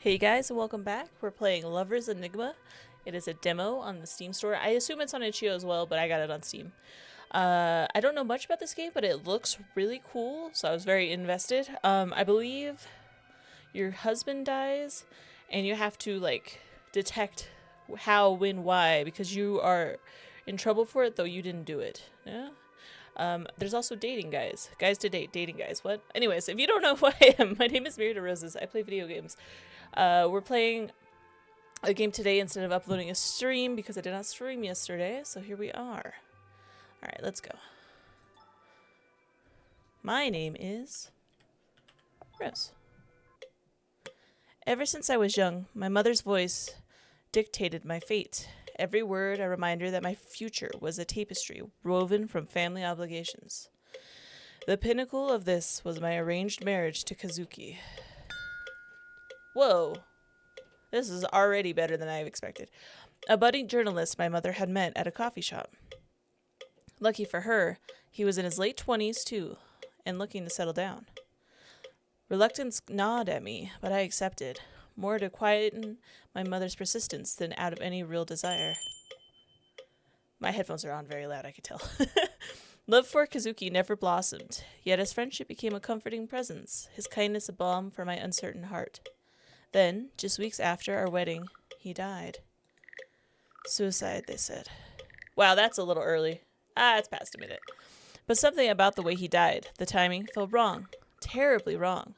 Hey guys, and welcome back. We're playing Lovers Enigma. It is a demo on the Steam store. I assume it's on itch.io as well, but I got it on Steam. I don't know much about this game, but it looks really cool, so I was very invested. I believe your husband dies, and you have to, like, detect how, when, why, because you are in trouble for it, though you didn't do it. Yeah? There's also dating guys. Guys to date, dating guys. What? Anyways, if you don't know who I am, my name is 𝕻𝖙𝖗𝖊𝖔𝖓. I play video games. We're playing a game today instead of uploading a stream because I did not stream yesterday, so here we are. Alright, let's go. My name is Rose. Ever since I was young, my mother's voice dictated my fate. Every word a reminder that my future was a tapestry woven from family obligations. The pinnacle of this was my arranged marriage to Kazuki. Whoa. This is already better than I expected. A budding journalist my mother had met at a coffee shop. Lucky for her, he was in his late 20s too, and looking to settle down. Reluctance gnawed at me, but I accepted, more to quieten my mother's persistence than out of any real desire. My headphones are on very loud, I could tell. Love for Kazuki never blossomed, yet his friendship became a comforting presence, his kindness a balm for my uncertain heart. Then, just weeks after our wedding, he died. Suicide, they said. Wow, that's a little early. It's past a minute. But something about the way he died, the timing, felt wrong. Terribly wrong.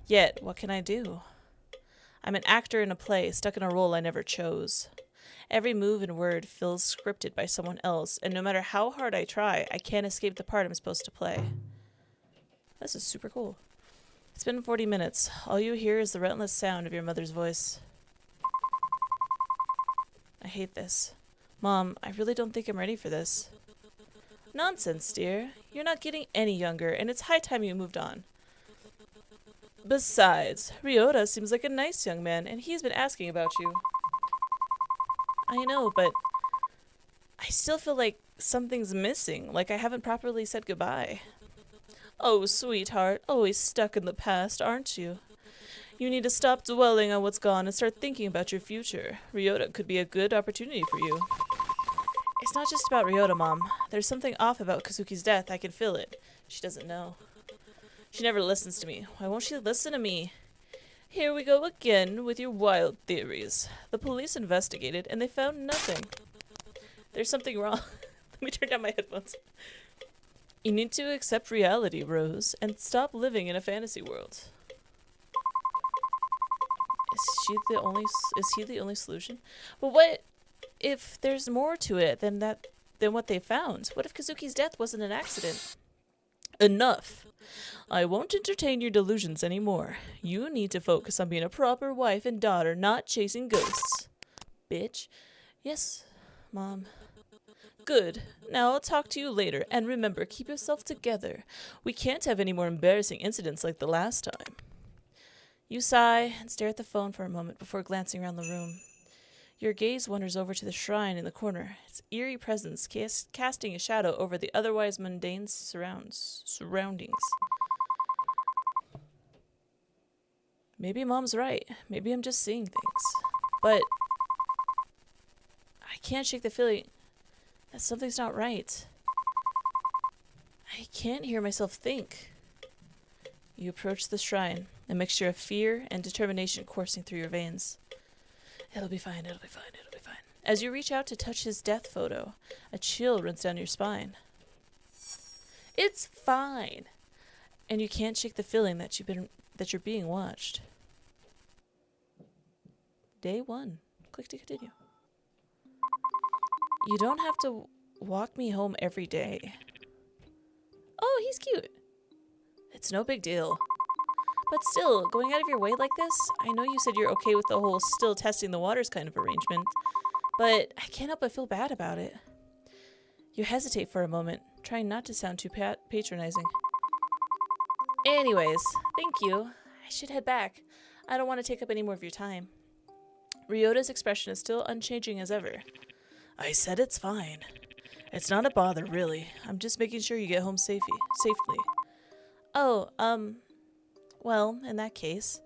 Yet, what can I do? I'm an actor in a play, stuck in a role I never chose. Every move and word feels scripted by someone else, and no matter how hard I try, I can't escape the part I'm supposed to play. This is super cool. It's been 40 minutes. All you hear is the relentless sound of your mother's voice. I hate this. Mom, I really don't think I'm ready for this. Nonsense, dear. You're not getting any younger, and it's high time you moved on. Besides, Ryota seems like a nice young man, and he's been asking about you. I know, but I still feel like something's missing, like I haven't properly said goodbye. Oh, sweetheart, always stuck in the past, aren't you? You need to stop dwelling on what's gone and start thinking about your future. Ryota could be a good opportunity for you. It's not just about Ryota, Mom. There's something off about Kazuki's death. I can feel it. She doesn't know. She never listens to me. Why won't she listen to me? Here we go again with your wild theories. The police investigated and they found nothing. There's something wrong. Let me turn down my headphones. You need to accept reality, Rose, and stop living in a fantasy world. Is he the only solution? But what if there's more to it than what they found? What if Kazuki's death wasn't an accident? Enough. I won't entertain your delusions anymore. You need to focus on being a proper wife and daughter, not chasing ghosts. Bitch. Yes, Mom. Good. Now I'll talk to you later, and remember, keep yourself together. We can't have any more embarrassing incidents like the last time. You sigh and stare at the phone for a moment before glancing around the room. Your gaze wanders over to the shrine in the corner, its eerie presence casting a shadow over the otherwise mundane surroundings. Maybe Mom's right. Maybe I'm just seeing things. But I can't shake the feeling that something's not right. I can't hear myself think. You approach the shrine, a mixture of fear and determination coursing through your veins. It'll be fine, it'll be fine, it'll be fine. As you reach out to touch his death photo, a chill runs down your spine. It's fine. And you can't shake the feeling that you're being watched. Day 1. Click to continue. You don't have to walk me home every day. Oh, he's cute. It's no big deal. But still, going out of your way like this, I know you said you're okay with the whole still testing the waters kind of arrangement, but I can't help but feel bad about it. You hesitate for a moment, trying not to sound too patronizing. Anyways, thank you. I should head back. I don't want to take up any more of your time. Ryota's expression is still unchanging as ever. I said it's fine. It's not a bother, really. I'm just making sure you get home safely. Oh, well, in that case,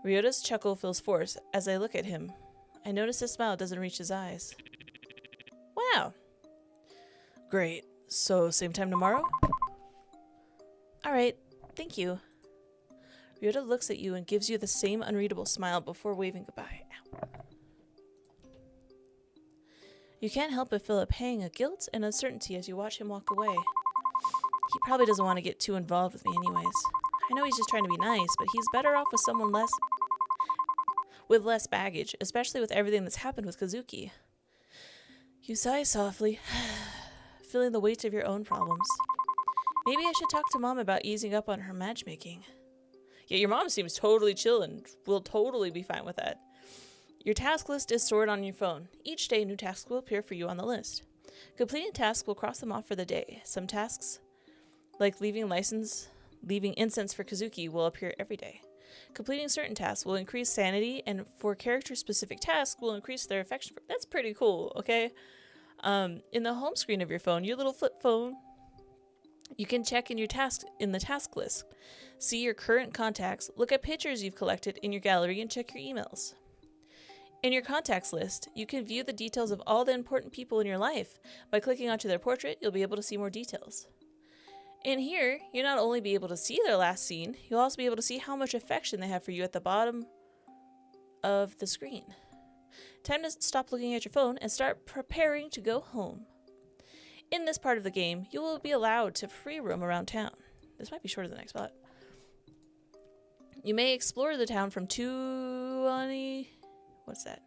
Ryota's chuckle feels forced as I look at him. I notice his smile doesn't reach his eyes. Wow. Great. So, same time tomorrow? Alright, thank you. Ryota looks at you and gives you the same unreadable smile before waving goodbye. Ow. You can't help but feel a pang of guilt and uncertainty as you watch him walk away. He probably doesn't want to get too involved with me anyways. I know he's just trying to be nice, but he's better off with someone with less baggage, especially with everything that's happened with Kazuki. You sigh softly, feeling the weight of your own problems. Maybe I should talk to Mom about easing up on her matchmaking. Yeah, your mom seems totally chill and will totally be fine with that. Your task list is stored on your phone. Each day, new tasks will appear for you on the list. Completing tasks will cross them off for the day. Some tasks, like leaving incense for Kazuki, will appear every day. Completing certain tasks will increase sanity, and for character-specific tasks will increase their affection. That's pretty cool, okay? In the home screen of your phone, your little flip phone, you can check in your task in the task list. See your current contacts, look at pictures you've collected in your gallery, and check your emails. In your contacts list, you can view the details of all the important people in your life. By clicking onto their portrait, you'll be able to see more details. In here, you'll not only be able to see their last scene, you'll also be able to see how much affection they have for you at the bottom of the screen. Time to stop looking at your phone and start preparing to go home. In this part of the game, you will be allowed to free roam around town. This might be shorter than the next spot. You may explore the town from 20... What's that?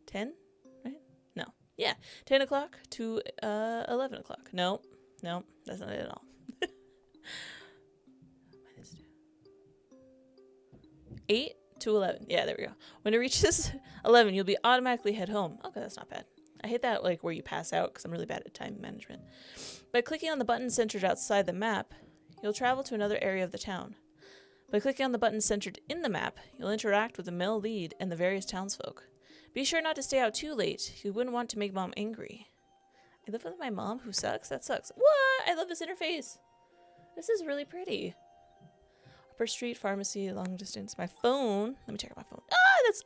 10? Right? No. Yeah. 10 o'clock to 11 o'clock. No, that's not it at all. 8 to 11. Yeah, there we go. When it reaches 11, you'll be automatically head home. Okay, that's not bad. I hate that, like, where you pass out because I'm really bad at time management. By clicking on the button centered outside the map, you'll travel to another area of the town. By clicking on the button centered in the map, you'll interact with the male lead and the various townsfolk. Be sure not to stay out too late. You wouldn't want to make Mom angry. I live with my mom who sucks? That sucks. What? I love this interface. This is really pretty. Upper Street, pharmacy, long distance. My phone. Let me check my phone.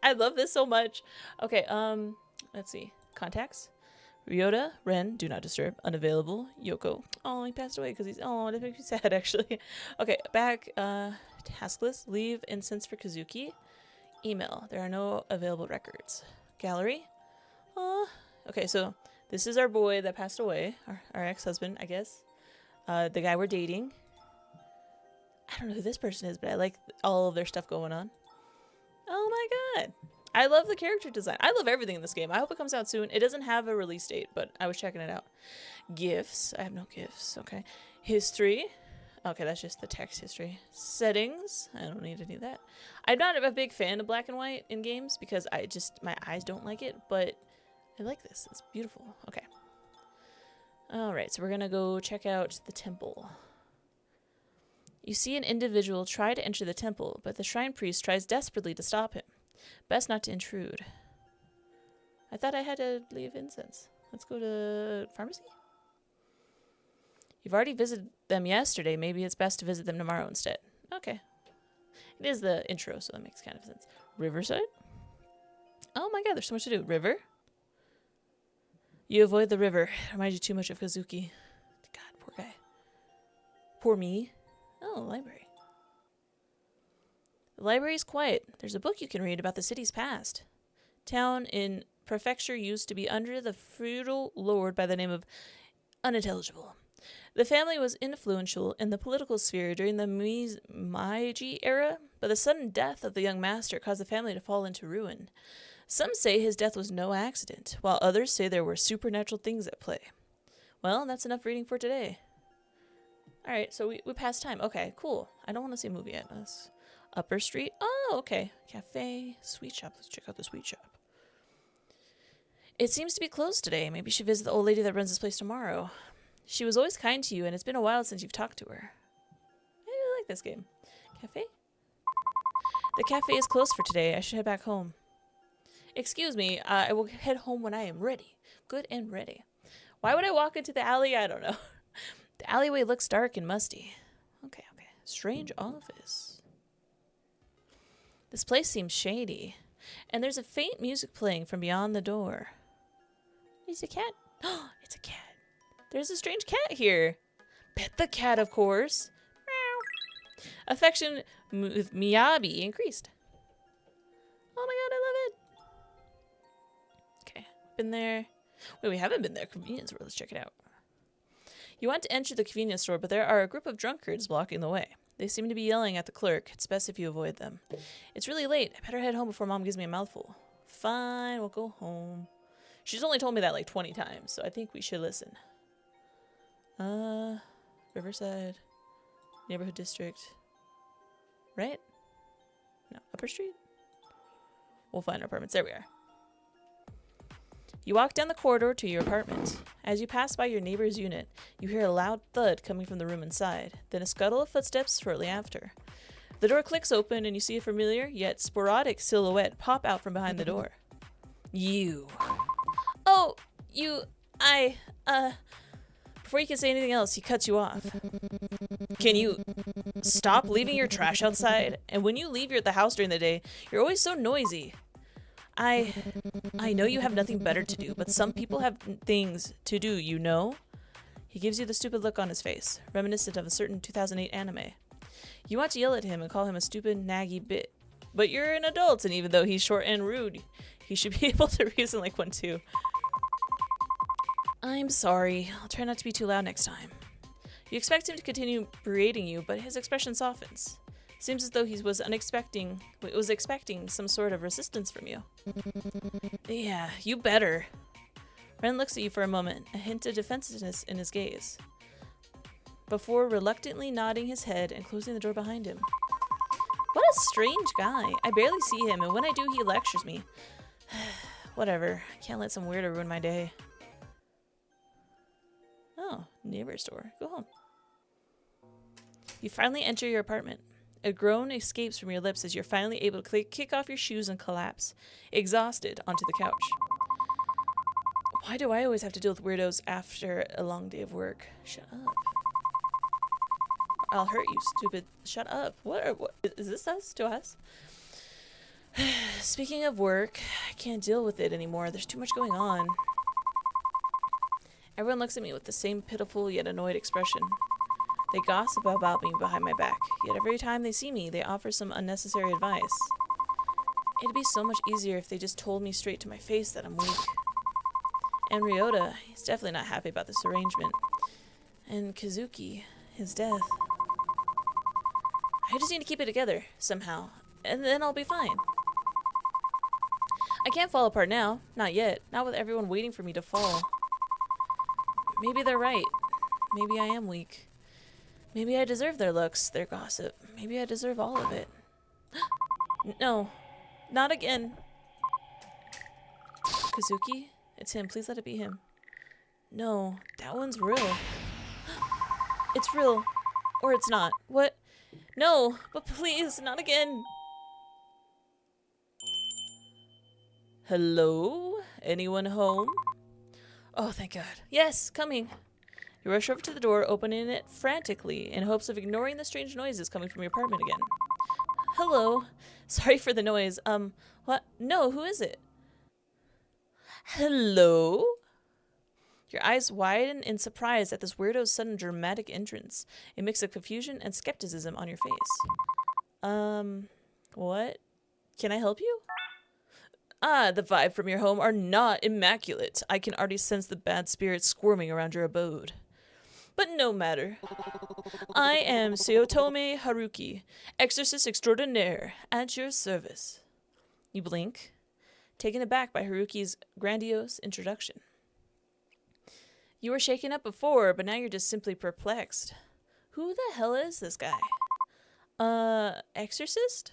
I love this so much. Okay, let's see. Contacts. Ryota, Ren, do not disturb, unavailable. Yoko. Oh, he passed away because that makes me sad, actually. Okay, back, task list, leave incense for Kazuki. Email, there are no available records. Gallery. Okay, so this is our boy that passed away, our ex-husband, I guess. The guy we're dating. I don't know who this person is, but I like all of their stuff going on. Oh my god. I love the character design. I love everything in this game. I hope it comes out soon. It doesn't have a release date, but I was checking it out. Gifts. I have no gifts. Okay. History. Okay, that's just the text history. Settings. I don't need any of that. I'm not a big fan of black and white in games because my eyes don't like it, but I like this. It's beautiful. Okay. Alright, so we're going to go check out the temple. You see an individual try to enter the temple, but the shrine priest tries desperately to stop him. Best not to intrude. I thought I had to leave incense. Let's go to pharmacy. You've already visited them yesterday. Maybe it's best to visit them tomorrow instead. Okay. It is the intro, so that makes kind of sense. Riverside? Oh my god, there's so much to do. River? You avoid the river. Reminds you too much of Kazuki. God, poor guy. Poor me. Oh, library. The library is quiet. There's a book you can read about the city's past. Town in prefecture used to be under the feudal lord by the name of unintelligible. The family was influential in the political sphere during the Meiji era, but the sudden death of the young master caused the family to fall into ruin. Some say his death was no accident, while others say there were supernatural things at play. Well, that's enough reading for today. Alright, so we passed time. Okay, cool. I don't want to see a movie yet. That's Upper Street. Oh, okay. Cafe, sweet shop. Let's check out the sweet shop. It seems to be closed today. Maybe you should visit the old lady that runs this place tomorrow. She was always kind to you, and it's been a while since you've talked to her. I really like this game. Cafe? The cafe is closed for today. I should head back home. Excuse me. I will head home when I am ready. Good and ready. Why would I walk into the alley? I don't know. The alleyway looks dark and musty. Okay. Strange office. This place seems shady, and there's a faint music playing from beyond the door. Is it a cat? Oh, it's a cat. There's a strange cat here. Pet the cat, of course. Meow. Affection with 𝕻𝖆𝖙𝖵 increased. Oh my god, I love it. Okay, been there. Wait, we haven't been there. Convenience store. Let's check it out. You want to enter the convenience store, but there are a group of drunkards blocking the way. They seem to be yelling at the clerk. It's best if you avoid them. It's really late. I better head home before Mom gives me a mouthful. Fine, we'll go home. She's only told me that like 20 times, so I think we should listen. Riverside. Neighborhood district. Right? No, Upper Street? We'll find our apartments. There we are. You walk down the corridor to your apartment. As you pass by your neighbor's unit, you hear a loud thud coming from the room inside, then a scuttle of footsteps shortly after. The door clicks open and you see a familiar, yet sporadic silhouette pop out from behind the door. You. Oh, you, Before you can say anything else, he cuts you off. Can you stop leaving your trash outside? And when you leave the house during the day, you're always so noisy. I know you have nothing better to do, but some people have things to do, you know? He gives you the stupid look on his face, reminiscent of a certain 2008 anime. You want to yell at him and call him a stupid, naggy bit, but you're an adult, and even though he's short and rude, he should be able to reason like one too. I'm sorry. I'll try not to be too loud next time. You expect him to continue berating you, but his expression softens. Seems as though he was expecting some sort of resistance from you. Yeah, you better. Ren looks at you for a moment, a hint of defensiveness in his gaze, before reluctantly nodding his head and closing the door behind him. What a strange guy. I barely see him, and when I do, he lectures me. Whatever. I can't let some weirdo ruin my day. Oh, neighbor store. Go home. You finally enter your apartment. A groan escapes from your lips as you're finally able to kick off your shoes and collapse, exhausted, onto the couch. Why do I always have to deal with weirdos after a long day of work? Shut up. I'll hurt you, stupid. Shut up. What is this us to us? Speaking of work, I can't deal with it anymore. There's too much going on. Everyone looks at me with the same pitiful yet annoyed expression. They gossip about me behind my back, yet every time they see me, they offer some unnecessary advice. It'd be so much easier if they just told me straight to my face that I'm weak. And Ryota, he's definitely not happy about this arrangement. And Kazuki, his death. I just need to keep it together, somehow, and then I'll be fine. I can't fall apart now, not yet, not with everyone waiting for me to fall. Maybe they're right. Maybe I am weak. Maybe I deserve their looks, their gossip. Maybe I deserve all of it. No, not again. Kazuki? It's him. Please let it be him. No, that one's real. It's real. Or it's not. What? No, but please, not again. Hello? Anyone home? Oh, thank God. Yes, coming. You rush over to the door, opening it frantically in hopes of ignoring the strange noises coming from your apartment again. Hello. Sorry for the noise. What? No, who is it? Hello? Your eyes widen in surprise at this weirdo's sudden dramatic entrance, a mix of confusion and skepticism on your face. What? Can I help you? Ah, the vibe from your home are not immaculate. I can already sense the bad spirits squirming around your abode. But no matter. I am otome Haruki, exorcist extraordinaire, at your service. You blink, taken aback by Haruki's grandiose introduction. You were shaken up before, but now you're just simply perplexed. Who the hell is this guy? Exorcist?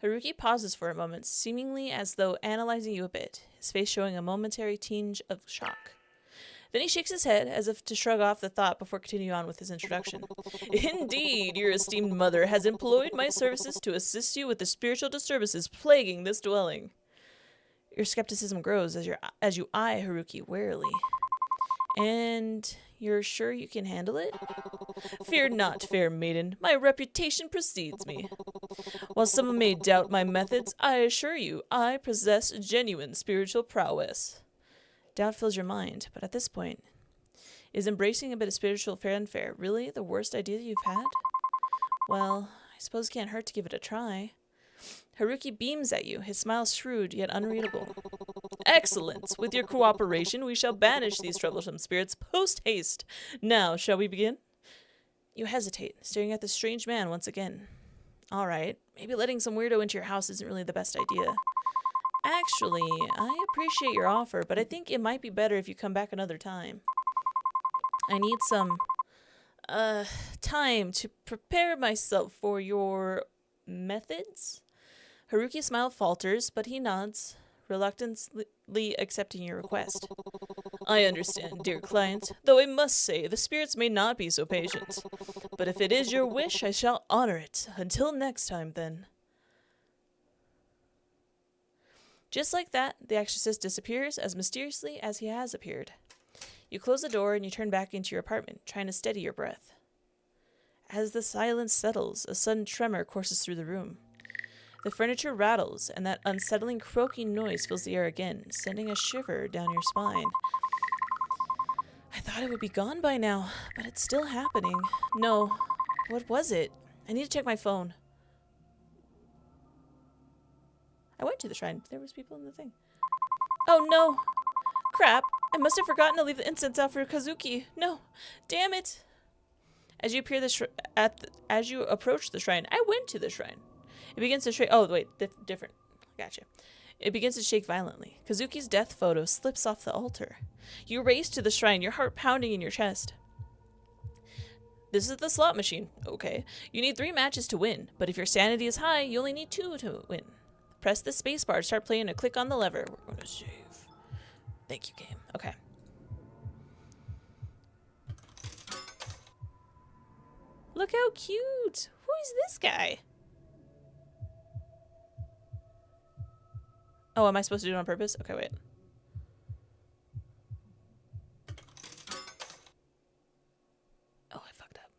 Haruki pauses for a moment, seemingly as though analyzing you a bit, his face showing a momentary tinge of shock. Then he shakes his head, as if to shrug off the thought before continuing on with his introduction. Indeed, your esteemed mother has employed my services to assist you with the spiritual disturbances plaguing this dwelling. Your skepticism grows as you eye Haruki warily. And you're sure you can handle it? Fear not, fair maiden. My reputation precedes me. While some may doubt my methods, I assure you I possess genuine spiritual prowess. Doubt fills your mind, but at this point, is embracing a bit of spiritual fanfare really the worst idea you've had? Well, I suppose it can't hurt to give it a try. Haruki beams at you, his smile shrewd yet unreadable. Excellent! With your cooperation, we shall banish these troublesome spirits post-haste. Now, shall we begin? You hesitate, staring at the strange man once again. All right, maybe letting some weirdo into your house isn't really the best idea. Actually, I appreciate your offer, but I think it might be better if you come back another time. I need some, time to prepare myself for your methods? Haruki's smile falters, but he nods, reluctantly accepting your request. I understand, dear client, though I must say the spirits may not be so patient. But if it is your wish, I shall honor it. Until next time, then. Just like that, the exorcist disappears as mysteriously as he has appeared. You close the door and you turn back into your apartment, trying to steady your breath. As the silence settles, a sudden tremor courses through the room. The furniture rattles, and that unsettling croaking noise fills the air again, sending a shiver down your spine. I thought it would be gone by now, but it's still happening. No. What was it? I need to check my phone. I went to the shrine. There was people in the thing. Oh no! Crap! I must have forgotten to leave the incense out for Kazuki. No! Damn it! As you approach the shrine, I went to the shrine. It begins to shake. Oh, wait, different. Gotcha. It begins to shake violently. Kazuki's death photo slips off the altar. You race to the shrine, your heart pounding in your chest. This is the slot machine. Okay. You need 3 matches to win, but if your sanity is high, you only need 2 to win. Press the spacebar to start playing and click on the lever. We're going to save. Thank you, game. Okay. Look how cute. Who is this guy? Oh, am I supposed to do it on purpose? Okay, wait. Oh, I fucked up.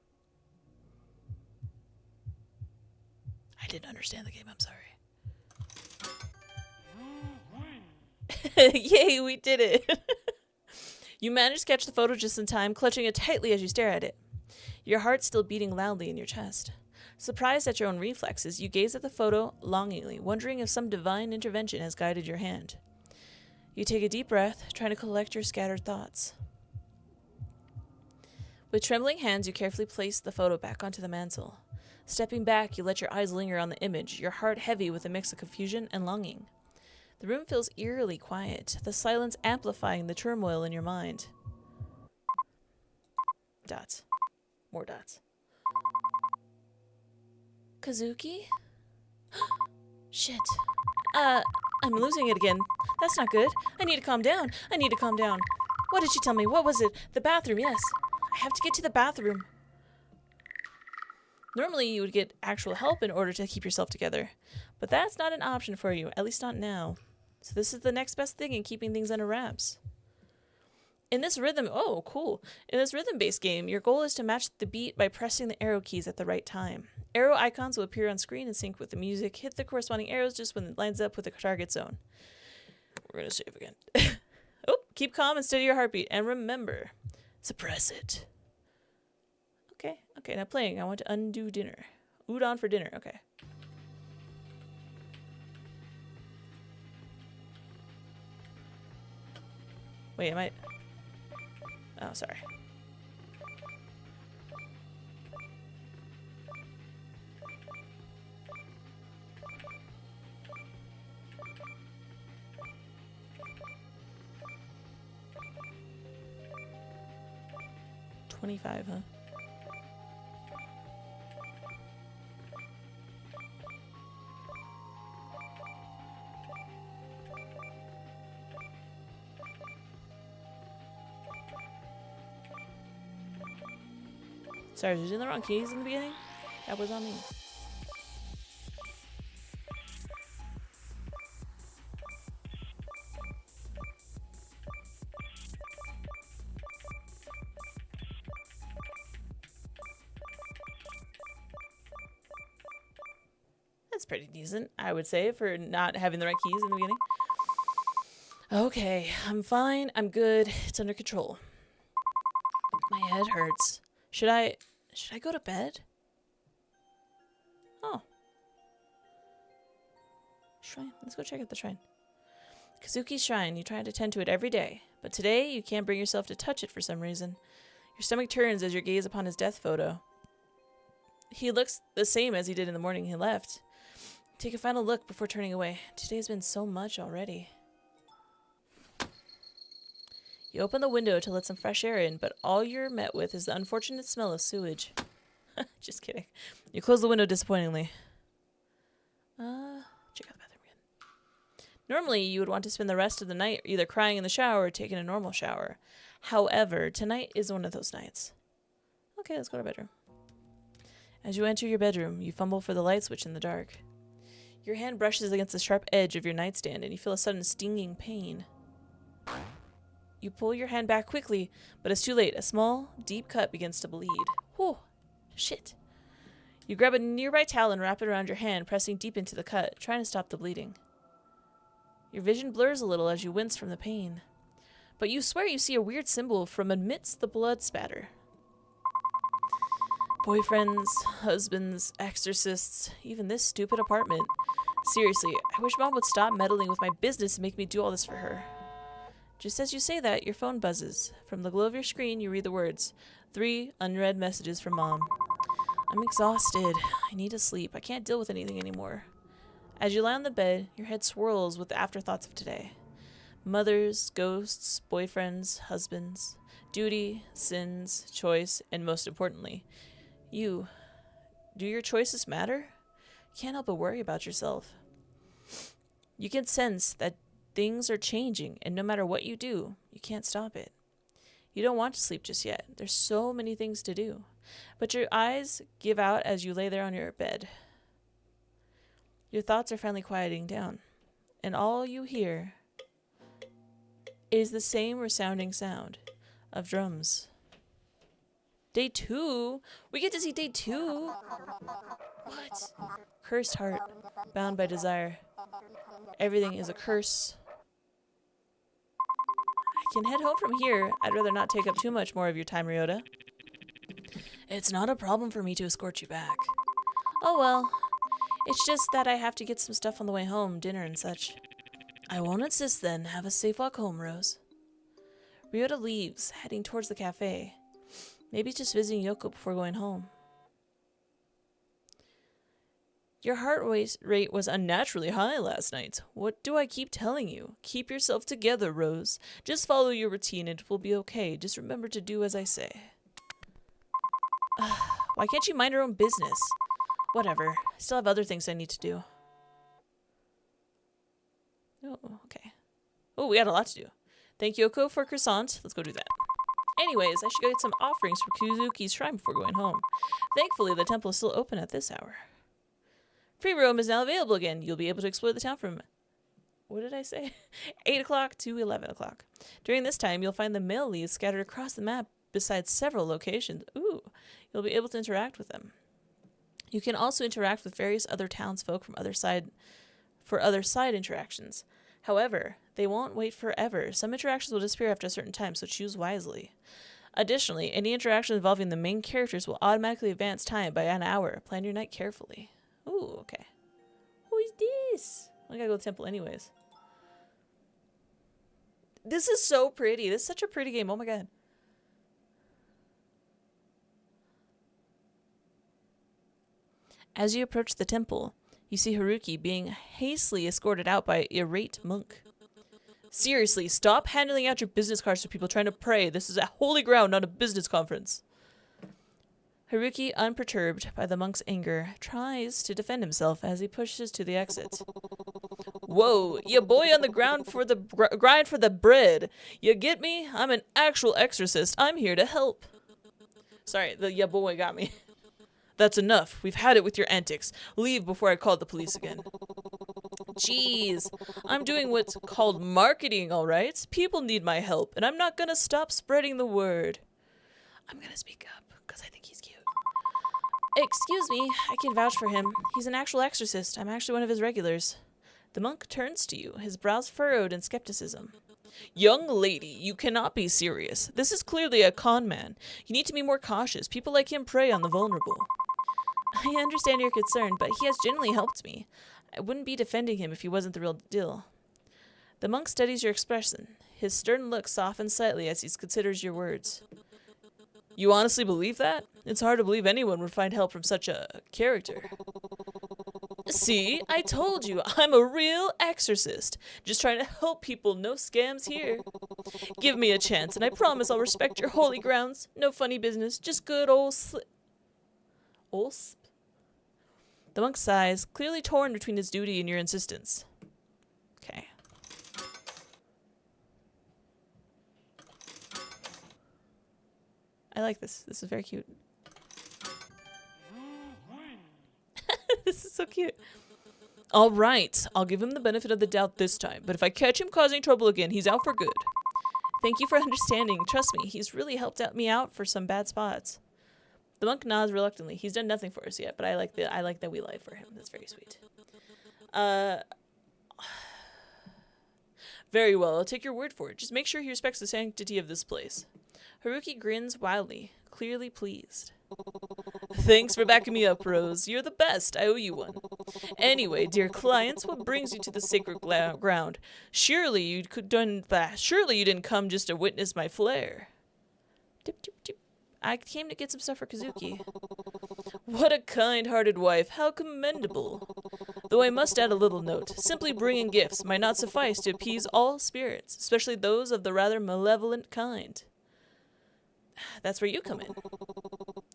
I didn't understand the game. I'm sorry. Yay, we did it. You managed to catch the photo just in time, clutching it tightly as you stare at it. Your heart still beating loudly in your chest. Surprised at your own reflexes, you gaze at the photo longingly, wondering if some divine intervention has guided your hand. You take a deep breath, trying to collect your scattered thoughts. With trembling hands, you carefully place the photo back onto the mantle. Stepping back, you let your eyes linger on the image, your heart heavy with a mix of confusion and longing. The room feels eerily quiet, the silence amplifying the turmoil in your mind. Dots. More dots. Kazuki? Shit. I'm losing it again. That's not good. I need to calm down. I need to calm down. What did she tell me? What was it? The bathroom, yes. I have to get to the bathroom. Normally, you would get actual help in order to keep yourself together. But that's not an option for you, at least not now. So this is the next best thing in keeping things under wraps. In this rhythm-based game, your goal is to match the beat by pressing the arrow keys at the right time. Arrow icons will appear on screen in sync with the music. Hit the corresponding arrows just when it lines up with the target zone. We're going to save again. Oh, keep calm and steady your heartbeat. And remember, suppress it. Okay, now playing. I want to undo dinner. Udon for dinner, okay. Wait, am I... Oh, sorry. $25, huh? Sorry, I was using the wrong keys in the beginning. That was on me. That's pretty decent, I would say, for not having the right keys in the beginning. Okay, I'm fine. I'm good. It's under control. My head hurts. Should I go to bed? Oh. Shrine. Let's go check out the shrine. Kazuki's shrine. You try to tend to it every day, but today you can't bring yourself to touch it for some reason. Your stomach turns as you gaze upon his death photo. He looks the same as he did in the morning he left. Take a final look before turning away. Today's been so much already. You open the window to let some fresh air in, but all you're met with is the unfortunate smell of sewage. Just kidding. You close the window disappointingly. Check out the bathroom again. Normally, you would want to spend the rest of the night either crying in the shower or taking a normal shower. However, tonight is one of those nights. Okay, let's go to bedroom. As you enter your bedroom, you fumble for the light switch in the dark. Your hand brushes against the sharp edge of your nightstand, and you feel a sudden stinging pain. You pull your hand back quickly, but it's too late. A small, deep cut begins to bleed. Whew. Shit. You grab a nearby towel and wrap it around your hand, pressing deep into the cut, trying to stop the bleeding. Your vision blurs a little as you wince from the pain. But you swear you see a weird symbol from amidst the blood spatter. Boyfriends, husbands, exorcists, even this stupid apartment. Seriously, I wish Mom would stop meddling with my business and make me do all this for her. Just as you say that, your phone buzzes. From the glow of your screen, you read the words, 3 unread messages from Mom. I'm exhausted. I need to sleep. I can't deal with anything anymore. As you lie on the bed, your head swirls with the afterthoughts of today. Mothers, ghosts, boyfriends, husbands, duty, sins, choice, and most importantly, you. Do your choices matter? You can't help but worry about yourself. You can sense that things are changing, and no matter what you do, you can't stop it. You don't want to sleep just yet. There's so many things to do. But your eyes give out as you lay there on your bed. Your thoughts are finally quieting down, and all you hear is the same resounding sound of drums. Day 2? We get to see day 2? What? Cursed heart, bound by desire. Everything is a curse. I can head home from here. I'd rather not take up too much more of your time, Ryota. It's not a problem for me to escort you back. Oh well. It's just that I have to get some stuff on the way home, dinner and such. I won't insist then. Have a safe walk home, Rose. Ryota leaves, heading towards the cafe. Maybe just visiting Yoko before going home. Your heart rate was unnaturally high last night. What do I keep telling you? Keep yourself together, Rose. Just follow your routine and it will be okay. Just remember to do as I say. Why can't you mind her own business? Whatever. I still have other things I need to do. Oh, okay. Oh, we got a lot to do. Thank Yoko for croissant. Let's go do that. Anyways, I should go get some offerings for Kazuki's shrine before going home. Thankfully, the temple is still open at this hour. Free roam is now available again. You'll be able to explore the town from, what did I say? 8 o'clock to 11 o'clock. During this time, you'll find the male leads scattered across the map besides several locations. Ooh, you'll be able to interact with them. You can also interact with various other townsfolk from other side interactions. However, they won't wait forever. Some interactions will disappear after a certain time, so choose wisely. Additionally, any interaction involving the main characters will automatically advance time by an hour. Plan your night carefully. Ooh, okay. Who is this? I gotta go to the temple anyways. This is so pretty. This is such a pretty game. Oh my god. As you approach the temple, you see Haruki being hastily escorted out by an irate monk. Seriously, stop handing out your business cards to people trying to pray. This is a holy ground, not a business conference. Haruki, unperturbed by the monk's anger, tries to defend himself as he pushes to the exit. Whoa, ya boy on the ground for the grind for the bread. You get me? I'm an actual exorcist. I'm here to help. Sorry, the ya boy got me. That's enough. We've had it with your antics. Leave before I call the police again. Jeez, I'm doing what's called marketing, all right? People need my help, and I'm not gonna stop spreading the word. I'm gonna speak up, because I think he's cute. Excuse me, I can vouch for him. He's an actual exorcist. I'm actually one of his regulars. The monk turns to you, his brows furrowed in skepticism. Young lady, you cannot be serious. This is clearly a con man. You need to be more cautious. People like him prey on the vulnerable. I understand your concern, but he has genuinely helped me. I wouldn't be defending him if he wasn't the real deal. The monk studies your expression. His stern look softens slightly as he considers your words. You honestly believe that? It's hard to believe anyone would find help from such a character. See, I told you, I'm a real exorcist. Just trying to help people, no scams here. Give me a chance, and I promise I'll respect your holy grounds. No funny business, just good old The monk sighs, clearly torn between his duty and your insistence. Okay. I like this. This is very cute. This is so cute. All right, I'll give him the benefit of the doubt this time, but if I catch him causing trouble again, he's out for good. Thank you for understanding. Trust me, he's really helped me out for some bad spots. The monk nods reluctantly. He's done nothing for us yet, but I like that we lie for him. That's very sweet. Very well, I'll take your word for it. Just make sure he respects the sanctity of this place. Haruki grins wildly, clearly pleased. Thanks for backing me up, Rose. You're the best. I owe you one. Anyway, dear clients, what brings you to the sacred ground? Surely you didn't come just to witness my flair. Dip, dip, dip. I came to get some stuff for Kazuki. What a kind-hearted wife. How commendable. Though I must add a little note. Simply bringing gifts might not suffice to appease all spirits, especially those of the rather malevolent kind. That's where you come in.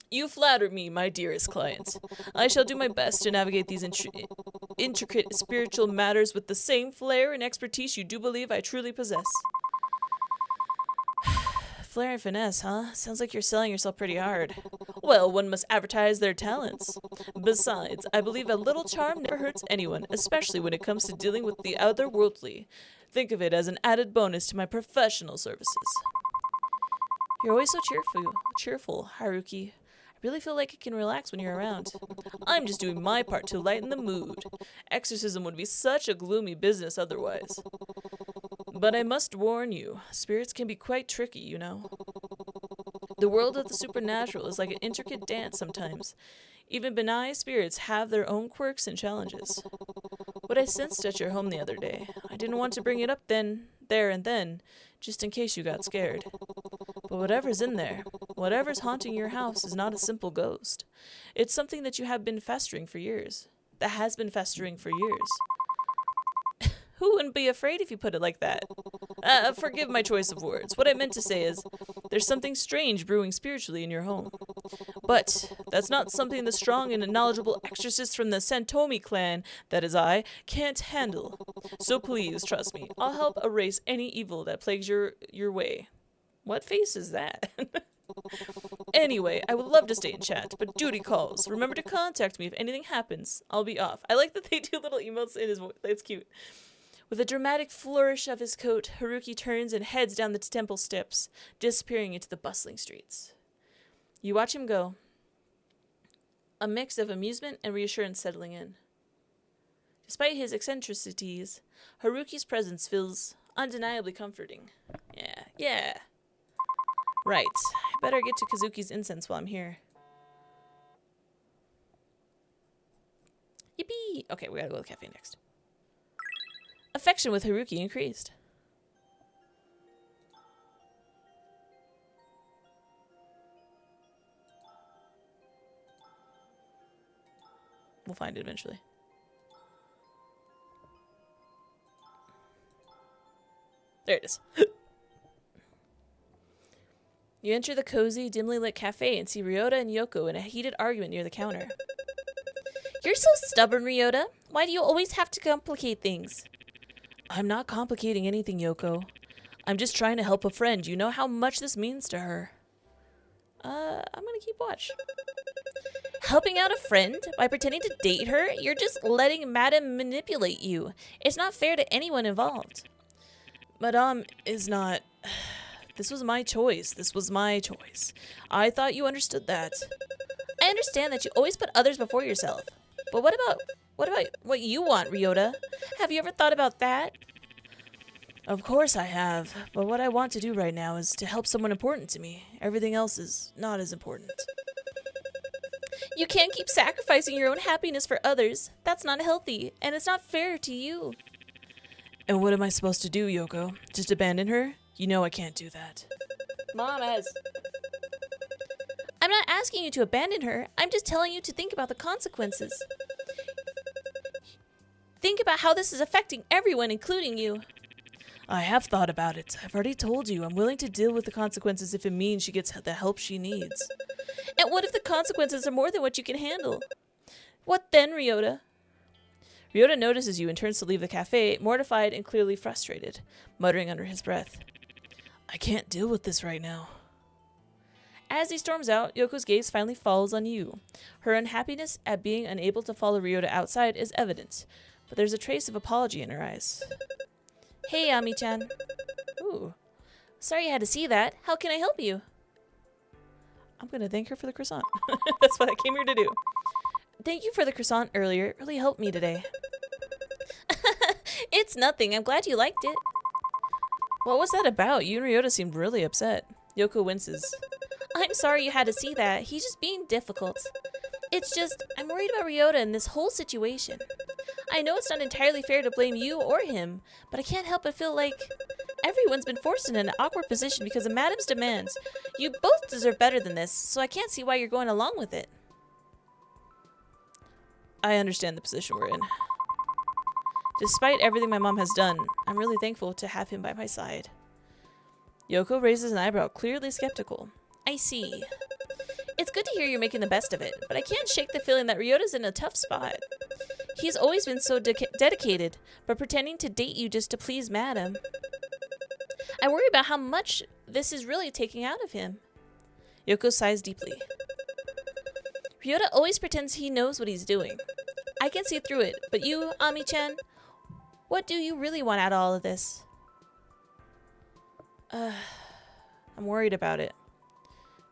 You flatter me, my dearest client. I shall do my best to navigate these intricate spiritual matters with the same flair and expertise you do believe I truly possess. Flair and finesse, huh? Sounds like you're selling yourself pretty hard. Well, one must advertise their talents. Besides, I believe a little charm never hurts anyone, especially when it comes to dealing with the otherworldly. Think of it as an added bonus to my professional services. You're always so cheerful, Haruki. I really feel like I can relax when you're around. I'm just doing my part to lighten the mood. Exorcism would be such a gloomy business otherwise. But I must warn you, spirits can be quite tricky, you know. The world of the supernatural is like an intricate dance sometimes. Even benign spirits have their own quirks and challenges. What I sensed at your home the other day, I didn't want to bring it up there and then, just in case you got scared. But whatever's in there, whatever's haunting your house is not a simple ghost. It's something that has been festering for years. Who wouldn't be afraid if you put it like that? Forgive my choice of words. What I meant to say is, there's something strange brewing spiritually in your home. But that's not something the strong and knowledgeable exorcist from the 𝕻𝖆𝖙𝖗𝖊𝖔𝖓, that is I, can't handle. So please, trust me, I'll help erase any evil that plagues your way. What face is that? Anyway, I would love to stay in chat, but duty calls. Remember to contact me if anything happens. I'll be off. I like that they do little emotes in his voice. It's cute. With a dramatic flourish of his coat, Haruki turns and heads down the temple steps, disappearing into the bustling streets. You watch him go. A mix of amusement and reassurance settling in. Despite his eccentricities, Haruki's presence feels undeniably comforting. Yeah. Right. I better get to Kazuki's incense while I'm here. Yippee! Okay, we gotta go to the cafe next. Affection with Haruki increased. We'll find it eventually. There it is. You enter the cozy, dimly lit cafe and see Ryota and Yoko in a heated argument near the counter. You're so stubborn, Ryota. Why do you always have to complicate things? I'm not complicating anything, Yoko. I'm just trying to help a friend. You know how much this means to her. I'm gonna keep watch. Helping out a friend by pretending to date her? You're just letting Madame manipulate you. It's not fair to anyone involved. Madame is not... This was my choice. I thought you understood that. I understand that you always put others before yourself. But what about what you want, Ryota? Have you ever thought about that? Of course I have, but what I want to do right now is to help someone important to me. Everything else is not as important. You can't keep sacrificing your own happiness for others. That's not healthy, and it's not fair to you. And what am I supposed to do, Yoko? Just abandon her? You know I can't do that. Mom, I'm not asking you to abandon her. I'm just telling you to think about the consequences. Think about how this is affecting everyone, including you. I have thought about it. I've already told you. I'm willing to deal with the consequences if it means she gets the help she needs. And what if the consequences are more than what you can handle? What then, Ryota? Ryota notices you and turns to leave the cafe, mortified and clearly frustrated, muttering under his breath. I can't deal with this right now. As he storms out, Yoko's gaze finally falls on you. Her unhappiness at being unable to follow Ryota outside is evident, but there's a trace of apology in her eyes. Hey, Ami-chan. Ooh. Sorry you had to see that. How can I help you? I'm gonna thank her for the croissant. That's what I came here to do. Thank you for the croissant earlier. It really helped me today. It's nothing. I'm glad you liked it. What was that about? You and Ryota seemed really upset. Yoko winces. I'm sorry you had to see that. He's just being difficult. It's just, I'm worried about Ryota in this whole situation. I know it's not entirely fair to blame you or him, but I can't help but feel like everyone's been forced in an awkward position because of Madam's demands. You both deserve better than this, so I can't see why you're going along with it. I understand the position we're in. Despite everything my mom has done, I'm really thankful to have him by my side. Yoko raises an eyebrow, clearly skeptical. I see. It's good to hear you're making the best of it, but I can't shake the feeling that Ryota's in a tough spot. He's always been so dedicated, but pretending to date you just to please Madam. I worry about how much this is really taking out of him. Yoko sighs deeply. Ryota always pretends he knows what he's doing. I can see through it, but you, Ami-chan, what do you really want out of all of this? I'm worried about it.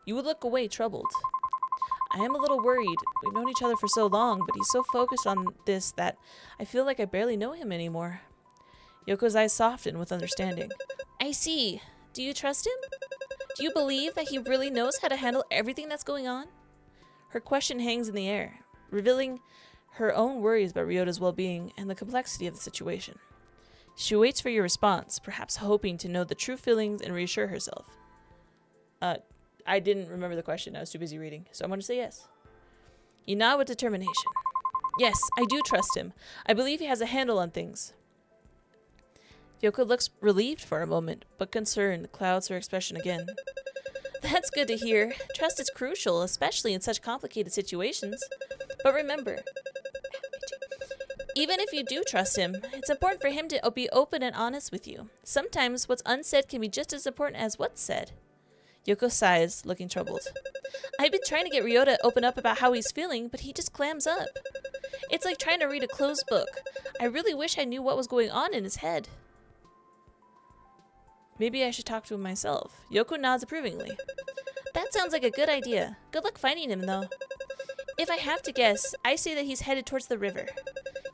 You would look away, troubled. I am a little worried. We've known each other for so long, but he's so focused on this that I feel like I barely know him anymore. Yoko's eyes soften with understanding. I see. Do you trust him? Do you believe that he really knows how to handle everything that's going on? Her question hangs in the air, revealing her own worries about Ryota's well-being and the complexity of the situation. She waits for your response, perhaps hoping to know the true feelings and reassure herself. I didn't remember the question. I was too busy reading, so I'm going to say yes. You nod with determination. Yes, I do trust him. I believe he has a handle on things. Yoko looks relieved for a moment, but concerned clouds her expression again. That's good to hear. Trust is crucial, especially in such complicated situations. But remember, even if you do trust him, it's important for him to be open and honest with you. Sometimes what's unsaid can be just as important as what's said. Yoko sighs, looking troubled. I've been trying to get Ryota to open up about how he's feeling, but he just clams up. It's like trying to read a closed book. I really wish I knew what was going on in his head. Maybe I should talk to him myself. Yoko nods approvingly. That sounds like a good idea. Good luck finding him, though. If I have to guess, I say that he's headed towards the river.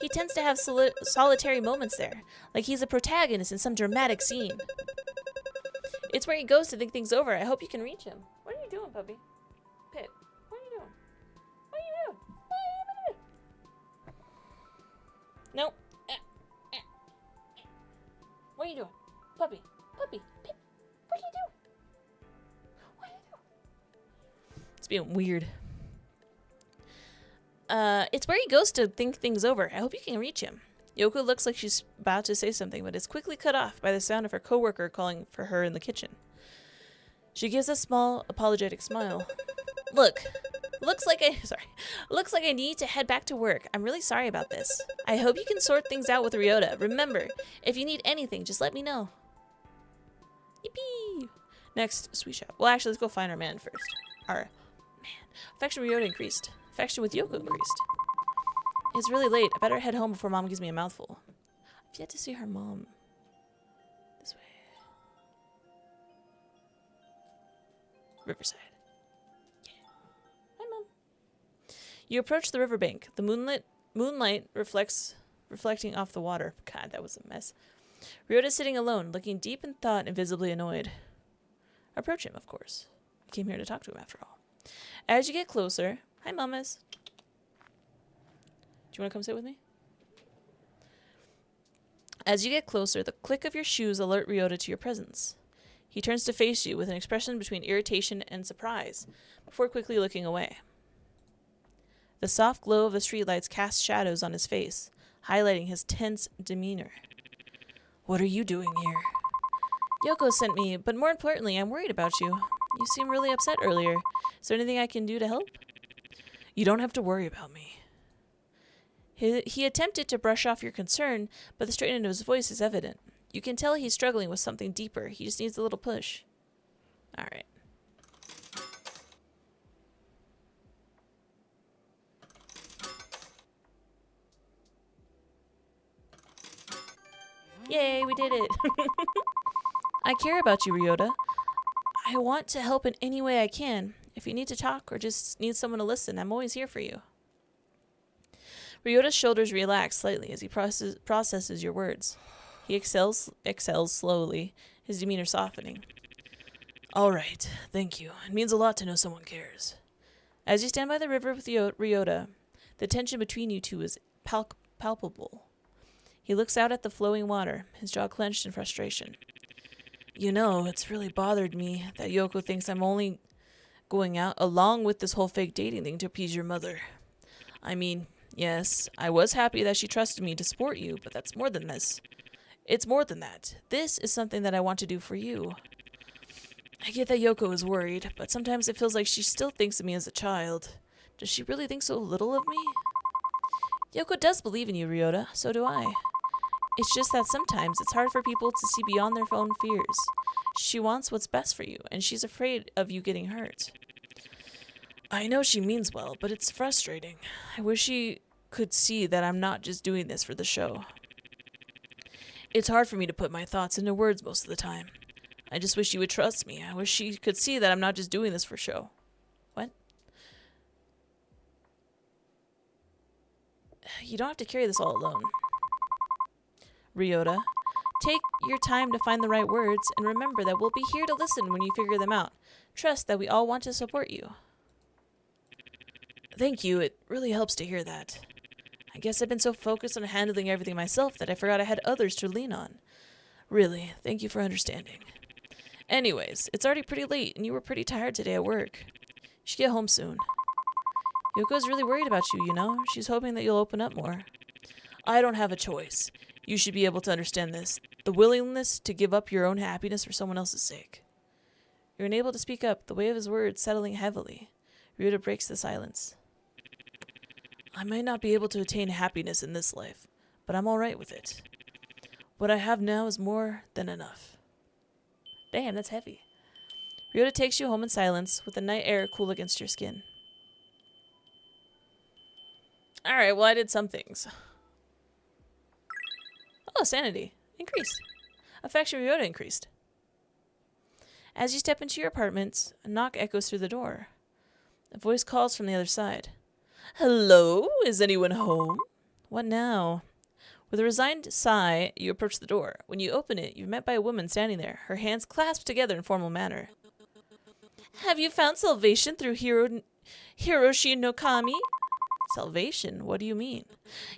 He tends to have solitary moments there, like he's a protagonist in some dramatic scene. It's where he goes to think things over. I hope you can reach him. What are you doing, puppy? Pip, what are you doing? What are you doing? What are you doing? Nope. What are you doing? Puppy, puppy, Pip, what are you doing? What are you doing? It's being weird. It's where he goes to think things over. I hope you can reach him. Yoko looks like she's about to say something, but is quickly cut off by the sound of her coworker calling for her in the kitchen. She gives a small, apologetic smile. Looks like I need to head back to work. I'm really sorry about this. I hope you can sort things out with Ryota. Remember, if you need anything, just let me know. Yippee! Next, sweet shop. Well, actually, let's go find our man first. Our man. Affection with Ryota increased. Affection with Yoko increased. It's really late. I better head home before Mom gives me a mouthful. I've yet to see her mom. This way. Riverside. Yeah. Hi, Mom. You approach the riverbank. The moonlight reflecting off the water. God, that was a mess. Ryota's sitting alone, looking deep in thought and visibly annoyed. Approach him, of course. You came here to talk to him, after all. As you get closer... Hi, mamas. Do you want to come sit with me? As you get closer, the click of your shoes alert Ryota to your presence. He turns to face you with an expression between irritation and surprise, before quickly looking away. The soft glow of the streetlights casts shadows on his face, highlighting his tense demeanor. What are you doing here? Yoko sent me, but more importantly, I'm worried about you. You seemed really upset earlier. Is there anything I can do to help? You don't have to worry about me. He attempted to brush off your concern, but the strain in his voice is evident. You can tell he's struggling with something deeper. He just needs a little push. All right. Yay, we did it. I care about you, Ryota. I want to help in any way I can. If you need to talk or just need someone to listen, I'm always here for you. Ryota's shoulders relax slightly as he processes your words. He exhales slowly, his demeanor softening. All right, thank you. It means a lot to know someone cares. As you stand by the river with Ryota, the tension between you two is palpable. He looks out at the flowing water, his jaw clenched in frustration. You know, it's really bothered me that Yoko thinks I'm only going out along with this whole fake dating thing to appease your mother. I mean, yes, I was happy that she trusted me to support you, but that's more than this. It's more than that. This is something that I want to do for you. I get that Yoko is worried, but sometimes it feels like she still thinks of me as a child. Does she really think so little of me? Yoko does believe in you, Ryota. So do I. It's just that sometimes it's hard for people to see beyond their own fears. She wants what's best for you, and she's afraid of you getting hurt. I know she means well, but it's frustrating. I wish she could see that I'm not just doing this for the show. It's hard for me to put my thoughts into words most of the time. I just wish she would trust me. I wish she could see that I'm not just doing this for show. What? You don't have to carry this all alone. Ryota, take your time to find the right words, and remember that we'll be here to listen when you figure them out. Trust that we all want to support you. Thank you. It really helps to hear that. I guess I've been so focused on handling everything myself that I forgot I had others to lean on. Really, thank you for understanding. Anyways, it's already pretty late, and you were pretty tired today at work. You should get home soon. Yoko's really worried about you, you know? She's hoping that you'll open up more. I don't have a choice. You should be able to understand this. The willingness to give up your own happiness for someone else's sake. You're unable to speak up, the weight of his words settling heavily. Ryota breaks the silence. I might not be able to attain happiness in this life, but I'm alright with it. What I have now is more than enough. Damn, that's heavy. Ryota takes you home in silence, with the night air cool against your skin. Alright, well I did some things. Oh, sanity. Increased. Affection Ryota increased. As you step into your apartment, a knock echoes through the door. A voice calls from the other side. Hello? Is anyone home? What now? With a resigned sigh, you approach the door. When you open it, you're met by a woman standing there, her hands clasped together in formal manner. Have you found salvation through Hiroshi no Kami? Salvation? What do you mean?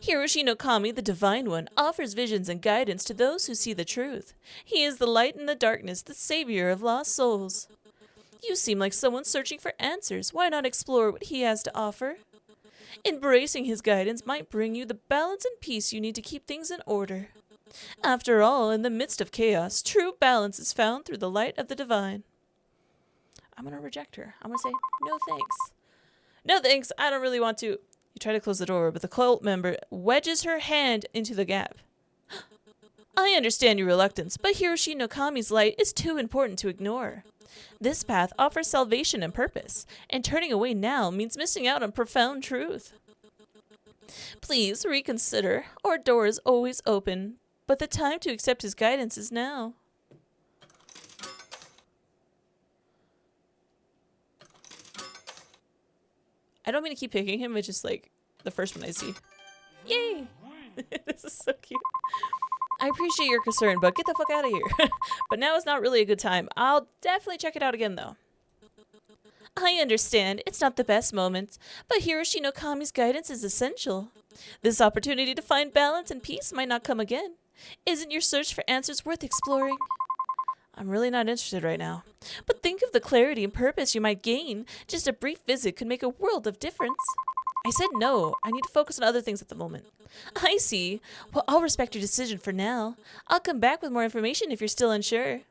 Hiroshi no Kami, the Divine One, offers visions and guidance to those who see the truth. He is the light in the darkness, the savior of lost souls. You seem like someone searching for answers. Why not explore what he has to offer? Embracing his guidance might bring you the balance and peace you need to keep things in order. After all, in the midst of chaos, true balance is found through the light of the divine. I'm going to reject her. I'm going to say, no thanks. No thanks, I don't really want to. You try to close the door, but the cult member wedges her hand into the gap. I understand your reluctance, but Hiroshi no Kami's light is too important to ignore. This path offers salvation and purpose, and turning away now means missing out on profound truth. Please reconsider. Our door is always open, but the time to accept his guidance is now. I don't mean to keep picking him, it's just like the first one I see. Yay! This is so cute. I appreciate your concern, but get the fuck out of here. But now is not really a good time. I'll definitely check it out again, though. I understand. It's not the best moment, but Hiroshi no Kami's guidance is essential. This opportunity to find balance and peace might not come again. Isn't your search for answers worth exploring? I'm really not interested right now. But think of the clarity and purpose you might gain. Just a brief visit could make a world of difference. I said no. I need to focus on other things at the moment. I see. Well, I'll respect your decision for now. I'll come back with more information if you're still unsure.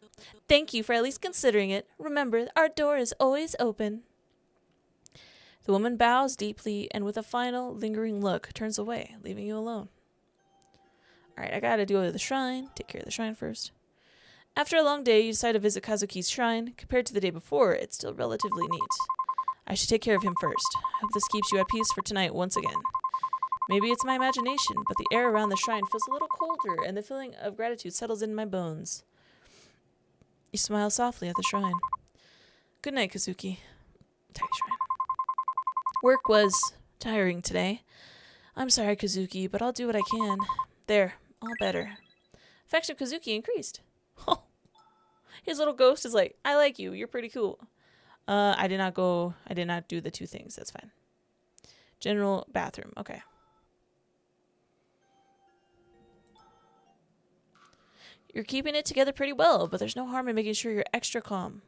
Thank you for at least considering it. Remember, our door is always open. The woman bows deeply and with a final, lingering look, turns away, leaving you alone. Alright, I gotta go to the shrine. Take care of the shrine first. After a long day, you decide to visit Kazuki's shrine. Compared to the day before, it's still relatively neat. I should take care of him first. Hope this keeps you at peace for tonight once again. Maybe it's my imagination, but the air around the shrine feels a little colder, and the feeling of gratitude settles in my bones. You smile softly at the shrine. Good night, Kazuki. Tidy shrine. Work was tiring today. I'm sorry, Kazuki, but I'll do what I can. There, all better. Affection of Kazuki increased. Oh, his little ghost is like, I like you. You're pretty cool. I did not do the two things. That's fine. General bathroom. Okay. You're keeping it together pretty well, but there's no harm in making sure you're extra calm.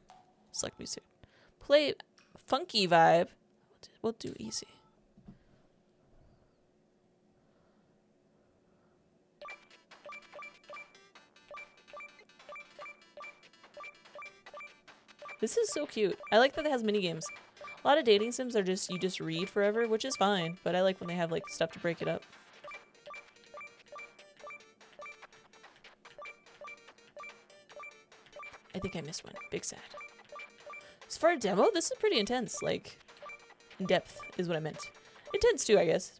Select music. Play funky vibe. We'll do easy. This is so cute. I like that it has mini games. A lot of dating sims are just, you just read forever, which is fine, but I like when they have like stuff to break it up. I think I missed one. Big sad. As for a demo, this is pretty intense. Like, in depth is what I meant. Intense too, I guess.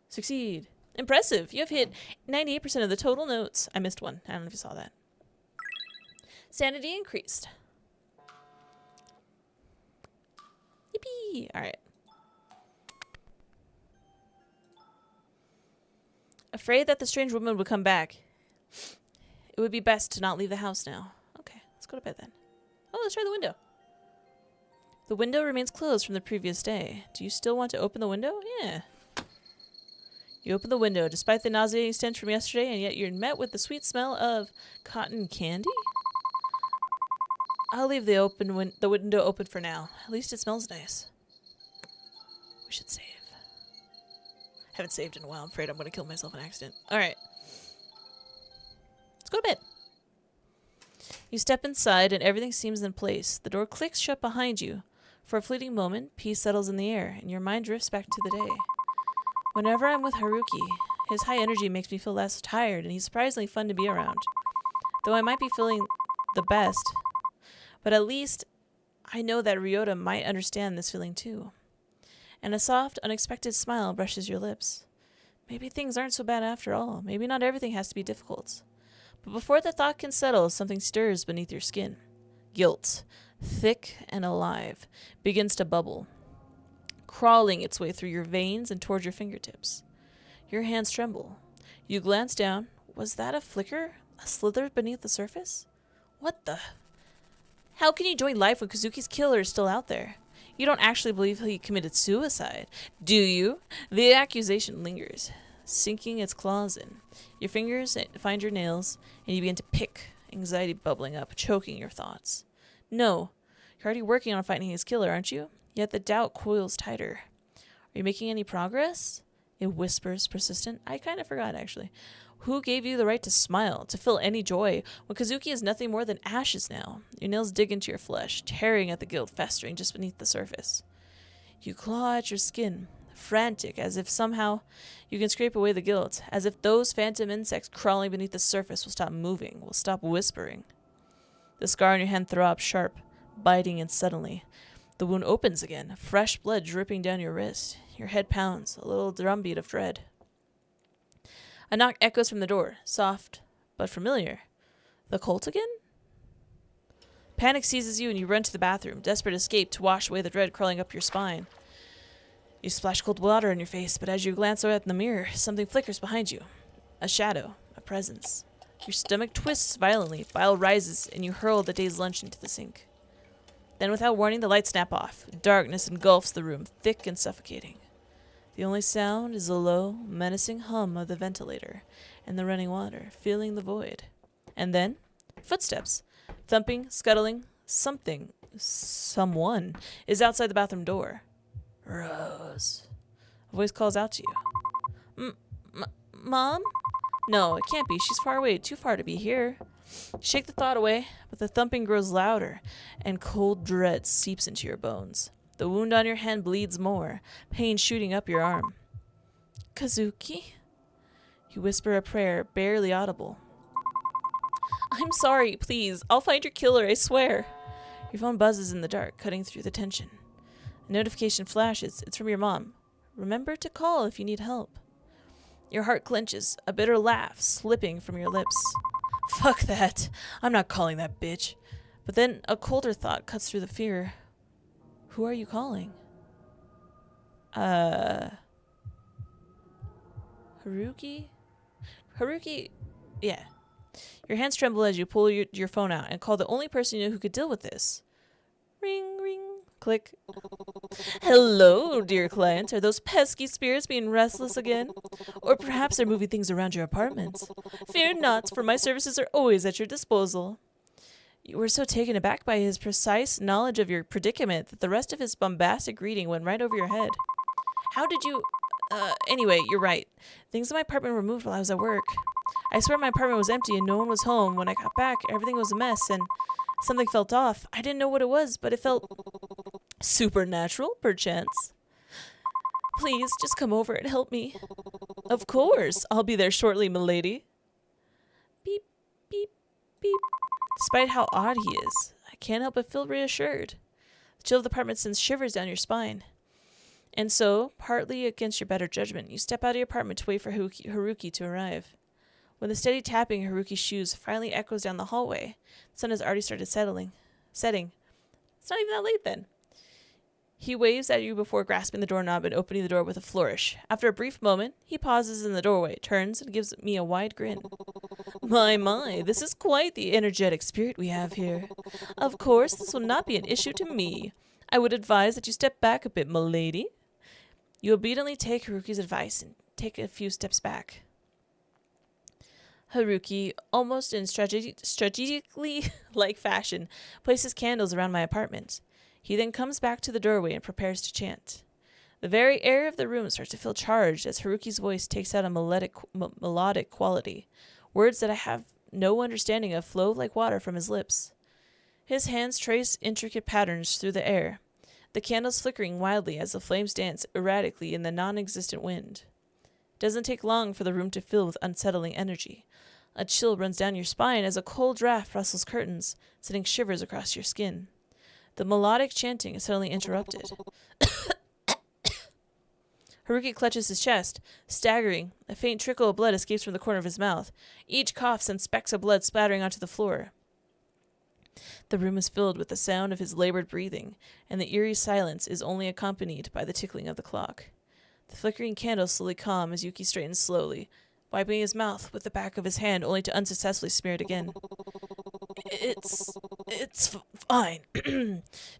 Succeed. Impressive. You have hit 98% of the total notes. I missed one. I don't know if you saw that. Sanity increased. Yippee! Alright. Afraid that the strange woman would come back. It would be best to not leave the house now. Okay, let's go to bed then. Oh, let's try the window. The window remains closed from the previous day. Do you still want to open the window? Yeah. You open the window, despite the nauseating stench from yesterday, and yet you're met with the sweet smell of cotton candy? I'll leave the window open for now. At least it smells nice. We should save. Haven't saved in a while. I'm afraid I'm going to kill myself in accident. Alright. Let's go to bed. You step inside and everything seems in place. The door clicks shut behind you. For a fleeting moment, peace settles in the air, and your mind drifts back to the day. Whenever I'm with Haruki, his high energy makes me feel less tired, and he's surprisingly fun to be around. Though I might be feeling the best, but at least I know that Ryota might understand this feeling too. And a soft, unexpected smile brushes your lips. Maybe things aren't so bad after all. Maybe not everything has to be difficult. But before the thought can settle, something stirs beneath your skin. Guilt, thick and alive, begins to bubble, crawling its way through your veins and towards your fingertips. Your hands tremble. You glance down. Was that a flicker? A slither beneath the surface? What the? How can you join life when Kazuki's killer is still out there? You don't actually believe he committed suicide, do you? The accusation lingers, sinking its claws in. Your fingers find your nails, and you begin to pick, anxiety bubbling up, choking your thoughts. No, you're already working on finding his killer, aren't you? Yet the doubt coils tighter. Are you making any progress? It whispers, persistent. I kind of forgot, actually. Who gave you the right to smile, to feel any joy, when Kazuki is nothing more than ashes now? Your nails dig into your flesh, tearing at the guilt festering just beneath the surface. You claw at your skin, frantic, as if somehow you can scrape away the guilt, as if those phantom insects crawling beneath the surface will stop moving, will stop whispering. The scar on your hand throbs sharp, biting and suddenly. The wound opens again, fresh blood dripping down your wrist. Your head pounds, a little drumbeat of dread. A knock echoes from the door, soft but familiar. The cult again? Panic seizes you and you run to the bathroom, desperate escape to wash away the dread crawling up your spine. You splash cold water on your face, but as you glance out in the mirror, something flickers behind you. A shadow, a presence. Your stomach twists violently, bile rises, and you hurl the day's lunch into the sink. Then, without warning, the lights snap off. Darkness engulfs the room, thick and suffocating. The only sound is the low, menacing hum of the ventilator and the running water, filling the void. And then, footsteps. Thumping, scuttling, someone is outside the bathroom door. Rose. A voice calls out to you. Mom? No, it can't be. She's far away, too far to be here. Shake the thought away, but the thumping grows louder, and cold dread seeps into your bones. The wound on your hand bleeds more, pain shooting up your arm. Kazuki? You whisper a prayer, barely audible. I'm sorry, please. I'll find your killer, I swear. Your phone buzzes in the dark, cutting through the tension. A notification flashes. It's from your mom. Remember to call if you need help. Your heart clenches, a bitter laugh slipping from your lips. Fuck that. I'm not calling that bitch. But then a colder thought cuts through the fear. Who are you calling? Haruki? Haruki? Yeah. Your hands tremble as you pull your phone out and call the only person you know who could deal with this. Ring, ring, click. Hello, dear client. Are those pesky spirits being restless again? Or perhaps they're moving things around your apartment. Fear not, for my services are always at your disposal. You were so taken aback by his precise knowledge of your predicament that the rest of his bombastic greeting went right over your head. How did you... Anyway, you're right. Things in my apartment were moved while I was at work. I swear my apartment was empty and no one was home. When I got back, everything was a mess and something felt off. I didn't know what it was, but it felt supernatural, perchance. Please, just come over and help me. Of course. I'll be there shortly, milady. Beep, beep, beep. Despite how odd he is, I can't help but feel reassured. The chill of the apartment sends shivers down your spine. And so, partly against your better judgment, you step out of your apartment to wait for Haruki to arrive. When the steady tapping of Haruki's shoes finally echoes down the hallway, the sun has already started setting. It's not even that late then. He waves at you before grasping the doorknob and opening the door with a flourish. After a brief moment, he pauses in the doorway, turns, and gives me a wide grin. My, this is quite the energetic spirit we have here. Of course, this will not be an issue to me. I would advise that you step back a bit, milady. You obediently take Haruki's advice and take a few steps back. Haruki, almost in strategically like fashion, places candles around my apartment. He then comes back to the doorway and prepares to chant. The very air of the room starts to feel charged as Haruki's voice takes out a melodic quality. Words that I have no understanding of flow like water from his lips. His hands trace intricate patterns through the air, the candles flickering wildly as the flames dance erratically in the non-existent wind. It doesn't take long for the room to fill with unsettling energy. A chill runs down your spine as a cold draft rustles curtains, sending shivers across your skin. The melodic chanting is suddenly interrupted. Haruki clutches his chest, staggering. A faint trickle of blood escapes from the corner of his mouth. Each cough sends specks of blood splattering onto the floor. The room is filled with the sound of his labored breathing, and the eerie silence is only accompanied by the tickling of the clock. The flickering candles slowly calm as Yuki straightens slowly, wiping his mouth with the back of his hand only to unsuccessfully smear it again. It's fine.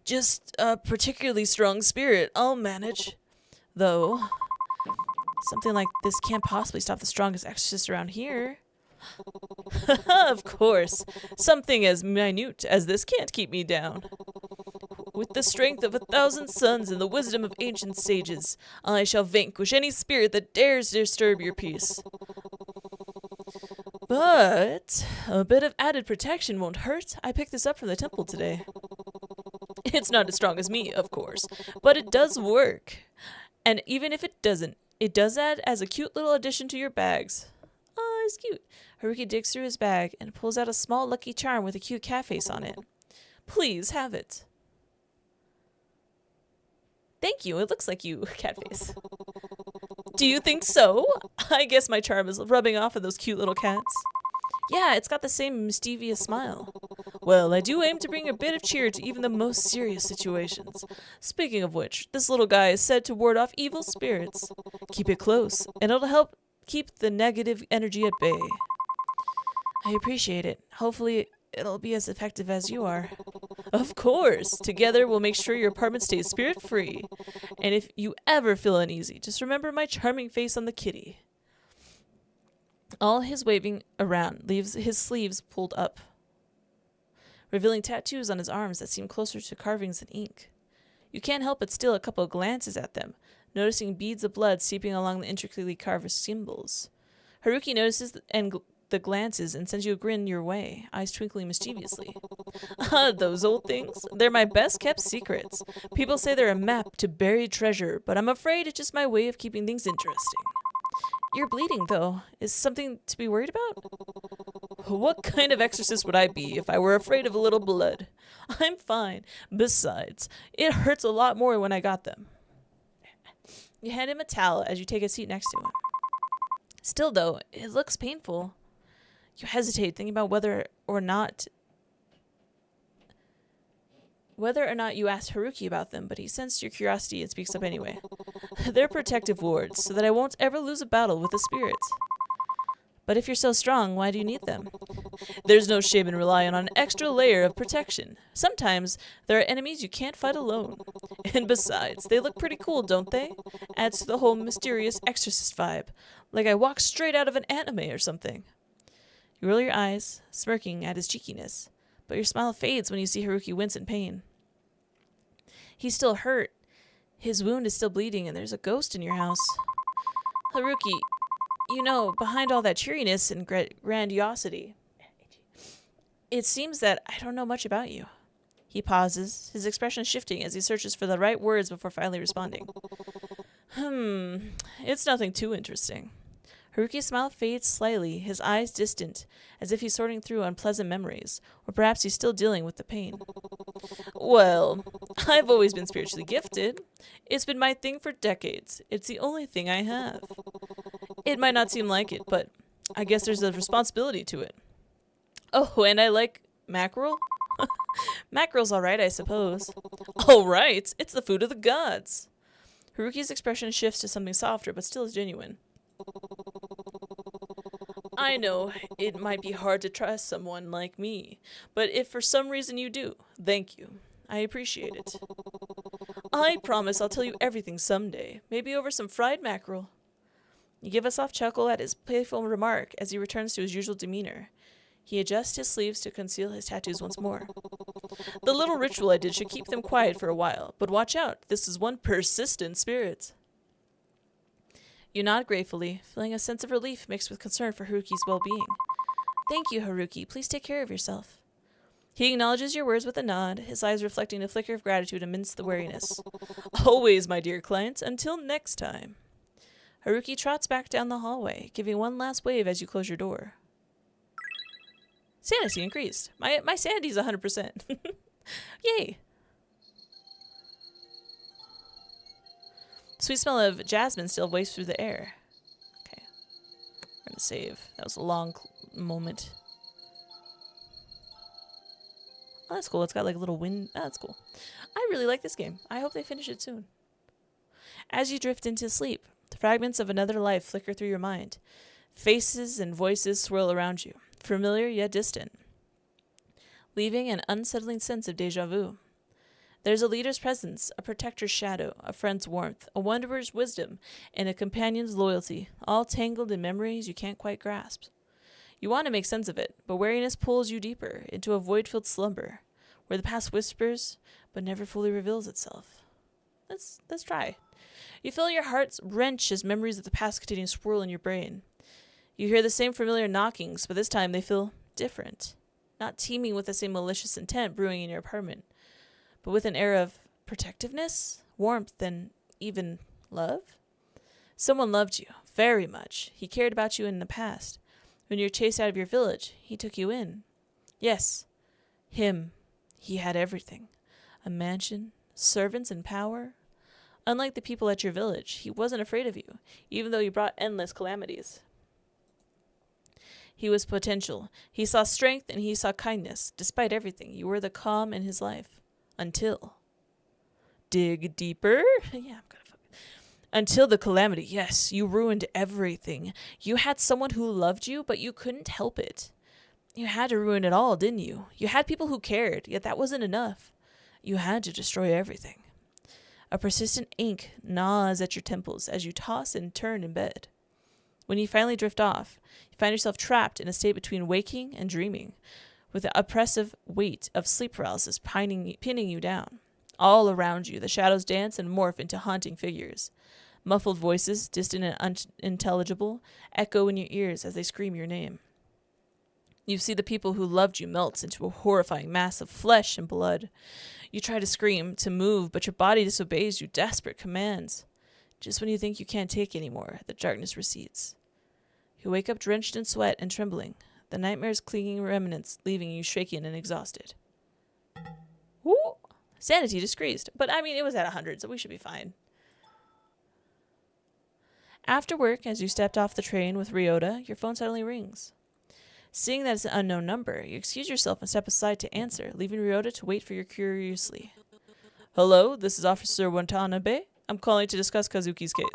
Just a particularly strong spirit. I'll manage. Though, something like this can't possibly stop the strongest exorcist around here. Of course. Something as minute as this can't keep me down. With the strength of 1,000 suns and the wisdom of ancient sages, I shall vanquish any spirit that dares disturb your peace. But a bit of added protection won't hurt. I picked this up from the temple today. It's not as strong as me, of course, but it does work. And even if it doesn't, it does add as a cute little addition to your bags. Oh, it's cute. Haruki digs through his bag and pulls out a small lucky charm with a cute cat face on it. Please have it. Thank you. It looks like you, cat face. Do you think so? I guess my charm is rubbing off of those cute little cats. Yeah, it's got the same mischievous smile. Well, I do aim to bring a bit of cheer to even the most serious situations. Speaking of which, this little guy is said to ward off evil spirits. Keep it close, and it'll help keep the negative energy at bay. I appreciate it. Hopefully, it'll be as effective as you are. Of course! Together, we'll make sure your apartment stays spirit-free. And if you ever feel uneasy, just remember my charming face on the kitty. All his waving around leaves his sleeves pulled up, revealing tattoos on his arms that seem closer to carvings than ink. You can't help but steal a couple of glances at them, noticing beads of blood seeping along the intricately carved symbols. Haruki notices the glances and sends you a grin your way, eyes twinkling mischievously. Ah, those old things. They're my best-kept secrets. People say they're a map to buried treasure, but I'm afraid it's just my way of keeping things interesting. You're bleeding, though. Is something to be worried about? What kind of exorcist would I be if I were afraid of a little blood? I'm fine. Besides, it hurts a lot more when I got them. You hand him a towel as you take a seat next to him. Still, though, it looks painful. You hesitate, thinking about whether or not you asked Haruki about them, but he sensed your curiosity and speaks up anyway. They're protective wards, so that I won't ever lose a battle with the spirits. But if you're so strong, why do you need them? There's no shame in relying on an extra layer of protection. Sometimes there are enemies you can't fight alone. And besides, they look pretty cool, don't they? Adds to the whole mysterious exorcist vibe, like I walked straight out of an anime or something. You roll your eyes, smirking at his cheekiness, but your smile fades when you see Haruki wince in pain. He's still hurt. His wound is still bleeding, and there's a ghost in your house. Haruki, you know, behind all that cheeriness and grandiosity, it seems that I don't know much about you. He pauses, his expression shifting as he searches for the right words before finally responding. It's nothing too interesting. Haruki's smile fades slightly, his eyes distant, as if he's sorting through unpleasant memories, or perhaps he's still dealing with the pain. Well, I've always been spiritually gifted. It's been my thing for decades. It's the only thing I have. It might not seem like it, but I guess there's a responsibility to it. Oh, and I like mackerel? Mackerel's alright, I suppose. Alright, it's the food of the gods. Haruki's expression shifts to something softer, but still is genuine. I know it might be hard to trust someone like me, but if for some reason you do, thank you. I appreciate it. I promise I'll tell you everything someday, maybe over some fried mackerel. You give a soft chuckle at his playful remark as he returns to his usual demeanor. He adjusts his sleeves to conceal his tattoos once more. The little ritual I did should keep them quiet for a while, but watch out, this is one persistent spirit. You nod gratefully, feeling a sense of relief mixed with concern for Haruki's well-being. Thank you, Haruki. Please take care of yourself. He acknowledges your words with a nod, his eyes reflecting a flicker of gratitude amidst the wariness. Always, my dear client. Until next time. Haruki trots back down the hallway, giving one last wave as you close your door. Sanity increased. My sanity's 100%. Yay! Sweet smell of jasmine still wafts through the air. Okay. We're gonna save. That was a long moment. Oh, that's cool. It's got like a little wind. Oh, that's cool. I really like this game. I hope they finish it soon. As you drift into sleep, the fragments of another life flicker through your mind. Faces and voices swirl around you, familiar yet distant, leaving an unsettling sense of déjà vu. There's a leader's presence, a protector's shadow, a friend's warmth, a wanderer's wisdom, and a companion's loyalty, all tangled in memories you can't quite grasp. You want to make sense of it, but wariness pulls you deeper, into a void-filled slumber, where the past whispers, but never fully reveals itself. Let's try. You feel your heart wrench as memories of the past continue to swirl in your brain. You hear the same familiar knockings, but this time they feel different, not teeming with the same malicious intent brewing in your apartment, but with an air of protectiveness, warmth, and even love. Someone loved you, very much. He cared about you in the past. When you were chased out of your village, he took you in. Yes, him. He had everything. A mansion, servants, and power. Unlike the people at your village, he wasn't afraid of you, even though you brought endless calamities. He was potential. He saw strength and he saw kindness. Despite everything, you were the calm in his life. Until. Dig deeper? Yeah, I'm gonna fuck. Until the calamity, yes, you ruined everything. You had someone who loved you, but you couldn't help it. You had to ruin it all, didn't you? You had people who cared, yet that wasn't enough. You had to destroy everything. A persistent ache gnaws at your temples as you toss and turn in bed. When you finally drift off, you find yourself trapped in a state between waking and dreaming, with the oppressive weight of sleep paralysis pinning you down. All around you, the shadows dance and morph into haunting figures. Muffled voices, distant and unintelligible, echo in your ears as they scream your name. You see the people who loved you melt into a horrifying mass of flesh and blood. You try to scream, to move, but your body disobeys you desperate commands. Just when you think you can't take anymore, the darkness recedes. You wake up drenched in sweat and trembling, the nightmare's clinging remnants leaving you shaken and exhausted. Woo! Sanity decreased, but I mean, it was at 100, so we should be fine. After work, as you stepped off the train with 𝕻𝖙𝖗, your phone suddenly rings. Seeing that it's an unknown number, you excuse yourself and step aside to answer, leaving 𝕻𝖙𝖗 to wait for you curiously. Hello, this is Officer Watanabe. I'm calling to discuss Kazuki's case.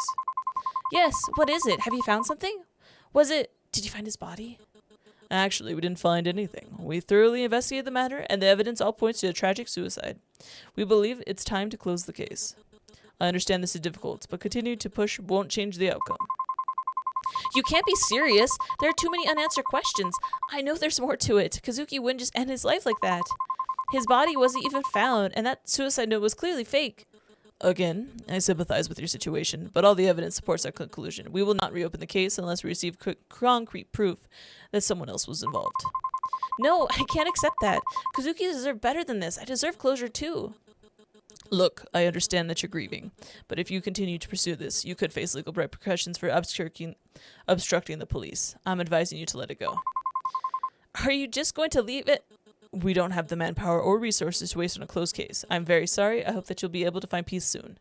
Yes, what is it? Have you found something? Did you find his body? Actually, we didn't find anything. We thoroughly investigated the matter, and the evidence all points to a tragic suicide. We believe it's time to close the case. I understand this is difficult, but continue to push won't change the outcome. You can't be serious. There are too many unanswered questions. I know there's more to it. Kazuki wouldn't just end his life like that. His body wasn't even found, and that suicide note was clearly fake. Again, I sympathize with your situation, but all the evidence supports our conclusion. We will not reopen the case unless we receive concrete proof that someone else was involved. No, I can't accept that. Kazuki deserves better than this. I deserve closure too. Look, I understand that you're grieving, but if you continue to pursue this, you could face legal repercussions for obstructing the police. I'm advising you to let it go. Are you just going to leave it? We don't have the manpower or resources to waste on a closed case. I'm very sorry. I hope that you'll be able to find peace soon.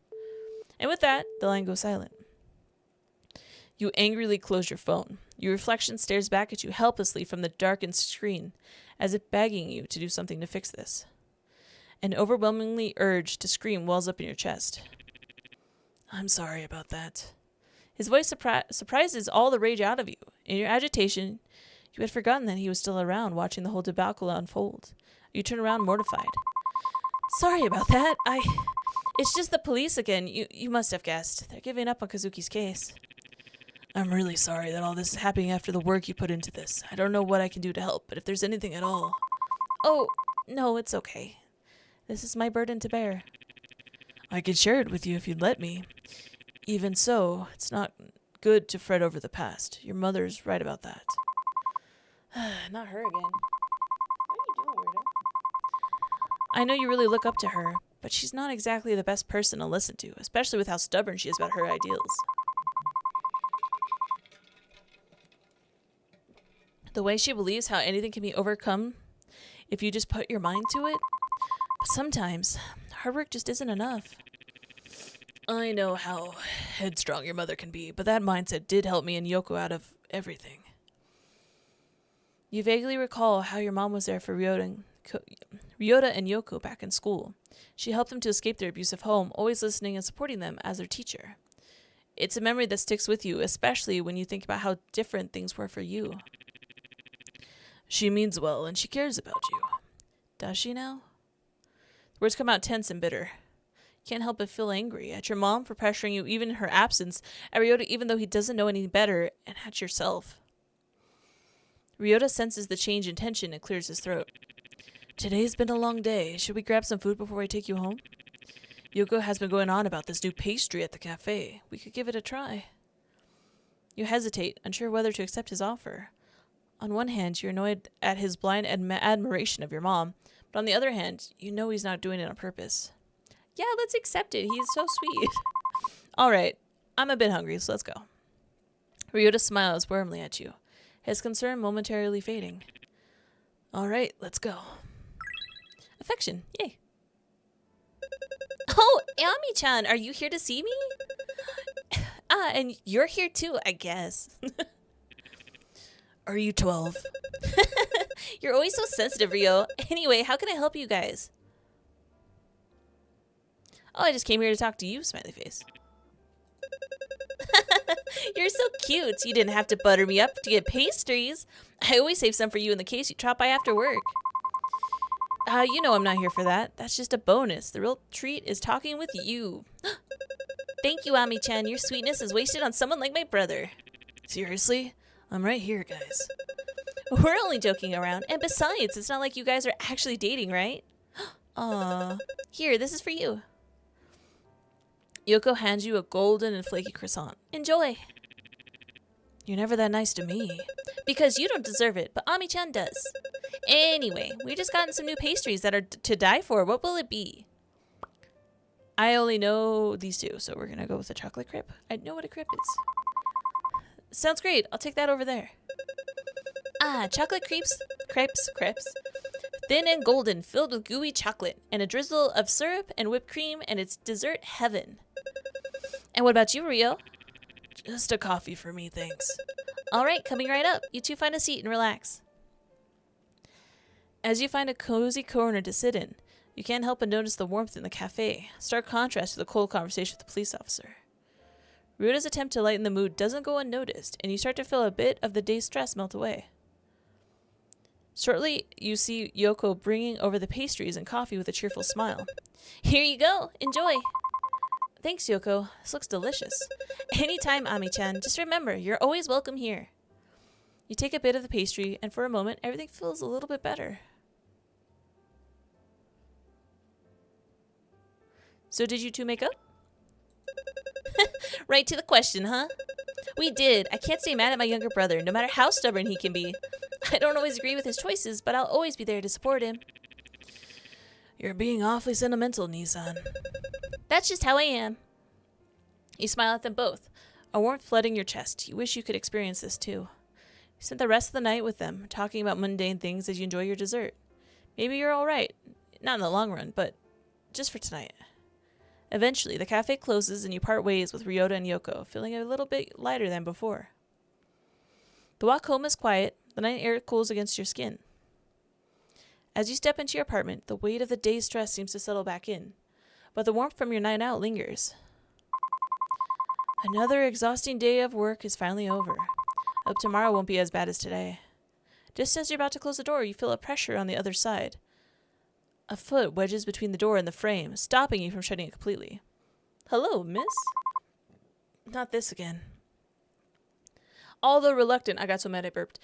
And with that, the line goes silent. You angrily close your phone. Your reflection stares back at you helplessly from the darkened screen, as if begging you to do something to fix this. An overwhelmingly urge to scream wells up in your chest. I'm sorry about that. His voice surprises all the rage out of you. In your agitation, you had forgotten that he was still around, watching the whole debacle unfold. You turn around mortified. Sorry about that. It's just the police again. You must have guessed. They're giving up on Kazuki's case. I'm really sorry that all this is happening after the work you put into this. I don't know what I can do to help, but if there's anything at all... Oh, no, it's okay. This is my burden to bear. I could share it with you if you'd let me. Even so, it's not good to fret over the past. Your mother's right about that. Not her again. What are you doing, weirdo? I know you really look up to her, but she's not exactly the best person to listen to, especially with how stubborn she is about her ideals. The way she believes how anything can be overcome if you just put your mind to it. But sometimes, hard work just isn't enough. I know how headstrong your mother can be, but that mindset did help me and Yoko out of everything. You vaguely recall how your mom was there for 𝕻𝖙𝖗 and Yoko back in school. She helped them to escape their abusive home, always listening and supporting them as their teacher. It's a memory that sticks with you, especially when you think about how different things were for you. She means well, and she cares about you. Does she now? The words come out tense and bitter. You can't help but feel angry at your mom for pressuring you even in her absence, at 𝕻𝖗𝖗 even though he doesn't know any better, and at yourself. 𝕻𝖗𝖗 senses the change in tension and clears his throat. Today's been a long day. Should we grab some food before I take you home? Yoko has been going on about this new pastry at the cafe. We could give it a try. You hesitate, unsure whether to accept his offer. On one hand, you're annoyed at his blind admiration of your mom, but on the other hand, you know he's not doing it on purpose. Yeah, let's accept it. He's so sweet. All right, I'm a bit hungry, so let's go. 𝕻𝖗𝖗 smiles warmly at you, his concern momentarily fading. All right, let's go. Affection, yay. Oh, Ami-chan, are you here to see me? And you're here too, I guess. Are you 12? You're always so sensitive, Rio. Anyway, how can I help you guys? Oh, I just came here to talk to you, smiley face. You're so cute. You didn't have to butter me up to get pastries. I always save some for you in the case you drop by after work. You know I'm not here for that. That's just a bonus. The real treat is talking with you. Thank you, Ami-chan. Your sweetness is wasted on someone like my brother. Seriously? I'm right here, guys. We're only joking around. And besides, it's not like you guys are actually dating, right? Aw. Here, this is for you. Yoko hands you a golden and flaky croissant. Enjoy. You're never that nice to me. Because you don't deserve it, but Ami-chan does. Anyway, we just gotten some new pastries that are to die for. What will it be? I only know these two, so we're gonna go with a chocolate crepe. I know what a crepe is. Sounds great. I'll take that over there. Chocolate crepes. Thin and golden, filled with gooey chocolate, and a drizzle of syrup and whipped cream, and it's dessert heaven. And what about you, Rio? Just a coffee for me, thanks. All right, coming right up. You two find a seat and relax. As you find a cozy corner to sit in, you can't help but notice the warmth in the cafe, stark contrast to the cold conversation with the police officer. Ryuta's attempt to lighten the mood doesn't go unnoticed, and you start to feel a bit of the day's stress melt away. Shortly, you see Yoko bringing over the pastries and coffee with a cheerful smile. Here you go. Enjoy. Thanks, Yoko. This looks delicious. Anytime, Ami-chan. Just remember, you're always welcome here. You take a bit of the pastry, and for a moment, everything feels a little bit better. So did you two make up? Right to the question, huh? We did. I can't stay mad at my younger brother, no matter how stubborn he can be. I don't always agree with his choices, but I'll always be there to support him. You're being awfully sentimental, Nissan. That's just how I am. You smile at them both, a warmth flooding your chest. You wish you could experience this too. You spent the rest of the night with them, talking about mundane things as you enjoy your dessert. Maybe you're all right. Not in the long run, but just for tonight. Eventually, the cafe closes and you part ways with Ryota and Yoko, feeling a little bit lighter than before. The walk home is quiet. The night air cools against your skin. As you step into your apartment, the weight of the day's stress seems to settle back in, but the warmth from your night out lingers. Another exhausting day of work is finally over. I hope tomorrow won't be as bad as today. Just as you're about to close the door, you feel a pressure on the other side. A foot wedges between the door and the frame, stopping you from shutting it completely. Hello, miss? Not this again. Although reluctant, I got so mad I burped.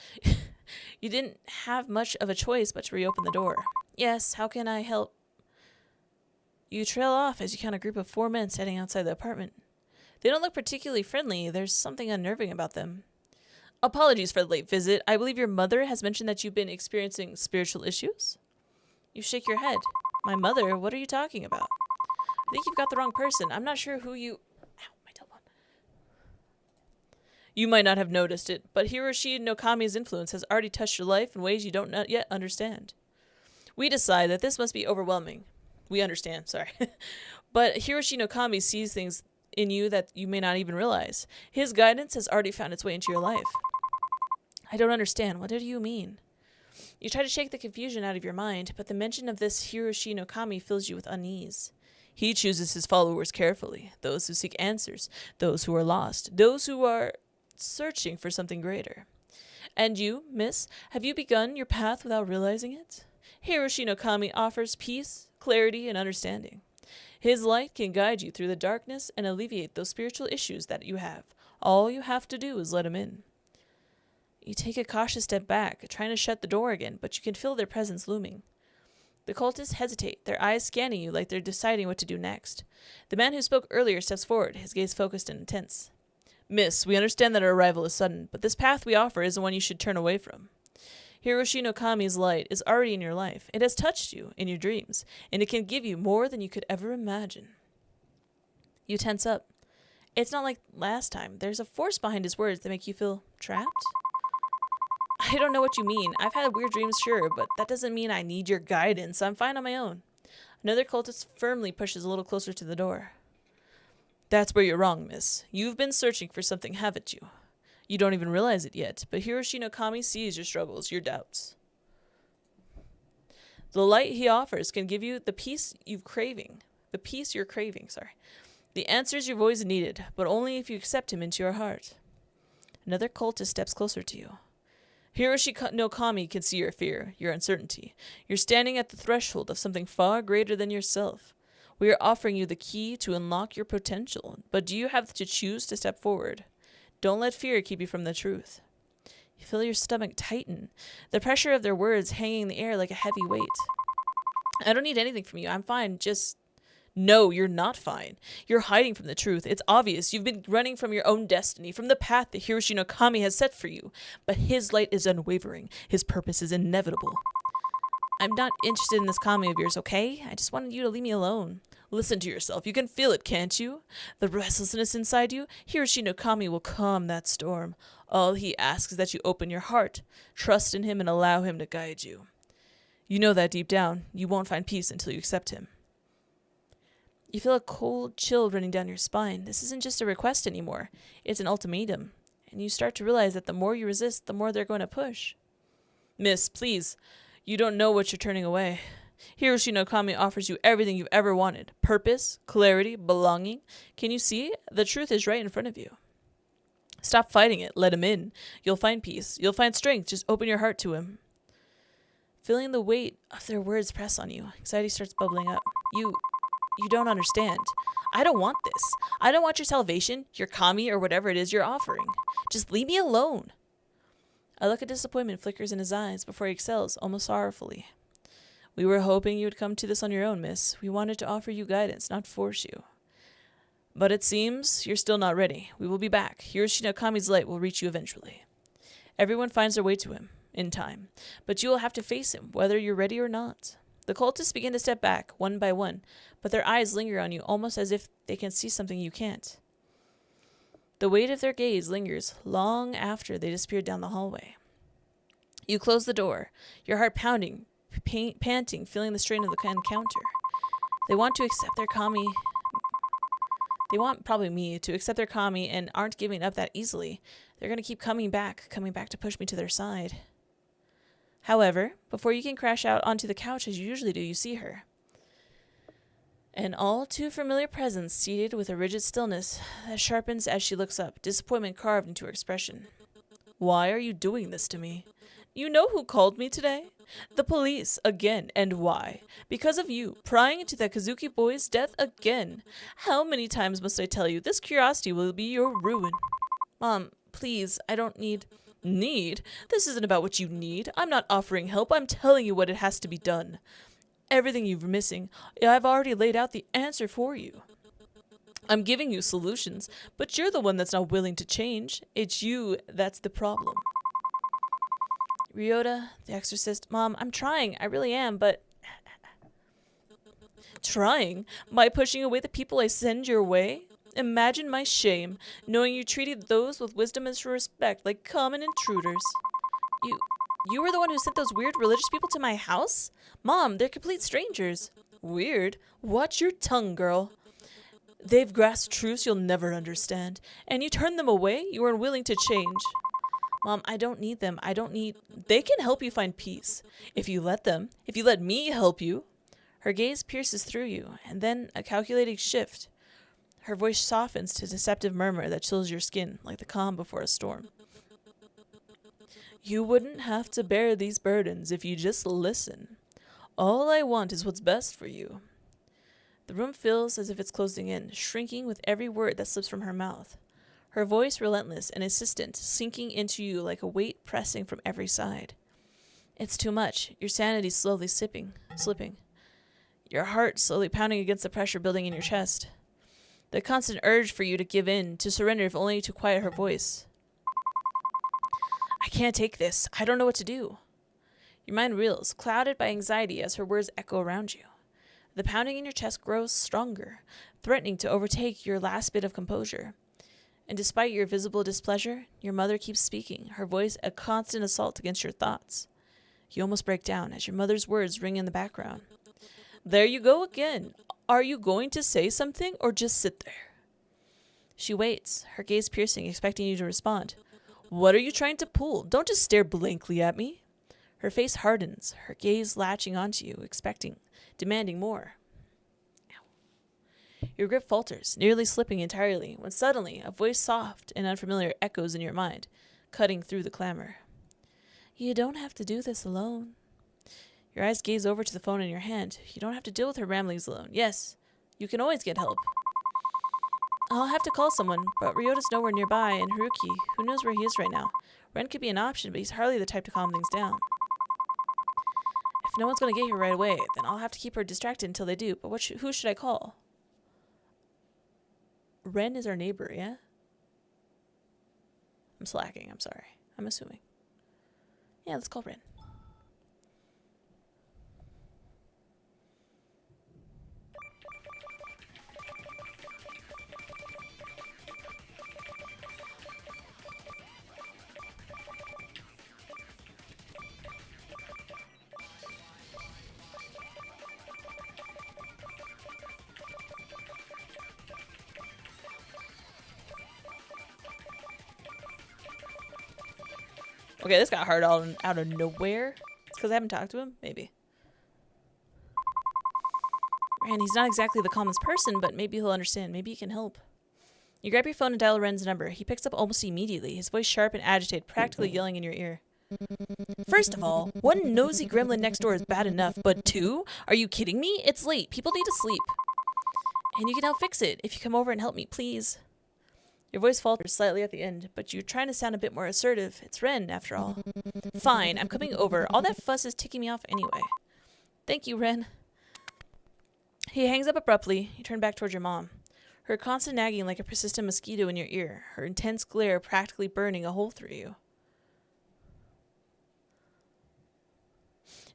You didn't have much of a choice but to reopen the door. Yes, how can I help? You trail off as you count a group of 4 men standing outside the apartment. They don't look particularly friendly. There's something unnerving about them. Apologies for the late visit. I believe your mother has mentioned that you've been experiencing spiritual issues? You shake your head. My mother? What are you talking about? I think you've got the wrong person. I'm not sure who you... Ow, my tailbone. You might not have noticed it, but Hiroshi Nokami's influence has already touched your life in ways you don't yet understand. We decide that this must be overwhelming. We understand, sorry. But Hiroshi Nokami sees things in you that you may not even realize. His guidance has already found its way into your life. I don't understand. What do you mean? You try to shake the confusion out of your mind, but the mention of this Hiroshi Nokami fills you with unease. He chooses his followers carefully, those who seek answers, those who are lost, those who are searching for something greater. And you, miss, have you begun your path without realizing it? Hiroshi Nokami offers peace, clarity, and understanding. His light can guide you through the darkness and alleviate those spiritual issues that you have. All you have to do is let him in. You take a cautious step back, trying to shut the door again, but you can feel their presence looming. The cultists hesitate, their eyes scanning you like they're deciding what to do next. The man who spoke earlier steps forward, his gaze focused and intense. Miss, we understand that our arrival is sudden, but this path we offer isn't one you should turn away from. Hiroshi Nokami's light is already in your life. It has touched you in your dreams, and it can give you more than you could ever imagine. You tense up. It's not like last time. There's a force behind his words that make you feel trapped. I don't know what you mean. I've had weird dreams, sure, but that doesn't mean I need your guidance. I'm fine on my own. Another cultist firmly pushes a little closer to the door. That's where you're wrong, miss. You've been searching for something, haven't you? You don't even realize it yet, but Hiroshi no Kami sees your struggles, your doubts. The light he offers can give you the peace you're craving. The answers you've always needed, but only if you accept him into your heart. Another cultist steps closer to you. Hiroshi no Kami can see your fear, your uncertainty. You're standing at the threshold of something far greater than yourself. We are offering you the key to unlock your potential, but do you have to choose to step forward? Don't let fear keep you from the truth. You feel your stomach tighten, the pressure of their words hanging in the air like a heavy weight. I don't need anything from you. I'm fine. Just... No, you're not fine. You're hiding from the truth. It's obvious. You've been running from your own destiny, from the path that Hiroshi no Kami has set for you. But his light is unwavering. His purpose is inevitable. I'm not interested in this Kami of yours, okay? I just wanted you to leave me alone. Listen to yourself. You can feel it, can't you? The restlessness inside you? Hiroshi no Kami will calm that storm. All he asks is that you open your heart, trust in him, and allow him to guide you. You know that deep down, you won't find peace until you accept him. You feel a cold chill running down your spine. This isn't just a request anymore. It's an ultimatum. And you start to realize that the more you resist, the more they're going to push. Miss, please. You don't know what you're turning away. Hiroshi no Kami offers you everything you've ever wanted. Purpose, clarity, belonging. Can you see? The truth is right in front of you. Stop fighting it. Let him in. You'll find peace. You'll find strength. Just open your heart to him. Feeling the weight of their words press on you, anxiety starts bubbling up. You don't understand. I don't want this. I don't want your salvation, your Kami, or whatever it is you're offering. Just leave me alone. A look of disappointment flickers in his eyes before he exhales, almost sorrowfully. We were hoping you would come to this on your own, miss. We wanted to offer you guidance, not force you. But it seems you're still not ready. We will be back. Hiroshi no Kami's light will reach you eventually. Everyone finds their way to him, in time. But you will have to face him, whether you're ready or not. The cultists begin to step back, one by one, but their eyes linger on you almost as if they can see something you can't. The weight of their gaze lingers long after they disappear down the hallway. You close the door, your heart pounding, panting, feeling the strain of the encounter. They want to accept their Kami. They want probably me to accept their Kami and aren't giving up that easily. They're going to keep coming back to push me to their side. However, before you can crash out onto the couch as you usually do, you see her. An all too familiar presence seated with a rigid stillness that sharpens as she looks up, disappointment carved into her expression. Why are you doing this to me? You know who called me today? The police, again, and why? Because of you, prying into that Kazuki boy's death again. How many times must I tell you, this curiosity will be your ruin? Mom, please, I don't need... Need? This isn't about what you need. I'm not offering help. I'm telling you what it has to be done. Everything you're missing, I've already laid out the answer for you. I'm giving you solutions, but you're the one that's not willing to change. It's you that's the problem. Ryota, the exorcist. Mom, I'm trying. I really am, but... Trying? By pushing away the people I send your way? Imagine my shame, knowing you treated those with wisdom and respect like common intruders. You were the one who sent those weird religious people to my house? Mom, they're complete strangers. Weird? Watch your tongue, girl. They've grasped truths you'll never understand, and you turn them away? You are unwilling to change. Mom, I don't need them. They can help you find peace. If you let them. If you let me help you. Her gaze pierces through you, and then a calculating shift. Her voice softens to a deceptive murmur that chills your skin, like the calm before a storm. You wouldn't have to bear these burdens if you just listen. All I want is what's best for you. The room feels as if it's closing in, shrinking with every word that slips from her mouth. Her voice relentless and insistent, sinking into you like a weight pressing from every side. It's too much. Your sanity slowly slipping. Your heart slowly pounding against the pressure building in your chest. The constant urge for you to give in, to surrender if only to quiet her voice. I can't take this. I don't know what to do. Your mind reels, clouded by anxiety as her words echo around you. The pounding in your chest grows stronger, threatening to overtake your last bit of composure. And despite your visible displeasure, your mother keeps speaking, her voice a constant assault against your thoughts. You almost break down as your mother's words ring in the background. There you go again. Are you going to say something or just sit there? She waits, her gaze piercing, expecting you to respond. What are you trying to pull? Don't just stare blankly at me. Her face hardens, her gaze latching onto you, demanding more. Ow. Your grip falters, nearly slipping entirely, when suddenly a voice soft and unfamiliar echoes in your mind, cutting through the clamor. You don't have to do this alone. Your eyes gaze over to the phone in your hand. You don't have to deal with her ramblings alone. Yes, you can always get help. I'll have to call someone, but Ryota's nowhere nearby, and Haruki, who knows where he is right now? Ren could be an option, but he's hardly the type to calm things down. If no one's going to get here right away, then I'll have to keep her distracted until they do. But who should I call? Ren is our neighbor, yeah? I'm slacking, I'm sorry. I'm assuming. Yeah, let's call Ren. Okay, this got hard out of nowhere. It's because I haven't talked to him? Maybe. Ren, he's not exactly the calmest person, but maybe he'll understand. Maybe he can help. You grab your phone and dial Ren's number. He picks up almost immediately, his voice sharp and agitated, practically yelling in your ear. First of all, one nosy gremlin next door is bad enough, but two? Are you kidding me? It's late. People need to sleep. And you can help fix it if you come over and help me, please. Your voice falters slightly at the end, but you're trying to sound a bit more assertive. It's Ren, after all. Fine, I'm coming over. All that fuss is ticking me off anyway. Thank you, Ren. He hangs up abruptly. You turn back towards your mom. Her constant nagging like a persistent mosquito in your ear. Her intense glare practically burning a hole through you.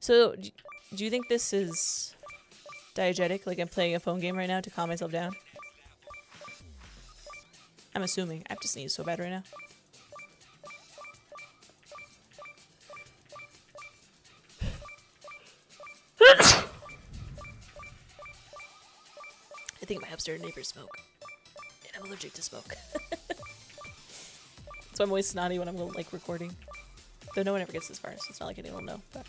So, do you think this is diegetic? Like I'm playing a phone game right now to calm myself down? I'm assuming. I have to sneeze so bad right now. I think my upstairs neighbors smoke. And I'm allergic to smoke. So I'm always snotty when I'm like recording. Though no one ever gets this far, so it's not like anyone will know. But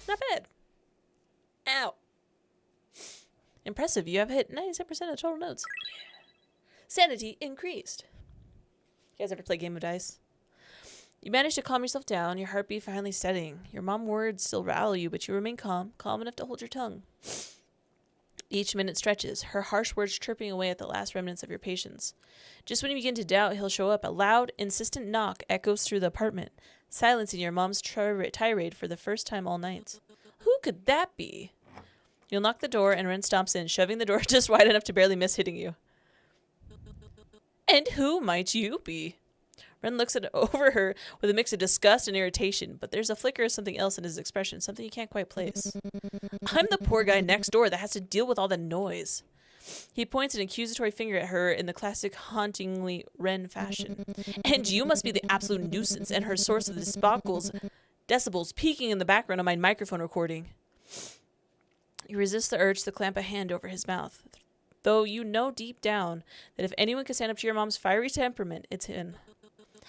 not bad. Ow. Impressive. You have hit 97% of the total notes. Sanity increased. You guys ever play Game of Dice? You manage to calm yourself down, your heartbeat finally steadying. Your mom words still rattle you, but you remain calm enough to hold your tongue. Each minute stretches, her harsh words chirping away at the last remnants of your patience. Just when you begin to doubt he'll show up, a loud, insistent knock echoes through the apartment, silencing your mom's tirade for the first time all night. Who could that be? You'll knock the door, and Ren stomps in, shoving the door just wide enough to barely miss hitting you. And who might you be? Ren looks over her with a mix of disgust and irritation, but there's a flicker of something else in his expression, something you can't quite place. I'm the poor guy next door that has to deal with all the noise. He points an accusatory finger at her in the classic hauntingly Ren fashion. And you must be the absolute nuisance and her source of the decibels peaking in the background of my microphone recording. You resist the urge to clamp a hand over his mouth, though you know deep down that if anyone can stand up to your mom's fiery temperament, it's him.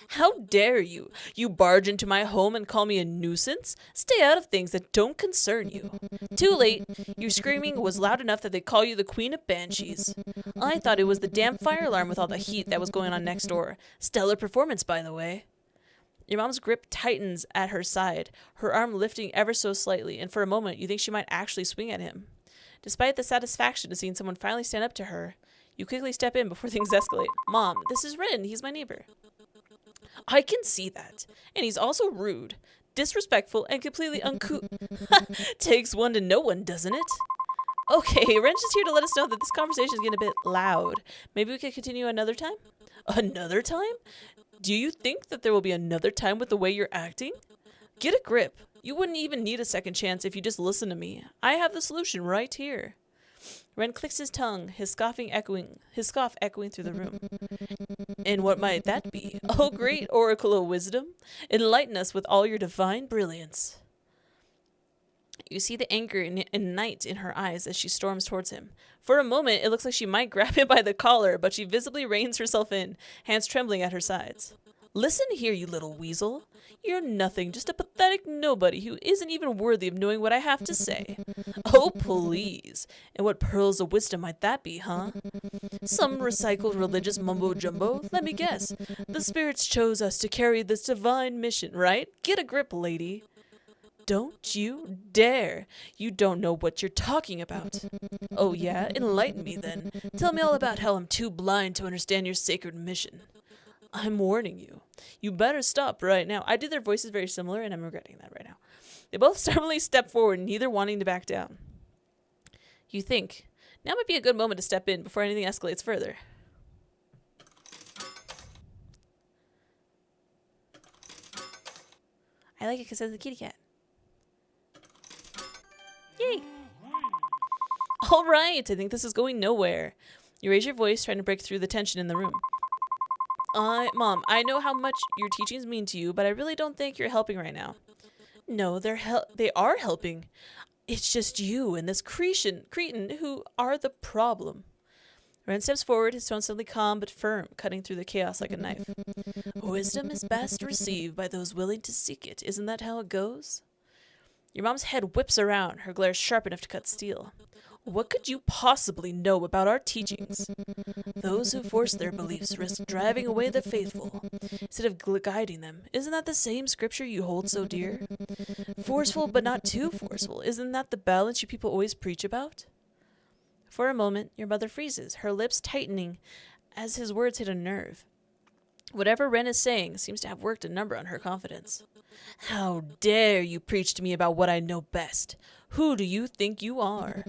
How dare you? You barge into my home and call me a nuisance? Stay out of things that don't concern you. Too late. Your screaming was loud enough that they call you the Queen of Banshees. I thought it was the damn fire alarm with all the heat that was going on next door. Stellar performance, by the way. Your mom's grip tightens at her side, her arm lifting ever so slightly, and for a moment you think she might actually swing at him. Despite the satisfaction of seeing someone finally stand up to her, you quickly step in before things escalate. Mom, this is Ren. He's my neighbor. I can see that. And he's also rude, disrespectful, and completely uncouth. Takes one to know one, doesn't it? Okay, Ren's just here to let us know that this conversation is getting a bit loud. Maybe we could continue another time? Another time? Do you think that there will be another time with the way you're acting? Get a grip. You wouldn't even need a second chance if you just listen to me. I have the solution right here. Ren clicks his tongue, his scoff echoing through the room. And what might that be? Oh, great oracle of wisdom, enlighten us with all your divine brilliance. You see the anger and night in her eyes as she storms towards him. For a moment, it looks like she might grab him by the collar, but she visibly reins herself in, hands trembling at her sides. Listen here, you little weasel. You're nothing, just a pathetic nobody who isn't even worthy of knowing what I have to say. Oh, please. And what pearls of wisdom might that be, huh? Some recycled religious mumbo-jumbo? Let me guess. The spirits chose us to carry this divine mission, right? Get a grip, lady. Don't you dare. You don't know what you're talking about. Oh, yeah? Enlighten me, then. Tell me all about how I'm too blind to understand your sacred mission. I'm warning you. You better stop right now. I did their voices very similar, and I'm regretting that right now. They both stubbornly step forward, neither wanting to back down. You think, now might be a good moment to step in before anything escalates further. I like it because it's a kitty cat. Yay! All right, I think this is going nowhere. You raise your voice, trying to break through the tension in the room. Mom, I know how much your teachings mean to you, but I really don't think you're helping right now. No, they are helping. It's just you and this cretin who are the problem. Ren steps forward, his tone suddenly calm but firm, cutting through the chaos like a knife. Wisdom is best received by those willing to seek it. Isn't that how it goes? Your mom's head whips around, her glare sharp enough to cut steel. What could you possibly know about our teachings? Those who force their beliefs risk driving away the faithful, instead of guiding them. Isn't that the same scripture you hold so dear? Forceful but not too forceful. Isn't that the balance you people always preach about? For a moment, your mother freezes, her lips tightening as his words hit a nerve. Whatever Ren is saying seems to have worked a number on her confidence. How dare you preach to me about what I know best? Who do you think you are?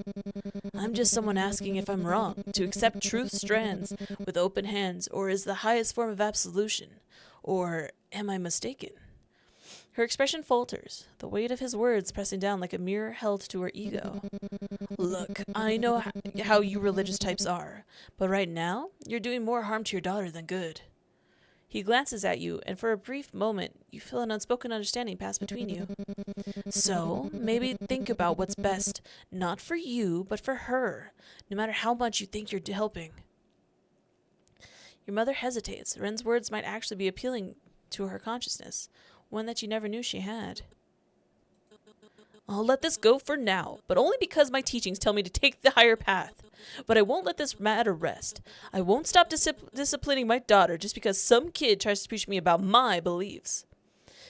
I'm just someone asking if I'm wrong, to accept truth strands with open hands, or is the highest form of absolution? Or am I mistaken? Her expression falters, the weight of his words pressing down like a mirror held to her ego. Look, I know how you religious types are, but right now, you're doing more harm to your daughter than good. He glances at you, and for a brief moment, you feel an unspoken understanding pass between you. So, maybe think about what's best, not for you, but for her, no matter how much you think you're helping. Your mother hesitates. Ren's words might actually be appealing to her consciousness, one that you never knew she had. I'll let this go for now, but only because my teachings tell me to take the higher path. But I won't let this matter rest. I won't stop disciplining my daughter just because some kid tries to preach to me about my beliefs.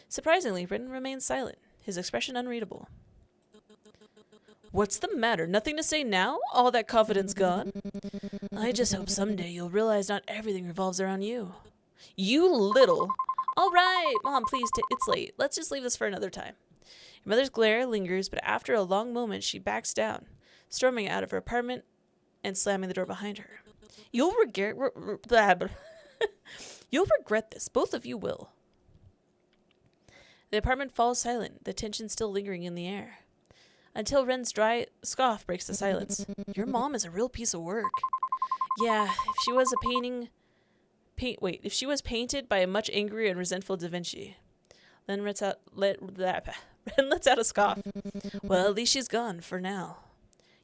Surprisingly, Britton remains silent, his expression unreadable. What's the matter? Nothing to say now? All that confidence gone? I just hope someday you'll realize not everything revolves around you. You little... All right, Mom, please, it's late. Let's just leave this for another time. Your mother's glare lingers, but after a long moment, she backs down, storming out of her apartment and slamming the door behind her. You'll regret this. Both of you will. The apartment falls silent, the tension still lingering in the air. Until Ren's dry scoff breaks the silence. Your mom is a real piece of work. Yeah, if she was painted by a much angrier and resentful Da Vinci. Ren lets out a scoff. Well, at least she's gone, for now.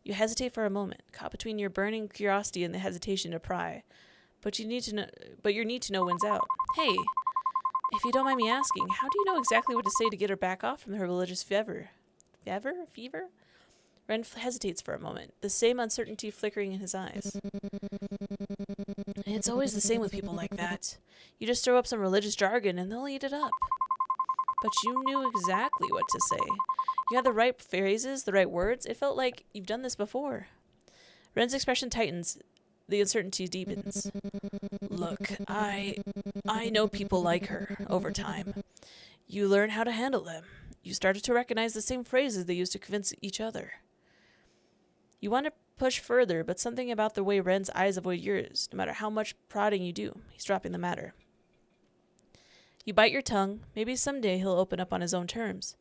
You hesitate for a moment, caught between your burning curiosity and the hesitation to pry. But your need to know wins out. Hey, if you don't mind me asking, how do you know exactly what to say to get her back off from her religious fever? Fever? Ren hesitates for a moment, the same uncertainty flickering in his eyes. It's always the same with people like that. You just throw up some religious jargon and they'll eat it up. But you knew exactly what to say. You had the right phrases, the right words. It felt like you've done this before. Ren's expression tightens. The uncertainty deepens. Look, I know people like her over time. You learn how to handle them. You started to recognize the same phrases they used to convince each other. You want to push further, but something about the way Ren's eyes avoid yours, no matter how much prodding you do, he's dropping the matter. You bite your tongue. Maybe someday he'll open up on his own terms.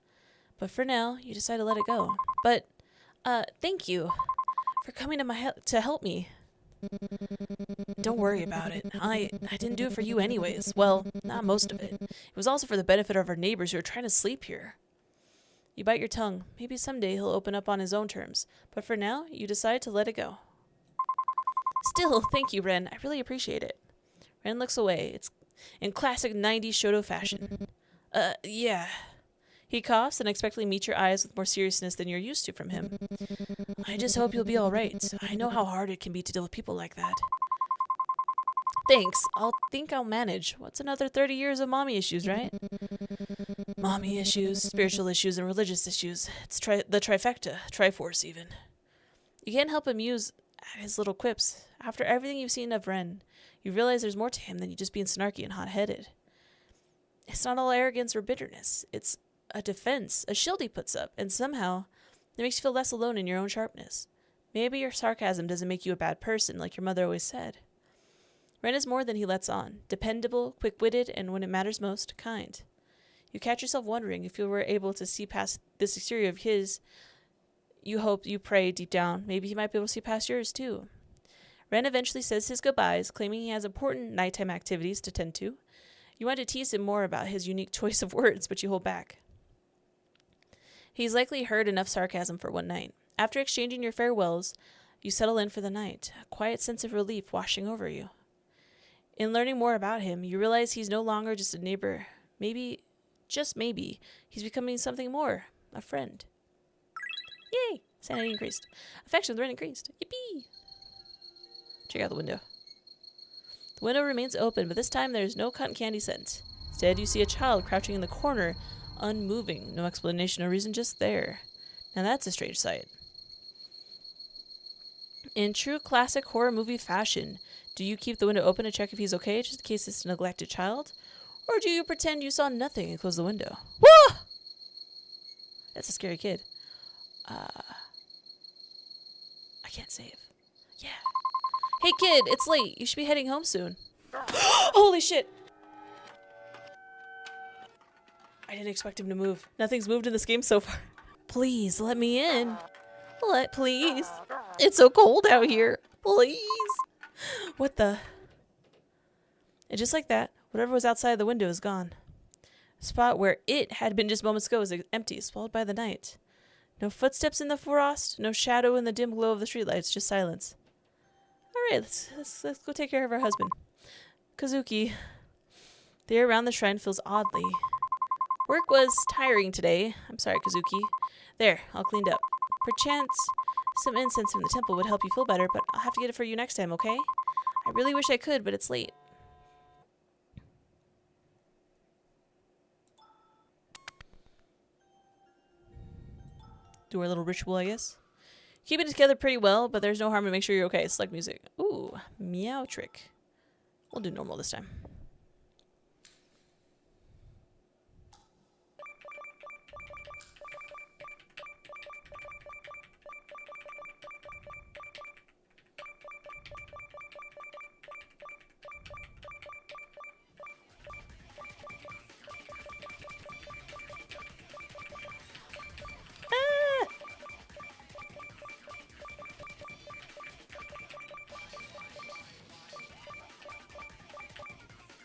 But for now, you decide to let it go. But, thank you for coming to help me. Don't worry about it. I didn't do it for you anyways. Well, not most of it. It was also for the benefit of our neighbors who are trying to sleep here. You bite your tongue. Maybe someday he'll open up on his own terms. But for now, you decide to let it go. Still, thank you, Ren. I really appreciate it. Ren looks away. It's in classic 90s Shoto fashion. Yeah. He coughs and unexpectedly meets your eyes with more seriousness than you're used to from him. I just hope you'll be alright. I know how hard it can be to deal with people like that. Thanks. I'll manage. What's another 30 years of mommy issues, right? Mommy issues, spiritual issues, and religious issues. It's the trifecta. Triforce, even. You can't help but muse at his little quips. After everything you've seen of Ren, you realize there's more to him than you just being snarky and hot-headed. It's not all arrogance or bitterness. It's a defense, a shield he puts up, and somehow it makes you feel less alone in your own sharpness. Maybe your sarcasm doesn't make you a bad person, like your mother always said. Ren is more than he lets on. Dependable, quick-witted, and when it matters most, kind. You catch yourself wondering if you were able to see past this exterior of his. You hope, you pray deep down, maybe he might be able to see past yours too. Ren eventually says his goodbyes, claiming he has important nighttime activities to tend to. You want to tease him more about his unique choice of words, but you hold back. He's likely heard enough sarcasm for one night. After exchanging your farewells, you settle in for the night, a quiet sense of relief washing over you. In learning more about him, you realize he's no longer just a neighbor. Maybe, just maybe, he's becoming something more, a friend. Yay! Sanity increased. Affection with Ren increased. Yippee! Check out the window. The window remains open, but this time there is no cotton candy scent. Instead, you see a child crouching in the corner, unmoving. No explanation or reason, just there. Now that's a strange sight. In true classic horror movie fashion, do you keep the window open to check if he's okay, just in case it's a neglected child? Or do you pretend you saw nothing and close the window? Whoa! That's a scary kid. I can't save. Yeah. Hey kid, it's late. You should be heading home soon. Holy shit! I didn't expect him to move. Nothing's moved in this game so far. Please, let me in. Please. It's so cold out here. Please. What the? And just like that, whatever was outside the window is gone. The spot where it had been just moments ago is empty, swallowed by the night. No footsteps in the frost, no shadow in the dim glow of the streetlights, just silence. Alright, let's go take care of our husband. Kazuki. The air around the shrine feels oddly. Work was tiring today. I'm sorry, Kazuki. There, all cleaned up. Perchance, some incense from the temple would help you feel better, but I'll have to get it for you next time, okay? I really wish I could, but it's late. Do our little ritual, I guess. Keeping it together pretty well, but there's no harm to make sure you're okay. Select music. Ooh, meow trick. We'll do normal this time.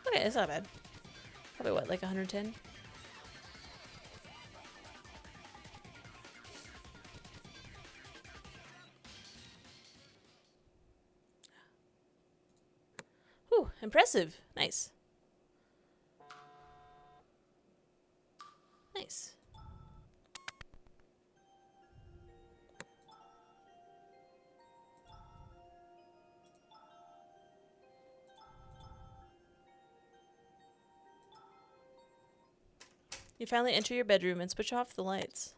Okay, it's not bad. Probably what, like 110? Whew, impressive. Nice. Nice. You finally enter your bedroom and switch off the lights.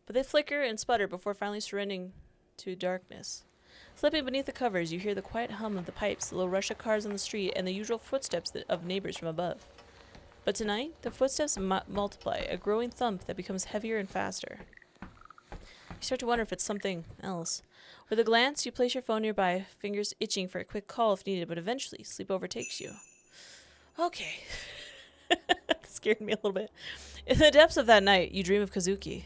But they flicker and sputter before finally surrendering to darkness. Slipping beneath the covers, you hear the quiet hum of the pipes, the low rush of cars on the street, and the usual footsteps of neighbors from above. But tonight, the footsteps multiply, a growing thump that becomes heavier and faster. You start to wonder if it's something else. With a glance, you place your phone nearby, fingers itching for a quick call if needed, but eventually, sleep overtakes you. Okay. Scared me a little bit. In the depths of that night, you dream of Kazuki.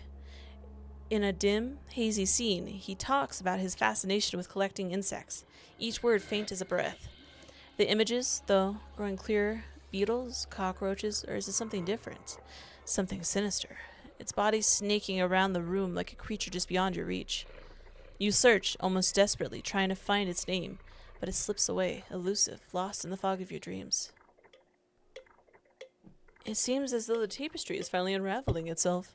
In a dim, hazy scene, he talks about his fascination with collecting insects, each word faint as a breath. The images, though, growing clearer, beetles, cockroaches, or is it something different? Something sinister. Its body snaking around the room like a creature just beyond your reach. You search, almost desperately, trying to find its name, but it slips away, elusive, lost in the fog of your dreams. It seems as though the tapestry is finally unraveling itself.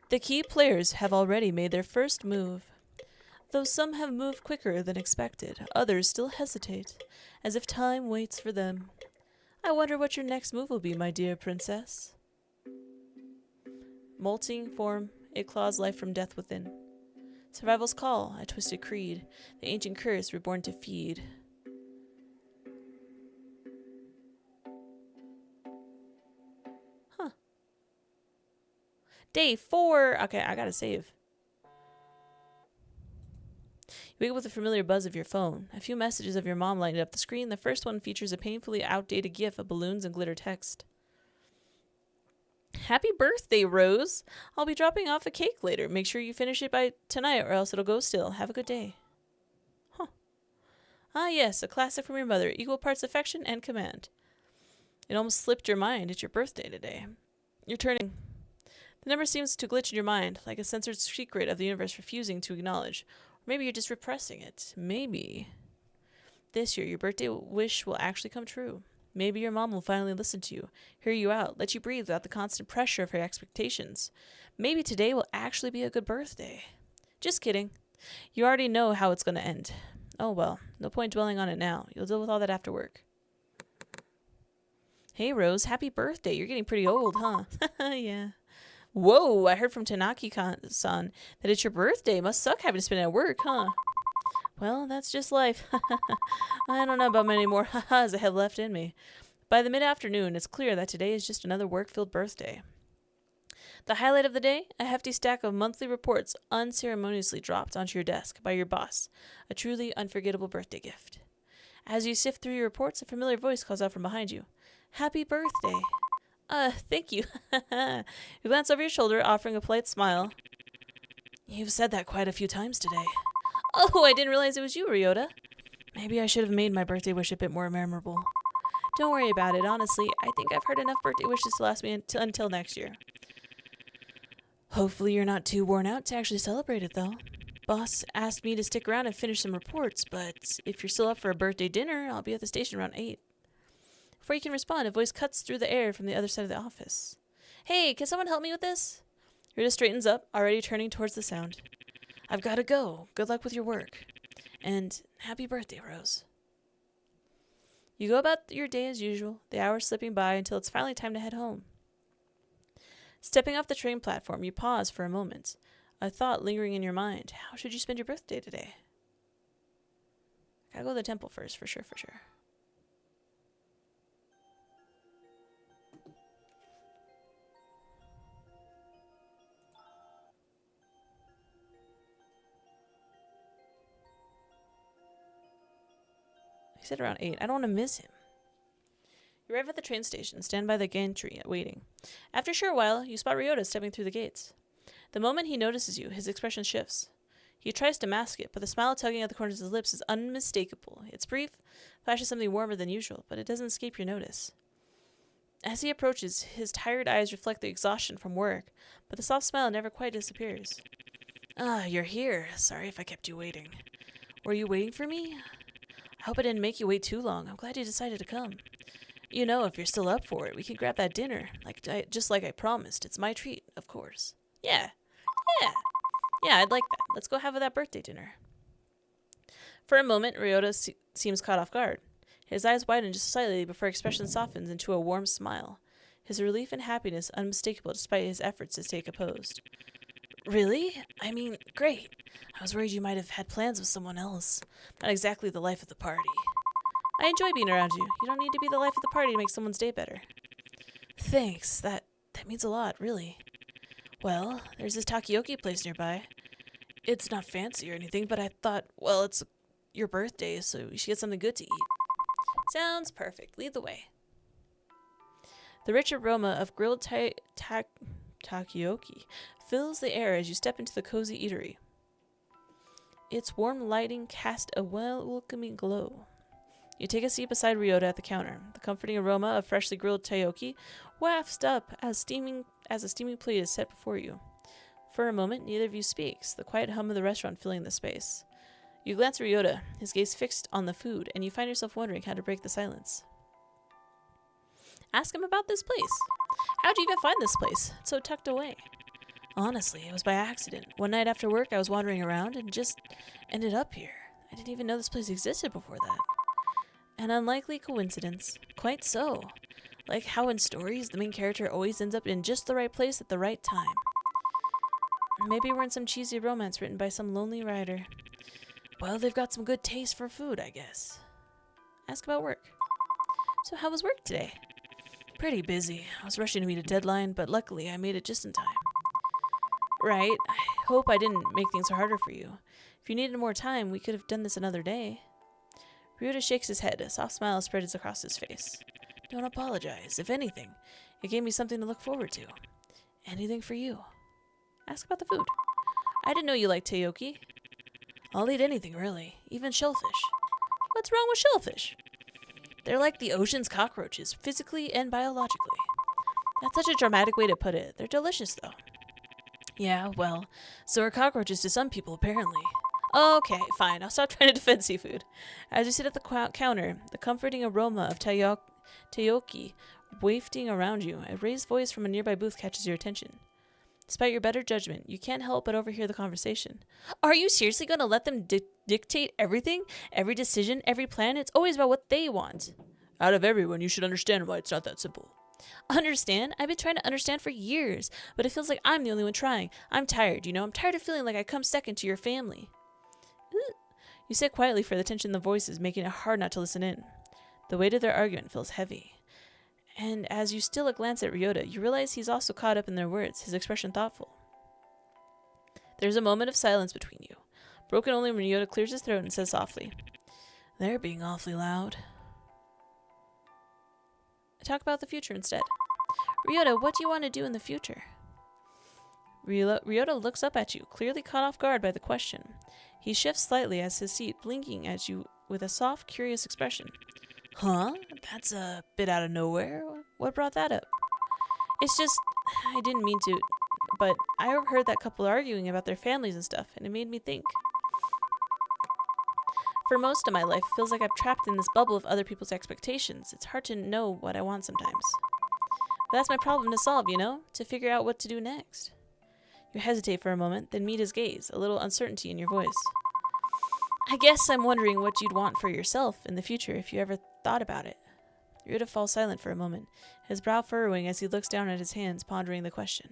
The key players have already made their first move. Though some have moved quicker than expected, others still hesitate, as if time waits for them. I wonder what your next move will be, my dear princess. Molting form, it claws life from death within. Survival's call, a twisted creed, the ancient curse reborn to feed. Huh. Day 4. Okay, I gotta save. You wake up with a familiar buzz of your phone. A few messages of your mom lighted up the screen. The first one features a painfully outdated gif of balloons and glitter text. Happy birthday, Rose. I'll be dropping off a cake later. Make sure you finish it by tonight or else it'll go still. Have a good day. Huh. Ah, yes, a classic from your mother. Equal parts affection and command. It almost slipped your mind. It's your birthday today. You're turning. The number seems to glitch in your mind, like a censored secret of the universe refusing to acknowledge. Or maybe you're just repressing it. Maybe. This year, your birthday wish will actually come true. Maybe your mom will finally listen to you, hear you out, let you breathe without the constant pressure of her expectations. Maybe today will actually be a good birthday. Just kidding. You already know how it's going to end. Oh well, no point dwelling on it now. You'll deal with all that after work. Hey Rose, happy birthday. You're getting pretty old, huh? Yeah. Whoa, I heard from Tanaki-san that it's your birthday. Must suck having to spend it at work, huh? Well, that's just life. I don't know about many more ha-has I have left in me. By the mid-afternoon, it's clear that today is just another work-filled birthday. The highlight of the day, a hefty stack of monthly reports unceremoniously dropped onto your desk by your boss, a truly unforgettable birthday gift. As you sift through your reports, a familiar voice calls out from behind you. Happy birthday. Thank you. You glance over your shoulder, offering a polite smile. You've said that quite a few times today. Oh, I didn't realize it was you, Ryota. Maybe I should have made my birthday wish a bit more memorable. Don't worry about it, honestly. I think I've heard enough birthday wishes to last me until next year. Hopefully you're not too worn out to actually celebrate it, though. Boss asked me to stick around and finish some reports, but if you're still up for a birthday dinner, I'll be at the station around 8. Before you can respond, a voice cuts through the air from the other side of the office. Hey, can someone help me with this? Ryota straightens up, already turning towards the sound. I've got to go. Good luck with your work. And happy birthday, Rose. You go about your day as usual, the hours slipping by until it's finally time to head home. Stepping off the train platform, you pause for a moment, a thought lingering in your mind. How should you spend your birthday today? Gotta go to the temple first, for sure. He said around 8. I don't want to miss him. You arrive at the train station, stand by the gantry, waiting. After a short while, you spot Ryota stepping through the gates. The moment he notices you, his expression shifts. He tries to mask it, but the smile tugging at the corners of his lips is unmistakable. It's brief, flashes something warmer than usual, but it doesn't escape your notice. As he approaches, his tired eyes reflect the exhaustion from work, but the soft smile never quite disappears. Ah, you're here. Sorry if I kept you waiting. Were you waiting for me? I hope I didn't make you wait too long. I'm glad you decided to come. You know, if you're still up for it, we can grab that dinner, just like I promised. It's my treat, of course. Yeah, I'd like that. Let's go have that birthday dinner. For a moment, Ryota seems caught off guard. His eyes widen just slightly before expression softens into a warm smile. His relief and happiness unmistakable despite his efforts to stay composed. Really? I mean, great. I was worried you might have had plans with someone else. Not exactly the life of the party. I enjoy being around you. You don't need to be the life of the party to make someone's day better. Thanks. That means a lot, really. Well, there's this takoyaki place nearby. It's not fancy or anything, but I thought, well, it's your birthday, so you should get something good to eat. Sounds perfect. Lead the way. The rich aroma of grilled takoyaki fills the air as you step into the cozy eatery. Its warm lighting casts a welcoming glow. You take a seat beside Ryota at the counter. The comforting aroma of freshly grilled takoyaki wafts up as a steaming plate is set before you. For a moment, neither of you speaks, the quiet hum of the restaurant filling the space. You glance at Ryota, his gaze fixed on the food, and you find yourself wondering how to break the silence. Ask him about this place. How'd you even find this place? It's so tucked away. Honestly, it was by accident. One night after work, I was wandering around and just ended up here. I didn't even know this place existed before that. An unlikely coincidence. Quite so. Like how in stories, the main character always ends up in just the right place at the right time. Maybe we're in some cheesy romance written by some lonely writer. Well, they've got some good taste for food, I guess. Ask about work. So how was work today? Pretty busy. I was rushing to meet a deadline, but luckily I made it just in time. Right. I hope I didn't make things harder for you. If you needed more time, we could have done this another day. Ryota shakes his head. A soft smile spreads across his face. Don't apologize. If anything, it gave me something to look forward to. Anything for you. Ask about the food. I didn't know you liked takoyaki. I'll eat anything, really. Even shellfish. What's wrong with shellfish? They're like the ocean's cockroaches, physically and biologically. That's such a dramatic way to put it. They're delicious, though. Yeah, well, so are cockroaches to some people, apparently. Okay, fine. I'll stop trying to defend seafood. As you sit at the counter, the comforting aroma of takoyaki wafting around you, a raised voice from a nearby booth catches your attention. Despite your better judgment, you can't help but overhear the conversation. Are you seriously going to let them dictate everything? Every decision, every plan? It's always about what they want. Out of everyone, you should understand why it's not that simple. Understand? I've been trying to understand for years, but it feels like I'm the only one trying. I'm tired, you know? I'm tired of feeling like I come second to your family. You sit quietly for the tension in the voices, making it hard not to listen in. The weight of their argument feels heavy. And as you steal a glance at Ryota, you realize he's also caught up in their words, his expression thoughtful. There's a moment of silence between you, broken only when Ryota clears his throat and says softly, They're being awfully loud. Talk about the future instead. Ryota, what do you want to do in the future? Ryota looks up at you, clearly caught off guard by the question. He shifts slightly as his seat, blinking at you with a soft, curious expression. Huh? That's a bit out of nowhere. What brought that up? It's just, I didn't mean to, but I overheard that couple arguing about their families and stuff, and it made me think. For most of my life, it feels like I'm trapped in this bubble of other people's expectations. It's hard to know what I want sometimes. But that's my problem to solve, you know? To figure out what to do next. You hesitate for a moment, then meet his gaze, a little uncertainty in your voice. I guess I'm wondering what you'd want for yourself in the future if you ever thought about it. Ryota falls silent for a moment, his brow furrowing as he looks down at his hands, pondering the question.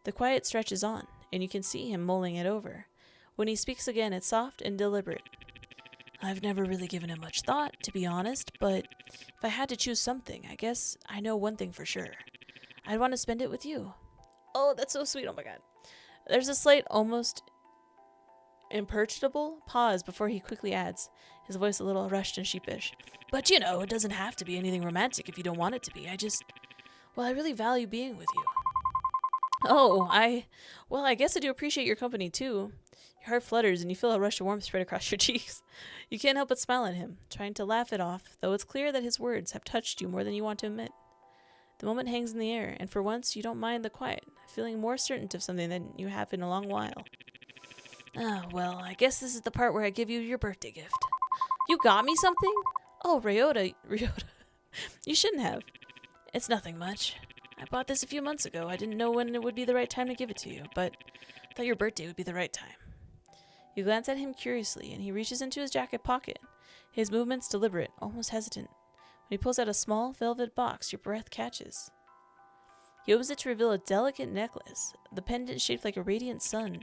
The quiet stretches on, and you can see him mulling it over. When he speaks again, it's soft and deliberate. I've never really given it much thought, to be honest, but if I had to choose something, I guess I know one thing for sure. I'd want to spend it with you. Oh, that's so sweet. Oh my god. There's a slight, almost imperturbable pause before he quickly adds, his voice a little rushed and sheepish. But you know, it doesn't have to be anything romantic if you don't want it to be. I really value being with you. Oh, I guess I do appreciate your company too. Your heart flutters and you feel a rush of warmth spread across your cheeks. You can't help but smile at him, trying to laugh it off, though it's clear that his words have touched you more than you want to admit. The moment hangs in the air, and for once you don't mind the quiet, feeling more certain of something than you have in a long while. Ah, well, I guess this is the part where I give you your birthday gift. You got me something? Oh, Ryota. You shouldn't have. It's nothing much. I bought this a few months ago. I didn't know when it would be the right time to give it to you, but I thought your birthday would be the right time. You glance at him curiously, and he reaches into his jacket pocket, his movements deliberate, almost hesitant. When he pulls out a small velvet box, your breath catches. He opens it to reveal a delicate necklace, the pendant shaped like a radiant sun.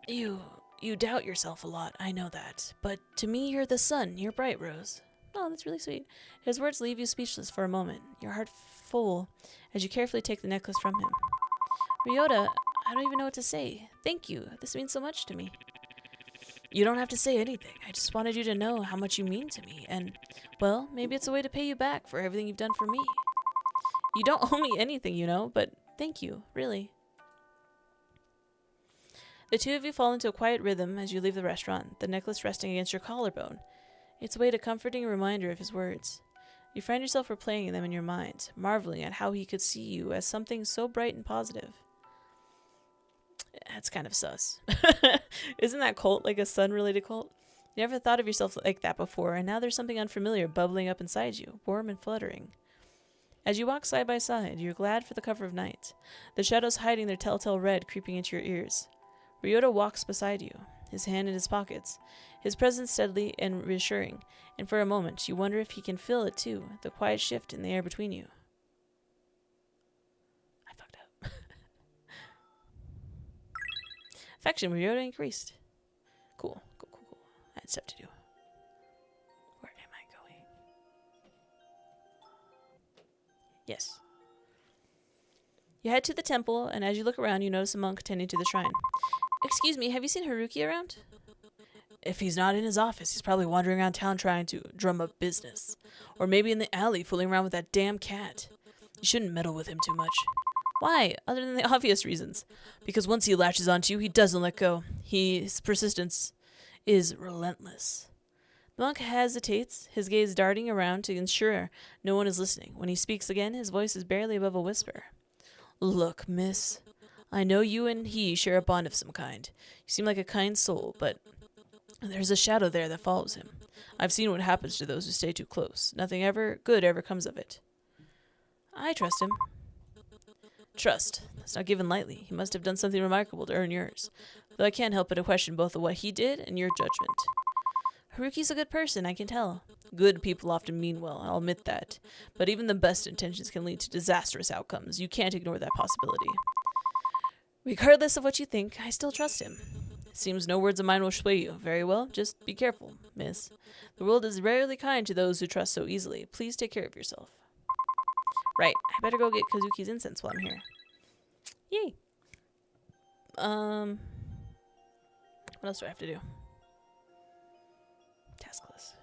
You doubt yourself a lot, I know that. But to me, you're the sun. You're bright, Rose. Oh, that's really sweet. His words leave you speechless for a moment, your heart full, as you carefully take the necklace from him. Ryota, I don't even know what to say. Thank you. This means so much to me. You don't have to say anything. I just wanted you to know how much you mean to me. And, well, maybe it's a way to pay you back for everything you've done for me. You don't owe me anything, you know, but thank you, really. The two of you fall into a quiet rhythm as you leave the restaurant, the necklace resting against your collarbone. It's a way to comforting reminder of his words. You find yourself replaying them in your mind, marveling at how he could see you as something so bright and positive. That's kind of sus. Isn't that cult like a sun-related cult? You never thought of yourself like that before, and now there's something unfamiliar bubbling up inside you, warm and fluttering. As you walk side by side, you're glad for the cover of night, the shadows hiding their telltale red creeping into your ears. Ryota walks beside you, his hand in his pockets, his presence steady and reassuring, and for a moment you wonder if he can feel it too, the quiet shift in the air between you. I fucked up. Affection with Ryota increased. Cool. I had stuff to do. Where am I going? Yes. You head to the temple, and as you look around, you notice a monk tending to the shrine. Excuse me, have you seen Haruki around? If he's not in his office, he's probably wandering around town trying to drum up business. Or maybe in the alley fooling around with that damn cat. You shouldn't meddle with him too much. Why? Other than the obvious reasons. Because once he latches onto you, he doesn't let go. His persistence is relentless. The monk hesitates, his gaze darting around to ensure no one is listening. When he speaks again, his voice is barely above a whisper. Look, miss. I know you and he share a bond of some kind. You seem like a kind soul, but there's a shadow there that follows him. I've seen what happens to those who stay too close. Nothing good ever comes of it. I trust him. Trust. That's not given lightly. He must have done something remarkable to earn yours. Though I can't help but to question both of what he did and your judgment. Haruki's a good person, I can tell. Good people often mean well, I'll admit that. But even the best intentions can lead to disastrous outcomes. You can't ignore that possibility. Regardless of what you think, I still trust him. Seems no words of mine will sway you. Very well, just be careful, miss. The world is rarely kind to those who trust so easily. Please take care of yourself. Right, I better go get Kazuki's incense while I'm here. Yay! What else do I have to do? Task list.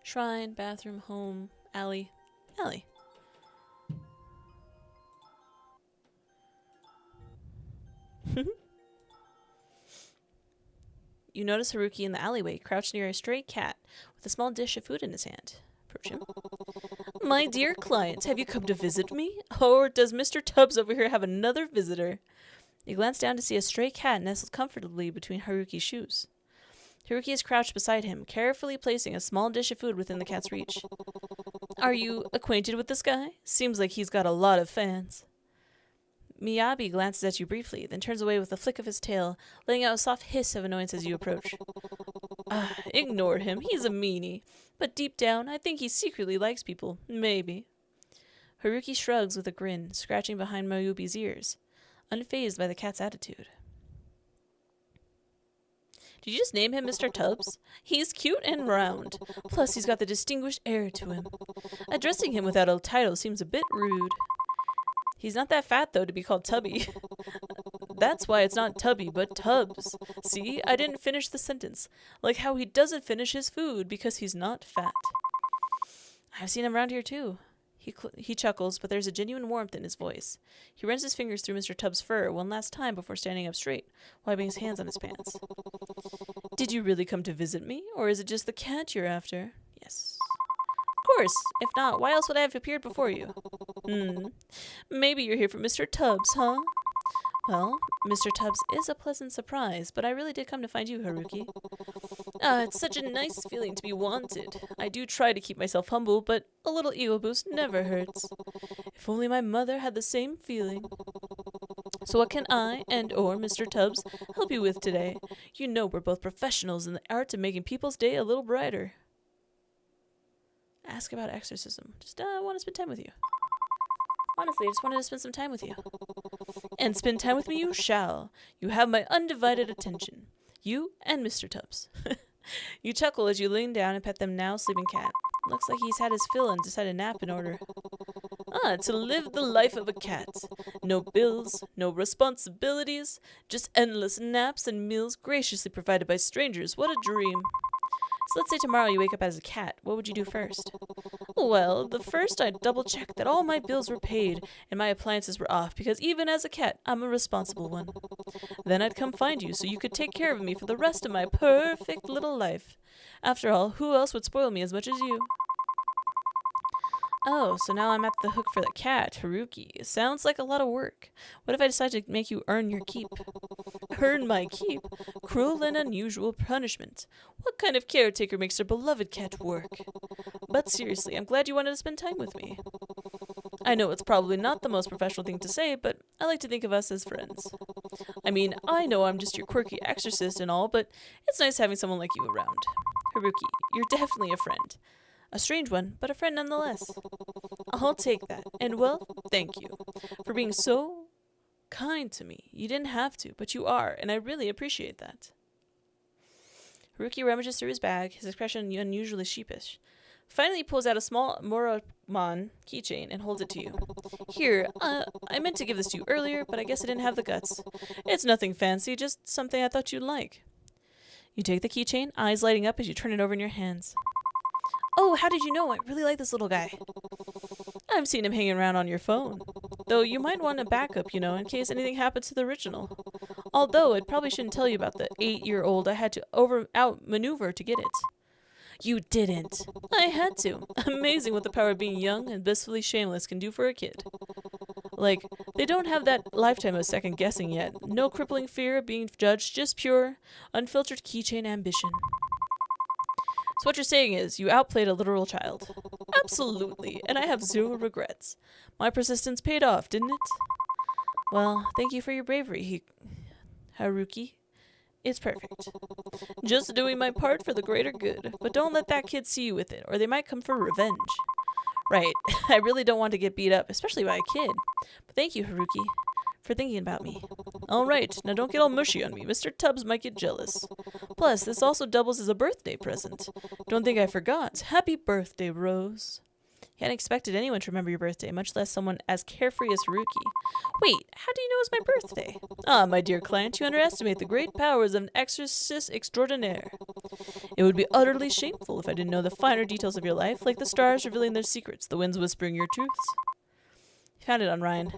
Shrine, bathroom, home, alley. Alley. You notice Haruki in the alleyway, crouched near a stray cat with a small dish of food in his hand. Approach him. My dear client, have you come to visit me? Or does Mr. Tubbs over here have another visitor? You glance down to see a stray cat nestled comfortably between Haruki's shoes. Haruki is crouched beside him, carefully placing a small dish of food within the cat's reach. Are you acquainted with this guy? Seems like he's got a lot of fans. Miyabi glances at you briefly, then turns away with a flick of his tail, letting out a soft hiss of annoyance as you approach. Ignore him. He's a meanie. But deep down, I think he secretly likes people. Maybe. Haruki shrugs with a grin, scratching behind Mayubi's ears, unfazed by the cat's attitude. Did you just name him Mr. Tubbs? He's cute and round. Plus, he's got the distinguished air to him. Addressing him without a title seems a bit rude. He's not that fat, though, to be called Tubby. That's why it's not Tubby, but Tubbs. See, I didn't finish the sentence. Like how he doesn't finish his food because he's not fat. I've seen him around here, too. He chuckles, but there's a genuine warmth in his voice. He runs his fingers through Mr. Tubbs' fur one last time before standing up straight, wiping his hands on his pants. Did you really come to visit me, or is it just the cat you're after? Yes. Of course. If not, why else would I have appeared before you? Maybe you're here for Mr. Tubbs, huh? Well, Mr. Tubbs is a pleasant surprise, but I really did come to find you, Haruki. It's such a nice feeling to be wanted. I do try to keep myself humble, but a little ego boost never hurts. If only my mother had the same feeling. So what can I or Mr. Tubbs help you with today? You know we're both professionals in the art of making people's day a little brighter. Ask about exorcism. Just want to spend time with you. Honestly, I just wanted to spend some time with you. And spend time with me you shall. You have my undivided attention. You and Mr. Tubbs. You chuckle as you lean down and pet the now sleeping cat. Looks like he's had his fill and decided to nap in order. Ah, to live the life of a cat. No bills, no responsibilities, just endless naps and meals graciously provided by strangers. What a dream. So let's say tomorrow you wake up as a cat. What would you do first? Well, the first I'd double check that all my bills were paid and my appliances were off, because even as a cat, I'm a responsible one. Then I'd come find you so you could take care of me for the rest of my perfect little life. After all, who else would spoil me as much as you? Oh, so now I'm at the hook for the cat, Haruki. Sounds like a lot of work. What if I decide to make you earn your keep? Earn my keep? Cruel and unusual punishment. What kind of caretaker makes their beloved cat work? But seriously, I'm glad you wanted to spend time with me. I know it's probably not the most professional thing to say, but I like to think of us as friends. I mean, I know I'm just your quirky exorcist and all, but it's nice having someone like you around. Haruki, you're definitely a friend. A strange one, but a friend nonetheless. I'll take that. And well, thank you for being so kind to me. You didn't have to, but you are, and I really appreciate that. Haruki rummages through his bag, his expression unusually sheepish. Finally, he pulls out a small Moromon keychain and holds it to you. Here, I meant to give this to you earlier, but I guess I didn't have the guts. It's nothing fancy, just something I thought you'd like. You take the keychain, eyes lighting up as you turn it over in your hands. Oh, how did you know? I really like this little guy. I've seen him hanging around on your phone. Though you might want a backup, you know, in case anything happens to the original. Although, I probably shouldn't tell you about the 8-year-old I had to outmaneuver to get it. You didn't. I had to. Amazing what the power of being young and blissfully shameless can do for a kid. Like, they don't have that lifetime of second guessing yet. No crippling fear of being judged, just pure, unfiltered keychain ambition. So what you're saying is, you outplayed a literal child. Absolutely, and I have zero regrets. My persistence paid off, didn't it? Well, thank you for your bravery, Haruki. It's perfect. Just doing my part for the greater good, but don't let that kid see you with it, or they might come for revenge. Right, I really don't want to get beat up, especially by a kid. But thank you, Haruki, for thinking about me. Alright, now don't get all mushy on me. Mr. Tubbs might get jealous. Plus, this also doubles as a birthday present. Don't think I forgot. Happy birthday, Rose. He hadn't expected anyone to remember your birthday, much less someone as carefree as Haruki. Wait, how do you know it's my birthday? Ah, my dear client, you underestimate the great powers of an exorcist extraordinaire. It would be utterly shameful if I didn't know the finer details of your life, like the stars revealing their secrets, the winds whispering your truths. You found it on Rhine.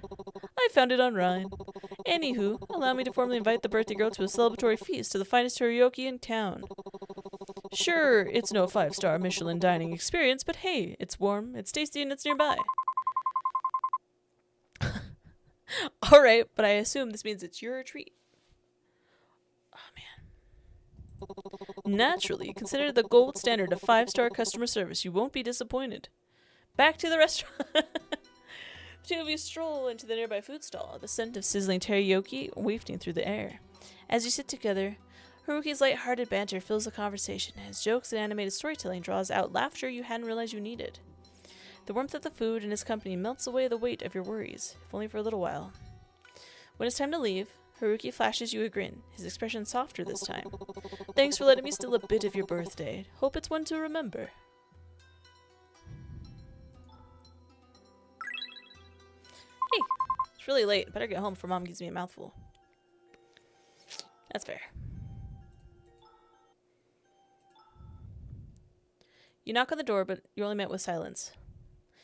I found it on Rhine. Anywho, allow me to formally invite the birthday girl to a celebratory feast to the finest karaoke in town. Sure, it's no 5-star Michelin dining experience, but hey, it's warm, it's tasty, and it's nearby. Alright, but I assume this means it's your treat. Oh, man. Naturally, consider the gold standard of 5-star customer service. You won't be disappointed. Back to the restaurant. The two of you stroll into the nearby food stall, the scent of sizzling teriyaki wafting through the air. As you sit together, Haruki's light-hearted banter fills the conversation, and his jokes and animated storytelling draws out laughter you hadn't realized you needed. The warmth of the food and his company melts away the weight of your worries, if only for a little while. When it's time to leave, Haruki flashes you a grin, his expression softer this time. Thanks for letting me steal a bit of your birthday. Hope it's one to remember. Hey, it's really late. Better get home before Mom gives me a mouthful. That's fair. You knock on the door, but you're only met with silence.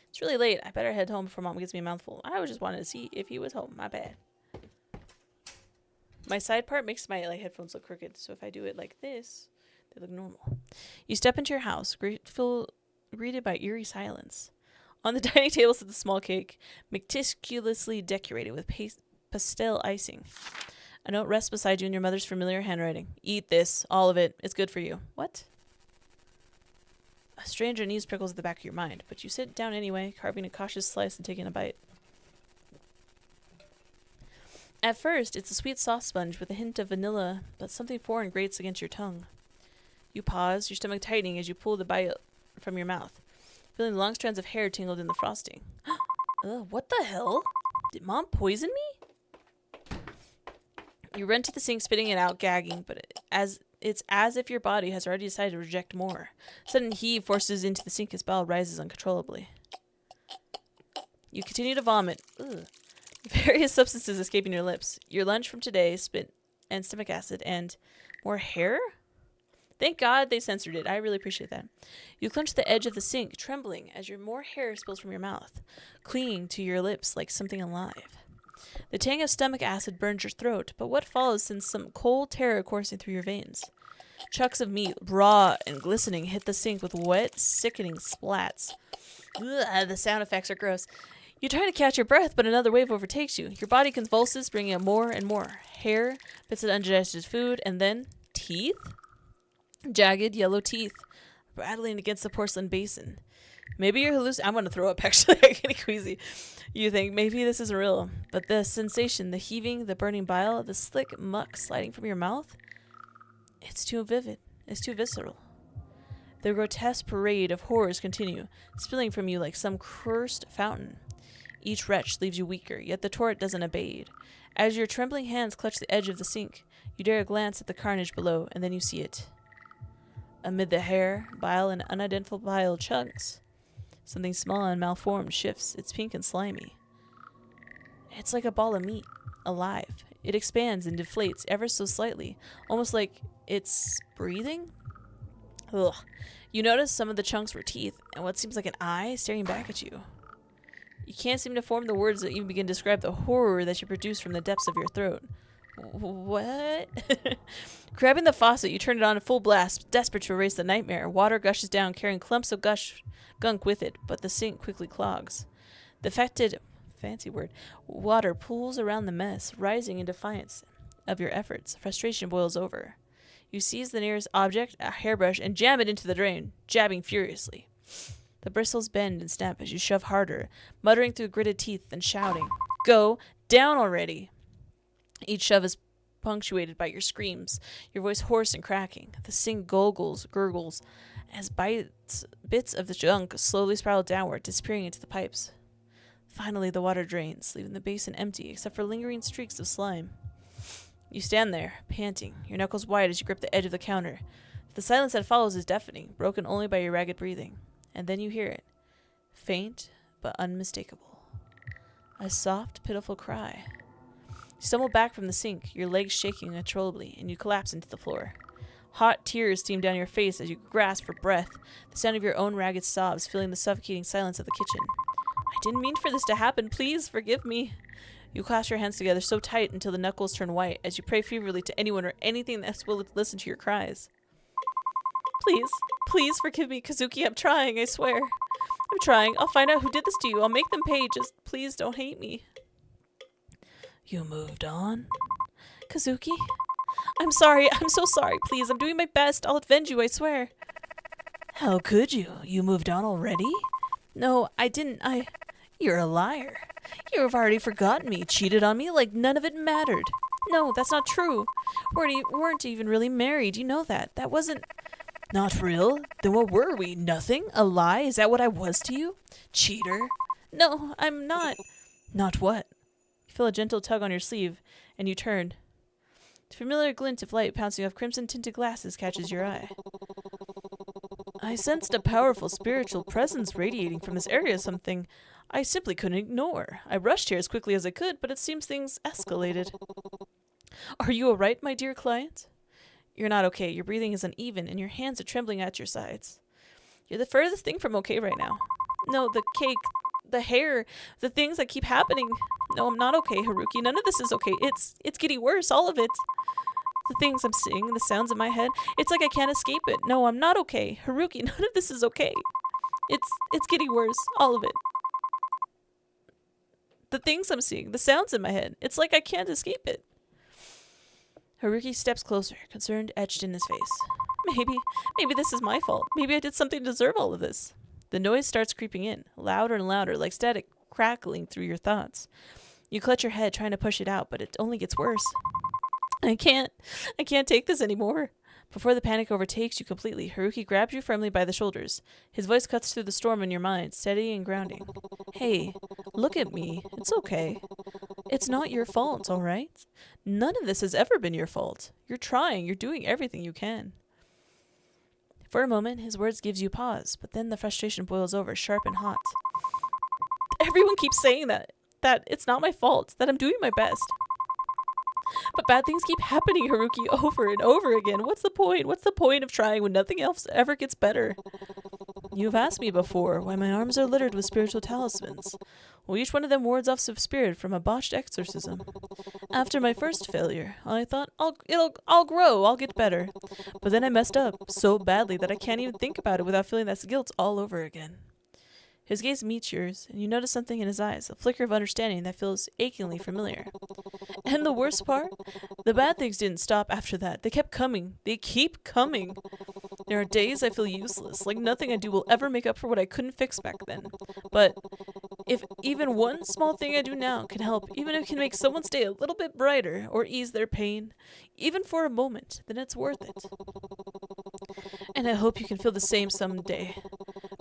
It's really late. I better head home before Mom gives me a mouthful. I was just wanted to see if he was home. My bad. My side part makes my headphones look crooked, so if I do it like this, they look normal. You step into your house, greeted by eerie silence. On the dining table sits a small cake, meticulously decorated with pastel icing. A note rests beside you in your mother's familiar handwriting. Eat this, all of it. It's good for you. What? A strange unease prickles at the back of your mind, but you sit down anyway, carving a cautious slice and taking a bite. At first, it's a sweet soft sponge with a hint of vanilla, but something foreign grates against your tongue. You pause, your stomach tightening as you pull the bite from your mouth, feeling the long strands of hair tangled in the frosting. Ugh, what the hell? Did Mom poison me? You run to the sink, spitting it out, gagging, but it's as if your body has already decided to reject more. Sudden heave forces into the sink as bowel rises uncontrollably. You continue to vomit. Ugh. Various substances escaping your lips. Your lunch from today, spit and stomach acid, and more hair? Thank God they censored it. I really appreciate that. You clench the edge of the sink, trembling as your more hair spills from your mouth, clinging to your lips like something alive. The tang of stomach acid burns your throat, but what follows sends some cold terror coursing through your veins. Chunks of meat, raw and glistening, hit the sink with wet, sickening splats. Ugh, the sound effects are gross. You try to catch your breath, but another wave overtakes you. Your body convulses, bringing up more and more hair, bits of undigested food, and then teeth? Jagged yellow teeth rattling against the porcelain basin. Maybe you're hallucinating. I'm going to throw up, actually. I'm getting queasy. You think, maybe this isn't real. But the sensation, the heaving, the burning bile, the slick muck sliding from your mouth, it's too vivid. It's too visceral. The grotesque parade of horrors continue, spilling from you like some cursed fountain. Each retch leaves you weaker, yet the torrent doesn't abate. As your trembling hands clutch the edge of the sink, you dare a glance at the carnage below, and then you see it. Amid the hair, bile, and unidentifiable chunks, something small and malformed shifts. It's pink and slimy. It's like a ball of meat, alive. It expands and deflates ever so slightly, almost like it's breathing. Ugh. You notice some of the chunks were teeth, and what seems like an eye staring back at you. You can't seem to form the words that even begin to describe the horror that you produce from the depths of your throat. What? Grabbing the faucet, you turn it on at full blast, desperate to erase the nightmare. Water gushes down, carrying clumps of gunk with it, but the sink quickly clogs. The fetid, fancy word, water pools around the mess, rising in defiance of your efforts. Frustration boils over. You seize the nearest object, a hairbrush, and jam it into the drain, jabbing furiously. The bristles bend and snap as you shove harder, muttering through gritted teeth and shouting, "Go down already!" Each shove is punctuated by your screams, your voice hoarse and cracking. The sink gurgles, as bits of the junk slowly spiral downward, disappearing into the pipes. Finally, the water drains, leaving the basin empty, except for lingering streaks of slime. You stand there, panting, your knuckles white as you grip the edge of the counter. The silence that follows is deafening, broken only by your ragged breathing. And then you hear it, faint but unmistakable. A soft, pitiful cry. You stumble back from the sink, your legs shaking uncontrollably, and you collapse into the floor. Hot tears steam down your face as you grasp for breath, the sound of your own ragged sobs filling the suffocating silence of the kitchen. I didn't mean for this to happen. Please forgive me. You clasp your hands together so tight until the knuckles turn white as you pray feverishly to anyone or anything that's willing to listen to your cries. Please forgive me, Kazuki. I'm trying, I swear. I'm trying. I'll find out who did this to you. I'll make them pay. Just please don't hate me. You moved on? Kazuki? I'm sorry. I'm so sorry. Please, I'm doing my best. I'll avenge you, I swear. How could you? You moved on already? No, I didn't. You're a liar. You've already forgotten me, cheated on me like none of it mattered. No, that's not true. We weren't even really married. You know that. That wasn't... Not real? Then what were we? Nothing? A lie? Is that what I was to you? Cheater? No, I'm not. Not what? You feel a gentle tug on your sleeve, and you turn. The familiar glint of light bouncing off crimson-tinted glasses catches your eye. I sensed a powerful spiritual presence radiating from this area, something I simply couldn't ignore. I rushed here as quickly as I could, but it seems things escalated. Are you all right, my dear client? You're not okay. Your breathing is uneven, and your hands are trembling at your sides. You're the furthest thing from okay right now. No, the cake, the hair, the things that keep happening. No, I'm not okay, Haruki. None of this is okay. It's getting worse, all of it. The things I'm seeing, the sounds in my head, it's like I can't escape it. No, I'm not okay. Haruki, none of this is okay. It's getting worse, all of it. The things I'm seeing, the sounds in my head, it's like I can't escape it. Haruki steps closer, concern etched in his face. Maybe this is my fault. Maybe I did something to deserve all of this. The noise starts creeping in, louder and louder, like static crackling through your thoughts. You clutch your head, trying to push it out, but it only gets worse. I can't take this anymore. Before the panic overtakes you completely, Haruki grabs you firmly by the shoulders. His voice cuts through the storm in your mind, steady and grounding. Hey, look at me. It's okay. It's not your fault, all right? None of this has ever been your fault. You're trying. You're doing everything you can. For a moment, his words gives you pause, but then the frustration boils over, sharp and hot. Everyone keeps saying that it's not my fault, that I'm doing my best. But bad things keep happening, Haruki, over and over again. What's the point? What's the point of trying when nothing else ever gets better? You've asked me before why my arms are littered with spiritual talismans. Well, each one of them wards off some spirit from a botched exorcism. After my first failure, I thought, I'll grow, I'll get better. But then I messed up so badly that I can't even think about it without feeling that guilt all over again. His gaze meets yours, and you notice something in his eyes, a flicker of understanding that feels achingly familiar. And the worst part? The bad things didn't stop after that. They kept coming. They keep coming. There are days I feel useless, like nothing I do will ever make up for what I couldn't fix back then. But if even one small thing I do now can help, even if it can make someone's day a little bit brighter or ease their pain, even for a moment, then it's worth it. And I hope you can feel the same someday.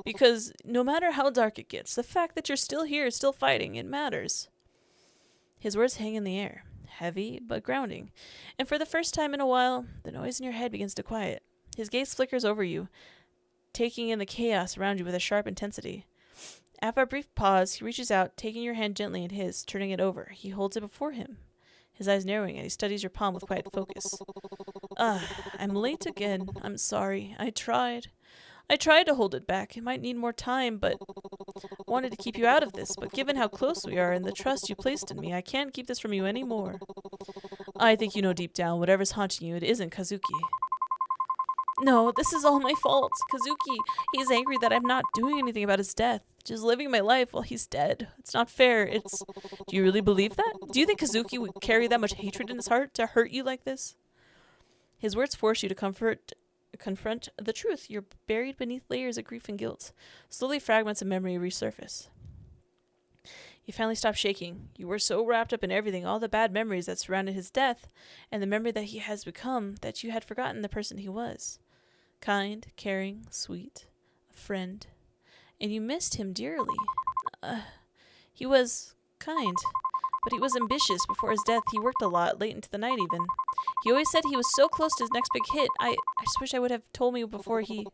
Because no matter how dark it gets, the fact that you're still here, still fighting, it matters. His words hang in the air, heavy but grounding. And for the first time in a while, the noise in your head begins to quiet. His gaze flickers over you, taking in the chaos around you with a sharp intensity. After a brief pause, he reaches out, taking your hand gently in his, turning it over. He holds it before him, his eyes narrowing as he studies your palm with quiet focus. I'm late again. I'm sorry. I tried to hold it back. It might need more time, but wanted to keep you out of this. But given how close we are and the trust you placed in me, I can't keep this from you anymore. I think you know deep down, whatever's haunting you, it isn't Kazuki. No, this is all my fault. Kazuki, he's angry that I'm not doing anything about his death. Just living my life while he's dead. It's not fair. Do you really believe that? Do you think Kazuki would carry that much hatred in his heart to hurt you like this? His words force you to confront the truth. You're buried beneath layers of grief and guilt. Slowly fragments of memory resurface. You finally stop shaking. You were so wrapped up in everything, all the bad memories that surrounded his death, and the memory that he has become, that you had forgotten the person he was. Kind, caring, sweet, a friend. And you missed him dearly. He was kind, but he was ambitious. Before his death, he worked a lot, late into the night even. He always said he was so close to his next big hit. I just wish I would have told me before he...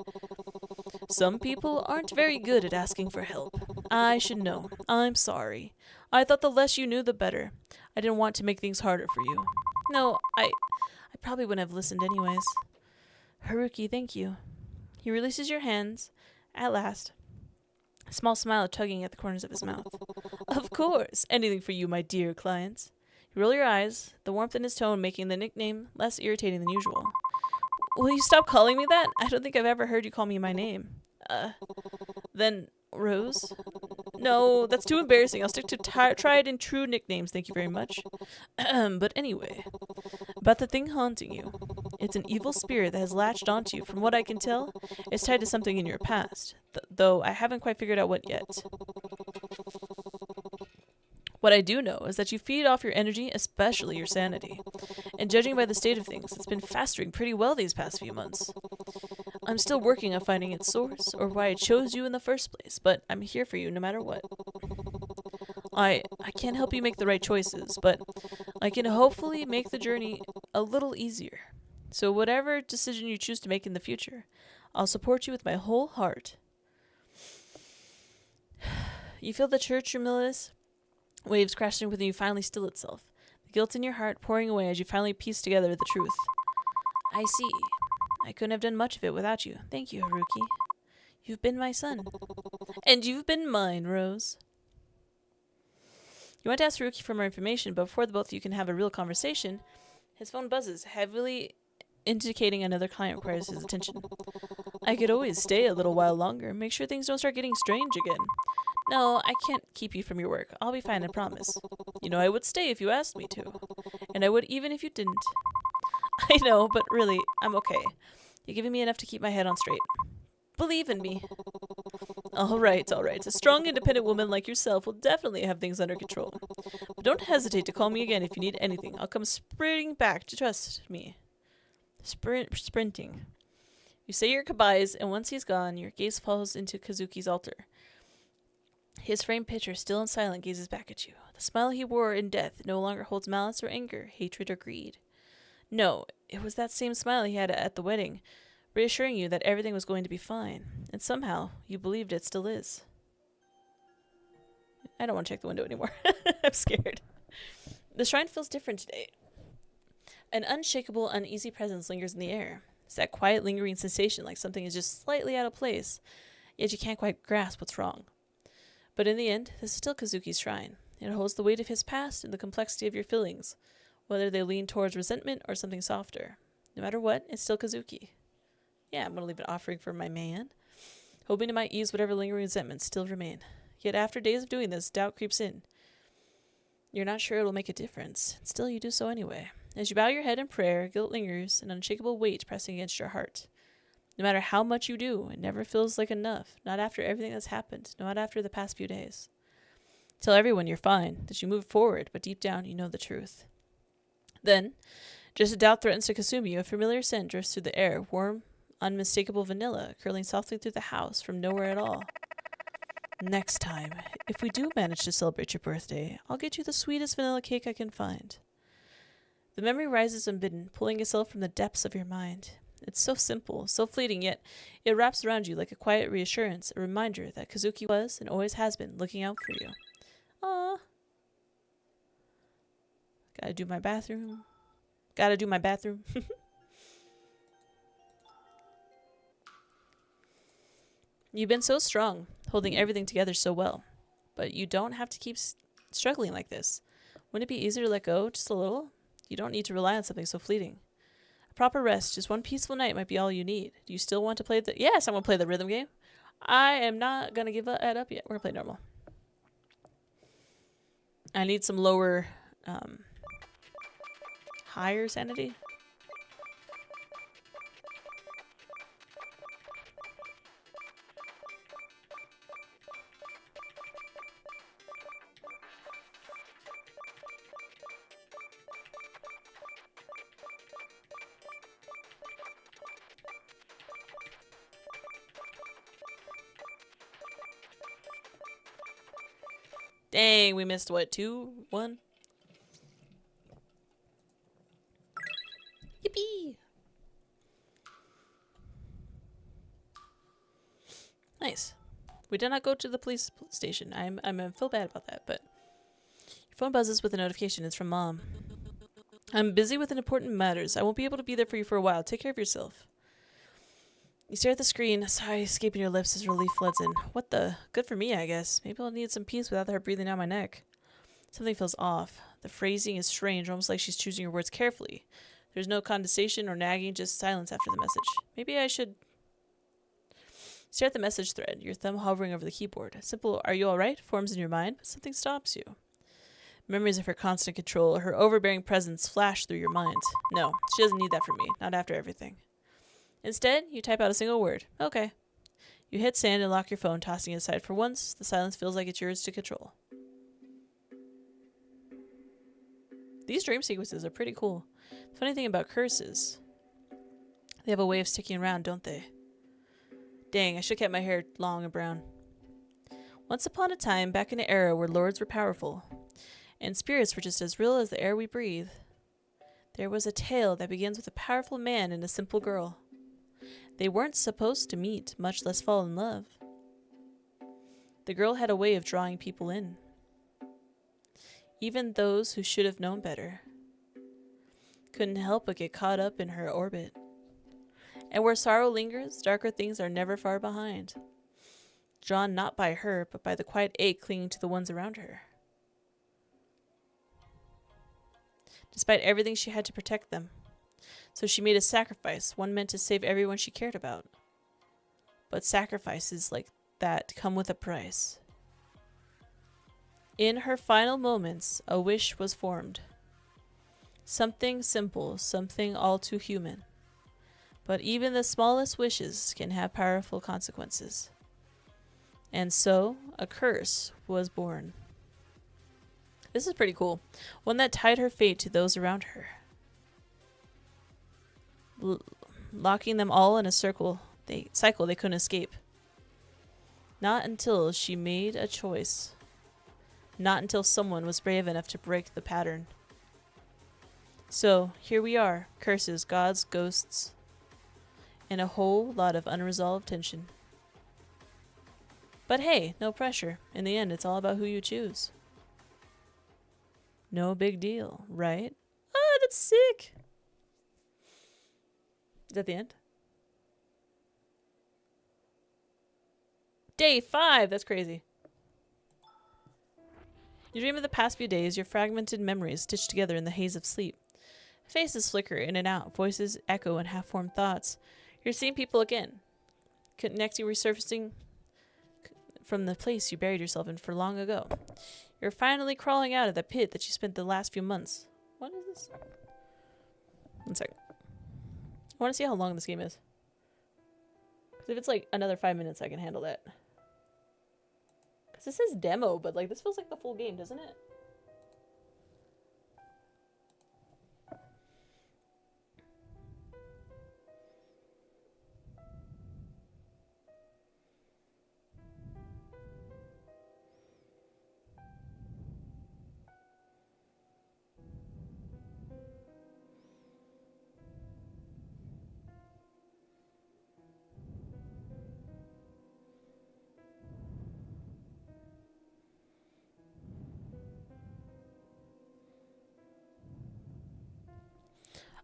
Some people aren't very good at asking for help. I should know. I'm sorry. I thought the less you knew, the better. I didn't want to make things harder for you. No, I probably wouldn't have listened anyways. Haruki, thank you. He releases your hands, at last. A small smile tugging at the corners of his mouth. Of course. Anything for you, my dear clients. You roll your eyes, the warmth in his tone making the nickname less irritating than usual. Will you stop calling me that? I don't think I've ever heard you call me my name. Then Rose? No, that's too embarrassing. I'll stick to tried and true nicknames, thank you very much. But anyway, about the thing haunting you. It's an evil spirit that has latched onto you. From what I can tell, it's tied to something in your past, though I haven't quite figured out what yet. What I do know is that you feed off your energy, especially your sanity. And judging by the state of things, it's been festering pretty well these past few months. I'm still working on finding its source, or why I chose you in the first place, but I'm here for you no matter what. I can't help you make the right choices, but I can hopefully make the journey a little easier. So whatever decision you choose to make in the future, I'll support you with my whole heart. You feel the tremulous waves crashing within you finally still itself, the guilt in your heart pouring away as you finally piece together the truth. I see. I couldn't have done much of it without you. Thank you, Haruki. You've been my son. And you've been mine, Rose. You want to ask Haruki for more information, but before the both of you can have a real conversation, his phone buzzes, heavily indicating another client requires his attention. I could always stay a little while longer, make sure things don't start getting strange again. No, I can't keep you from your work. I'll be fine, I promise. You know I would stay if you asked me to. And I would even if you didn't. I know, but really, I'm okay. You're giving me enough to keep my head on straight. Believe in me. All right. A strong, independent woman like yourself will definitely have things under control. But don't hesitate to call me again if you need anything. I'll come sprinting back to trust me. Sprinting. You say your goodbyes, and once he's gone, your gaze falls into Kazuki's altar. His framed picture, still and silent, gazes back at you. The smile he wore in death no longer holds malice or anger, hatred or greed. No, it was that same smile he had at the wedding, reassuring you that everything was going to be fine, and somehow you believed it still is. I don't want to check the window anymore. I'm scared. The shrine feels different today. An unshakable, uneasy presence lingers in the air. It's that quiet, lingering sensation like something is just slightly out of place, yet you can't quite grasp what's wrong. But in the end, this is still Kazuki's shrine. It holds the weight of his past and the complexity of your feelings, whether they lean towards resentment or something softer. No matter what, it's still Kazuki. Yeah, I'm going to leave an offering for my man, hoping it might ease whatever lingering resentments still remain. Yet after days of doing this, doubt creeps in. You're not sure it'll make a difference, and still you do so anyway. As you bow your head in prayer, guilt lingers, an unshakable weight pressing against your heart. No matter how much you do, it never feels like enough, not after everything that's happened, not after the past few days. Tell everyone you're fine, that you move forward, but deep down you know the truth. Then, just as doubt threatens to consume you, a familiar scent drifts through the air, warm, unmistakable vanilla, curling softly through the house from nowhere at all. Next time, if we do manage to celebrate your birthday, I'll get you the sweetest vanilla cake I can find. The memory rises unbidden, pulling itself from the depths of your mind. It's so simple, so fleeting, yet it wraps around you like a quiet reassurance, a reminder that Kazuki was and always has been looking out for you. Aww. Gotta do my bathroom. You've been so strong, holding everything together so well. But you don't have to keep struggling like this. Wouldn't it be easier to let go just a little? You don't need to rely on something so fleeting. A proper rest, just one peaceful night might be all you need. Do you still want to play the... Yes, I'm going to play the rhythm game. I am not going to give that up yet. We're going to play normal. I need some lower... higher sanity. Dang, we missed what? 2? 1? Yippee! Nice. We did not go to the police station. I feel bad about that, but your phone buzzes with a notification. It's from Mom. I'm busy with important matters. I won't be able to be there for you for a while. Take care of yourself. You stare at the screen, a sigh escaping your lips as relief floods in. What the? Good for me, I guess. Maybe I'll need some peace without her breathing down my neck. Something feels off. The phrasing is strange, almost like she's choosing her words carefully. There's no condescension or nagging, just silence after the message. Maybe I should... Stare at the message thread, your thumb hovering over the keyboard. A simple, "Are you alright?" forms in your mind, but something stops you. Memories of her constant control, her overbearing presence flash through your mind. No, she doesn't need that from me, not after everything. Instead, you type out a single word. Okay. You hit send and lock your phone, tossing it aside. For once, the silence feels like it's yours to control. These dream sequences are pretty cool. The funny thing about curses, they have a way of sticking around, don't they? Dang, I should have kept my hair long and brown. Once upon a time, back in an era where lords were powerful, and spirits were just as real as the air we breathe, there was a tale that begins with a powerful man and a simple girl. They weren't supposed to meet, much less fall in love. The girl had a way of drawing people in. Even those who should have known better couldn't help but get caught up in her orbit. And where sorrow lingers, darker things are never far behind. Drawn not by her, but by the quiet ache clinging to the ones around her. Despite everything, she had to protect them. So she made a sacrifice, one meant to save everyone she cared about. But sacrifices like that come with a price. In her final moments, a wish was formed. Something simple, something all too human. But even the smallest wishes can have powerful consequences. And so, a curse was born. This is pretty cool. One that tied her fate to those around her. Locking them all in a cycle they couldn't escape. Not until she made a choice. Not until someone was brave enough to break the pattern. So, here we are. Curses, gods, ghosts, and a whole lot of unresolved tension. But hey, no pressure. In the end, it's all about who you choose. No big deal, right? Ah, that's sick. Is that the end? Day 5. That's crazy. You dream of the past few days, your fragmented memories stitched together in the haze of sleep. Faces flicker in and out, voices echo in half-formed thoughts. You're seeing people again, connecting, resurfacing from the place you buried yourself in for long ago. You're finally crawling out of the pit that you spent the last few months. What is this? One second. I want to see how long this game is. Because if it's like another 5 minutes, I can handle that. Because this says demo, but like this feels like the full game, doesn't it?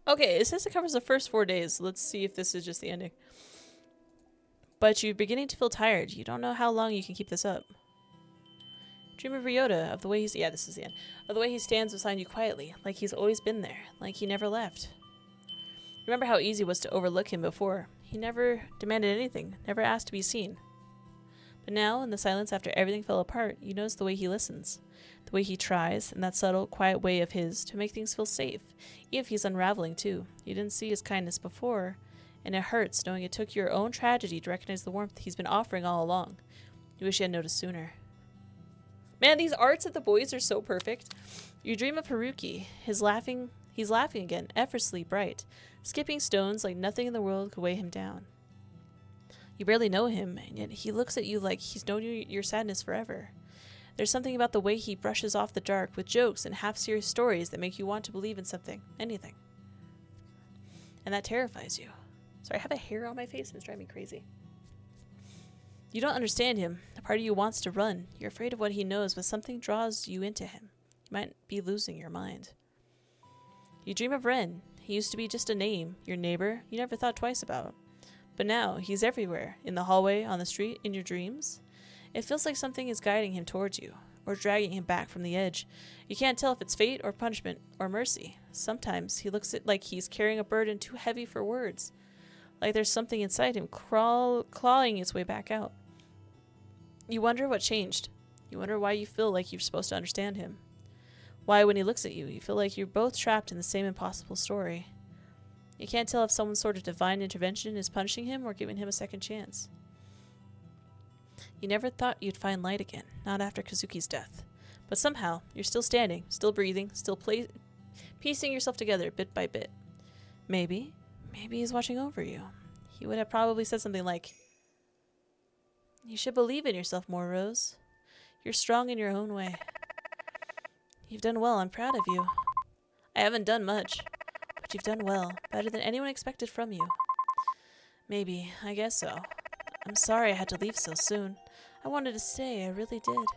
Okay, it says it covers the first 4 days. Let's see if this is just the ending. But you're beginning to feel tired. You don't know how long you can keep this up. Dream of 𝕻𝖙𝖗𝖊𝖔𝖓, of the way he's... Yeah, this is the end. Of the way he stands beside you quietly, like he's always been there, like he never left. Remember how easy it was to overlook him before. He never demanded anything, never asked to be seen. But now, in the silence after everything fell apart, you notice the way he listens. The way he tries, in that subtle, quiet way of his, to make things feel safe. Even if he's unraveling, too. You didn't see his kindness before, and it hurts knowing it took your own tragedy to recognize the warmth he's been offering all along. You wish you had noticed sooner. Man, these arts of the boys are so perfect. You dream of Haruki. He's laughing again, effortlessly bright, skipping stones like nothing in the world could weigh him down. You barely know him, and yet he looks at you like he's known your sadness forever. There's something about the way he brushes off the dark with jokes and half-serious stories that make you want to believe in something, anything. And that terrifies you. Sorry, I have a hair on my face and it's driving me crazy. You don't understand him. The part of you wants to run. You're afraid of what he knows, but something draws you into him. You might be losing your mind. You dream of Ren. He used to be just a name, your neighbor you never thought twice about. But now, he's everywhere, in the hallway, on the street, in your dreams. It feels like something is guiding him towards you, or dragging him back from the edge. You can't tell if it's fate or punishment or mercy. Sometimes he looks like he's carrying a burden too heavy for words, like there's something inside him clawing its way back out. You wonder what changed. You wonder why you feel like you're supposed to understand him. Why, when he looks at you, you feel like you're both trapped in the same impossible story. You can't tell if some sort of divine intervention is punishing him or giving him a second chance. You never thought you'd find light again, not after Kazuki's death. But somehow, you're still standing, still breathing, still piecing yourself together bit by bit. Maybe he's watching over you. He would have probably said something like, "You should believe in yourself more, Rose. You're strong in your own way. You've done well, I'm proud of you. I haven't done much, but you've done well, better than anyone expected from you. Maybe, I guess so. I'm sorry I had to leave so soon. I wanted to stay, I really did.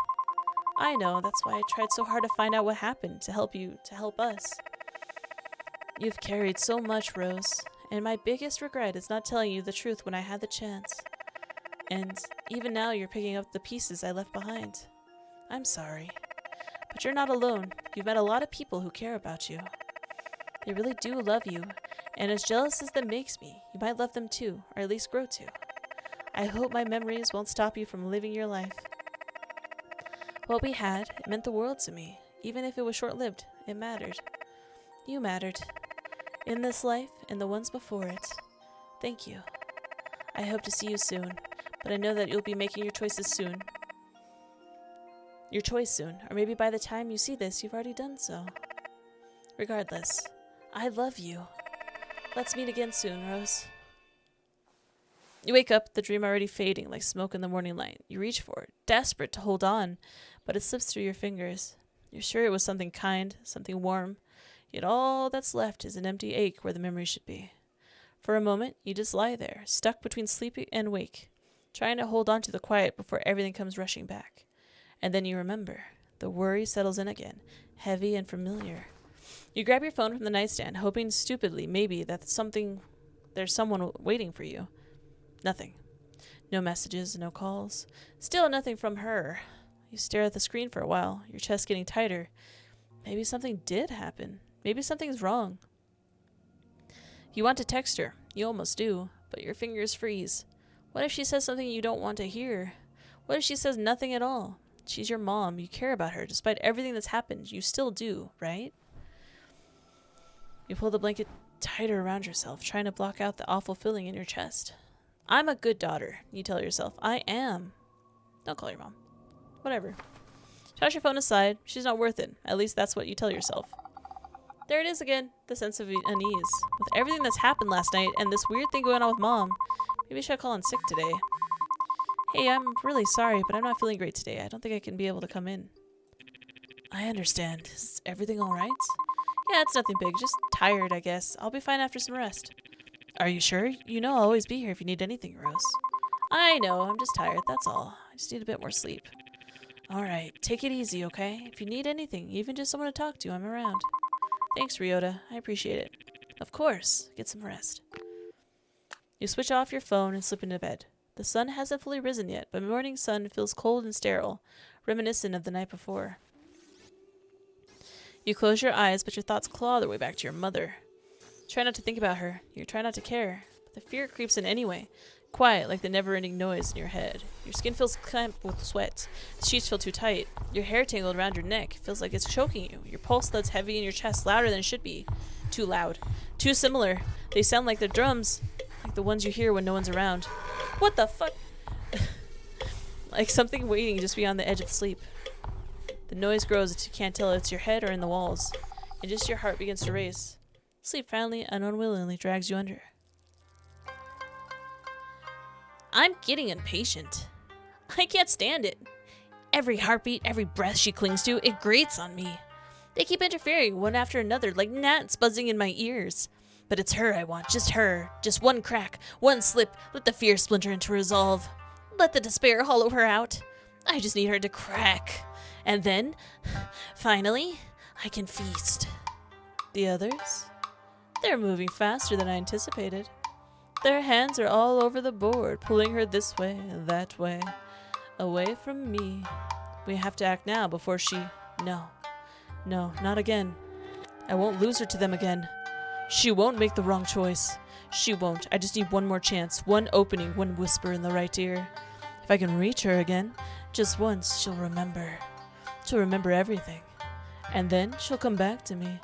I know, that's why I tried so hard to find out what happened, to help you, to help us. You've carried so much, Rose, and my biggest regret is not telling you the truth when I had the chance. And even now you're picking up the pieces I left behind. I'm sorry. But you're not alone. You've met a lot of people who care about you. They really do love you, and as jealous as that makes me, you might love them too, or at least grow to. I hope my memories won't stop you from living your life. What we had, it meant the world to me. Even if it was short-lived, it mattered. You mattered. In this life and the ones before it. Thank you. I hope to see you soon, but I know that you'll be making your choices soon. Your choice soon, or maybe by the time you see this, you've already done so. Regardless, I love you. Let's meet again soon, Rose." You wake up, the dream already fading like smoke in the morning light. You reach for it, desperate to hold on, but it slips through your fingers. You're sure it was something kind, something warm, yet all that's left is an empty ache where the memory should be. For a moment, you just lie there, stuck between sleep and wake. trying to hold on to the quiet before everything comes rushing back. And then you remember. The worry settles in again, heavy and familiar. You grab your phone from the nightstand, hoping stupidly maybe that there's someone waiting for you. Nothing. No messages, no calls. Still nothing from her. You stare at the screen for a while, your chest getting tighter. Maybe something did happen. Maybe something's wrong. You want to text her. You almost do, but your fingers freeze. What if she says something you don't want to hear? What if she says nothing at all? She's your mom. You care about her. Despite everything that's happened, you still do, right? You pull the blanket tighter around yourself, trying to block out the awful feeling in your chest. I'm a good daughter, you tell yourself. I am. Don't call your mom. Whatever. Toss your phone aside. She's not worth it. At least that's what you tell yourself. There it is again, the sense of unease. With everything that's happened last night and this weird thing going on with Mom, maybe I should call in sick today. Hey, I'm really sorry, but I'm not feeling great today. I don't think I can be able to come in. I understand. Is everything all right? Yeah, it's nothing big. Just tired, I guess. I'll be fine after some rest. Are you sure? You know I'll always be here if you need anything, Rose. I know. I'm just tired. That's all. I just need a bit more sleep. All right. Take it easy, okay? If you need anything, even just someone to talk to, I'm around. Thanks, 𝕻𝖙𝖗𝖊𝖔𝖓. I appreciate it. Of course. Get some rest. You switch off your phone and slip into bed. The sun hasn't fully risen yet, but morning sun feels cold and sterile, reminiscent of the night before. You close your eyes, but your thoughts claw their way back to your mother. Try not to think about her. You try not to care. But the fear creeps in anyway, quiet like the never-ending noise in your head. Your skin feels clamped with sweat. The sheets feel too tight. Your hair tangled around your neck feels like it's choking you. Your pulse thuds heavy in your chest, louder than it should be. Too loud. Too similar. They sound like they're drums, like the ones you hear when no one's around. What the fuck? Like something waiting just beyond the edge of sleep. The noise grows until you can't tell if it's your head or in the walls, and just your heart begins to race. Sleep finally and unwillingly drags you under. I'm getting impatient. I can't stand it. Every heartbeat, every breath she clings to, it grates on me. They keep interfering one after another like gnats buzzing in my ears. But it's her I want, just her. Just one crack, one slip. Let the fear splinter into resolve. Let the despair hollow her out. I just need her to crack. And then, finally, I can feast. The others? They're moving faster than I anticipated. Their hands are all over the board, pulling her this way, that way, away from me. We have to act now before she... No, not again. I won't lose her to them again. She won't make the wrong choice. She won't. I just need one more chance, one opening, one whisper in the right ear. If I can reach her again, just once, she'll remember. She'll remember everything. And then she'll come back to me.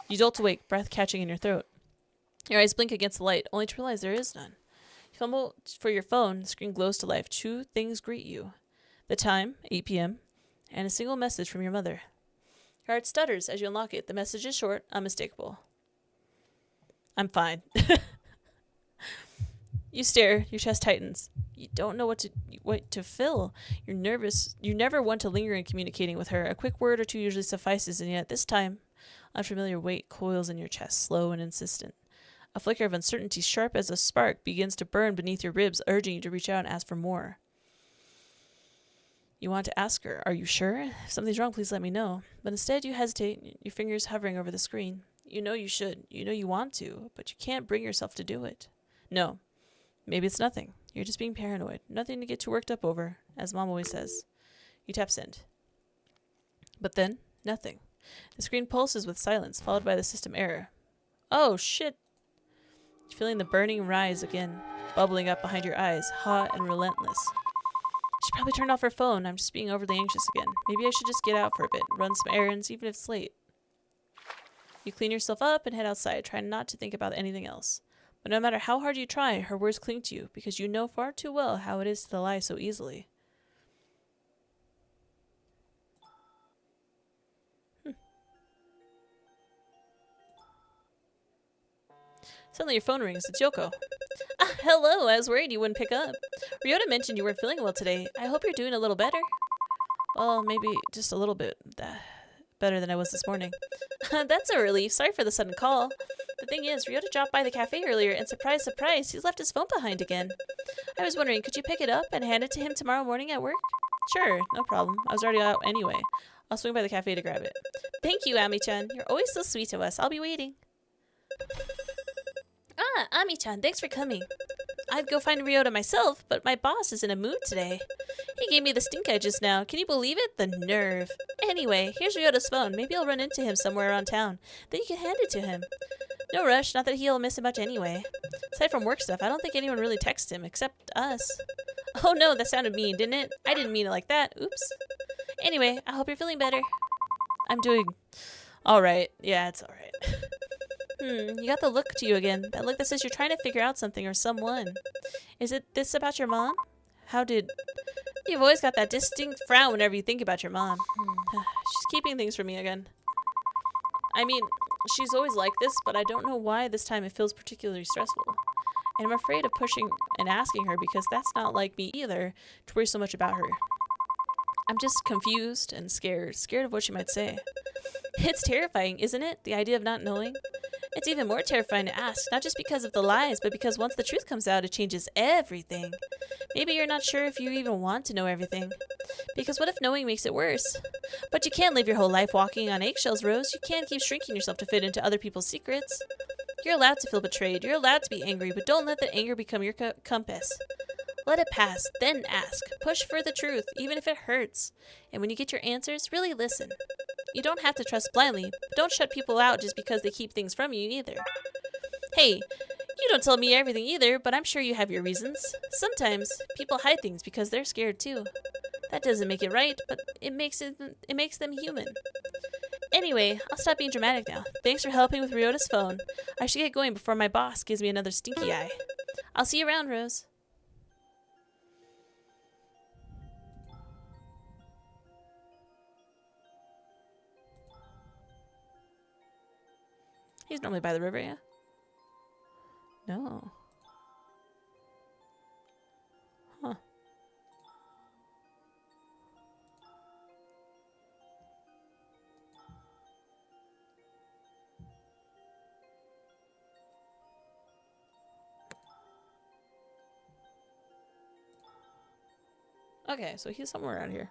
You jolt awake, breath catching in your throat. Your eyes blink against the light, only to realize there is none. You fumble for your phone, the screen glows to life. Two things greet you. The time, 8 p.m., and a single message from your mother. Your heart stutters as you unlock it. The message is short, unmistakable. I'm fine. You stare, your chest tightens. You don't know what to fill. You're nervous. You never want to linger in communicating with her. A quick word or two usually suffices, and yet this time, unfamiliar weight coils in your chest, slow and insistent. A flicker of uncertainty, sharp as a spark, begins to burn beneath your ribs, urging you to reach out and ask for more. You want to ask her, are you sure? If something's wrong, please let me know. But instead you hesitate, your fingers hovering over the screen. You know you should. You know you want to, but you can't bring yourself to do it. No. Maybe it's nothing. You're just being paranoid. Nothing to get too worked up over, as Mom always says. You tap send. But then, nothing. The screen pulses with silence, followed by the system error. Oh, shit. You're feeling the burning rise again, bubbling up behind your eyes, hot and relentless. She probably turned off her phone. I'm just being overly anxious again. Maybe I should just get out for a bit, run some errands, even if it's late. You clean yourself up and head outside, trying not to think about anything else. But no matter how hard you try, her words cling to you, because you know far too well how it is to lie so easily. Suddenly your phone rings. It's Yoko. Ah, hello. I was worried you wouldn't pick up. 𝕻𝖗𝖊𝖔𝖓 mentioned you weren't feeling well today. I hope you're doing a little better. Well, maybe just a little bit. better than I was this morning. That's a relief. Sorry for the sudden call. The thing is, Ryota dropped by the cafe earlier, and surprise, surprise, he's left his phone behind again. I was wondering, could you pick it up and hand it to him tomorrow morning at work? Sure, no problem. I was already out anyway. I'll swing by the cafe to grab it. Thank you, Ami-chan. You're always so sweet to us. I'll be waiting. Ah, Ami-chan, thanks for coming. I'd go find Ryota myself, but my boss is in a mood today. He gave me the stink eye just now. Can you believe it? The nerve. Anyway, here's Ryota's phone. Maybe I'll run into him somewhere around town. Then you can hand it to him. No rush, not that he'll miss it much anyway. Aside from work stuff, I don't think anyone really texts him, except us. Oh no, that sounded mean, didn't it? I didn't mean it like that. Oops. Anyway, I hope you're feeling better. I'm doing alright. Yeah, it's alright. You got the look to you again. That look that says you're trying to figure out something or someone. Is it this about your mom? How did... You've always got that distinct frown whenever you think about your mom. She's keeping things from me again. I mean, she's always like this, but I don't know why this time it feels particularly stressful. And I'm afraid of pushing and asking her because that's not like me either, to worry so much about her. I'm just confused and scared of what she might say. It's terrifying, isn't it? The idea of not knowing. It's even more terrifying to ask, not just because of the lies, but because once the truth comes out, it changes everything. Maybe you're not sure if you even want to know everything. Because what if knowing makes it worse? But you can't live your whole life walking on eggshells, Rose. You can't keep shrinking yourself to fit into other people's secrets. You're allowed to feel betrayed. You're allowed to be angry, but don't let that anger become your compass. Let it pass, then ask. Push for the truth, even if it hurts. And when you get your answers, really listen. You don't have to trust blindly, but don't shut people out just because they keep things from you either. Hey, you don't tell me everything either, but I'm sure you have your reasons. Sometimes people hide things because they're scared too. That doesn't make it right, but it makes them human. Anyway, I'll stop being dramatic now. Thanks for helping with Ryota's phone. I should get going before my boss gives me another stinky eye. I'll see you around, Rose. He's normally by the river, yeah? No. Huh. Okay, so he's somewhere around here.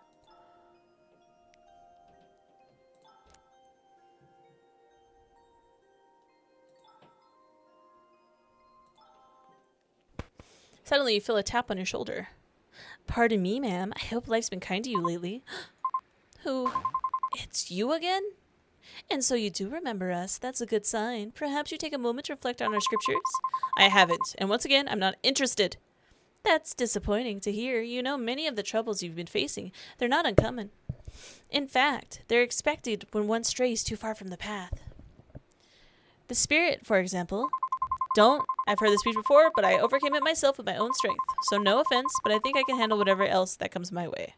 Suddenly you feel a tap on your shoulder. Pardon me, ma'am. I hope life's been kind to you lately. Who? It's you again? And so you do remember us. That's a good sign. Perhaps you take a moment to reflect on our scriptures? I haven't. And once again, I'm not interested. That's disappointing to hear. You know, many of the troubles you've been facing, they're not uncommon. In fact, they're expected when one strays too far from the path. The spirit, for example. I've heard this speech before, but I overcame it myself with my own strength. So no offense, but I think I can handle whatever else that comes my way.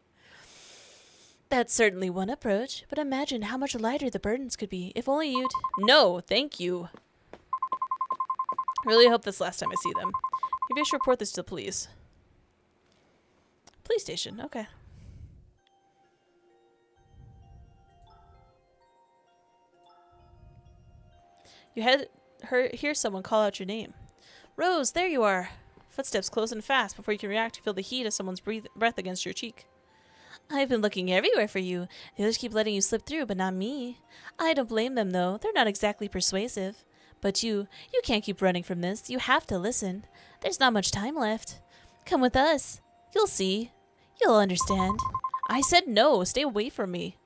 That's certainly one approach, but imagine how much lighter the burdens could be if only you'd... No, thank you. Really hope that's the last time I see them. Maybe I should report this to the police. Police station, okay. You hear someone call out your name. Rose, there you are. Footsteps close and fast. Before you can react, you feel the heat of someone's breath against your cheek. I've been looking everywhere for you. The others keep letting you slip through, but not me. I don't blame them, though. They're not exactly persuasive. But you can't keep running from this. You have to listen. There's not much time left. Come with us. You'll see. You'll understand. I said no. Stay away from me.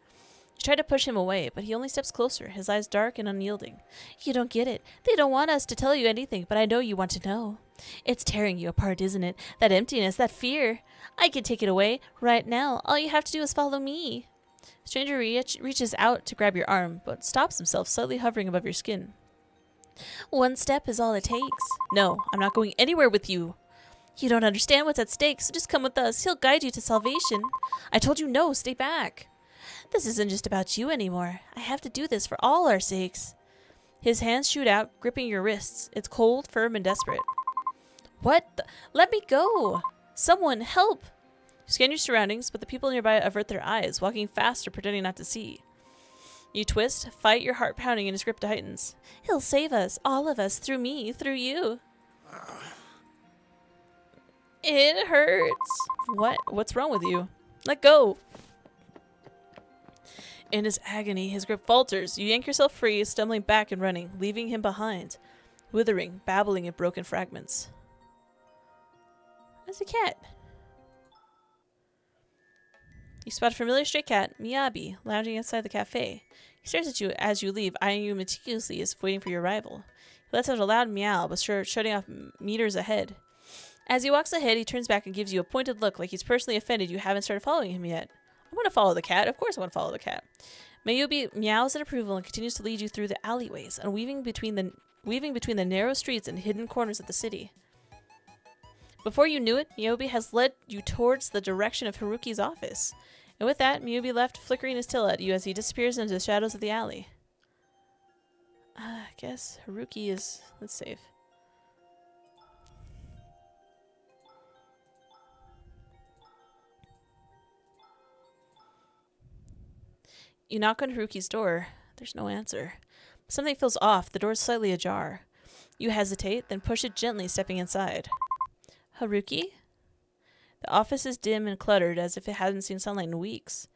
You try to push him away, but he only steps closer, his eyes dark and unyielding. You don't get it. They don't want us to tell you anything, but I know you want to know. It's tearing you apart, isn't it? That emptiness, that fear. I can take it away right now. All you have to do is follow me. Stranger reaches out to grab your arm, but stops himself, slightly hovering above your skin. One step is all it takes. No, I'm not going anywhere with you. You don't understand what's at stake, so just come with us. He'll guide you to salvation. I told you no, stay back. This isn't just about you anymore. I have to do this for all our sakes. His hands shoot out, gripping your wrists. It's cold, firm, and desperate. What? Let me go! Someone, help! You scan your surroundings, but the people nearby avert their eyes, walking fast or pretending not to see. You twist, fight, your heart pounding, and his grip tightens. He'll save us, all of us, through me, through you. It hurts. What? What's wrong with you? Let go. In his agony, his grip falters. You yank yourself free, stumbling back and running, leaving him behind, withering, babbling in broken fragments. There's a cat. You spot a familiar stray cat, 𝕻𝖆𝖙𝖗𝖊𝖔𝖓, lounging outside the cafe. He stares at you as you leave, eyeing you meticulously as if waiting for your arrival. He lets out a loud meow, but shutting off meters ahead. As he walks ahead, he turns back and gives you a pointed look like he's personally offended you haven't started following him yet. I want to follow the cat. Of course I want to follow the cat. 𝕻𝖆𝖙𝖵 meows in approval and continues to lead you through the alleyways, and weaving between the narrow streets and hidden corners of the city. Before you knew it, 𝕻𝖆𝖙𝖵 has led you towards the direction of Haruki's office. And with that, 𝕻𝖆𝖙𝖵 left flickering his tail at you as he disappears into the shadows of the alley. I guess Haruki is... Let's save. You knock on Haruki's door. There's no answer. Something feels off. The door is slightly ajar. You hesitate, then push it gently, stepping inside. Haruki? The office is dim and cluttered, as if it hasn't seen sunlight in weeks.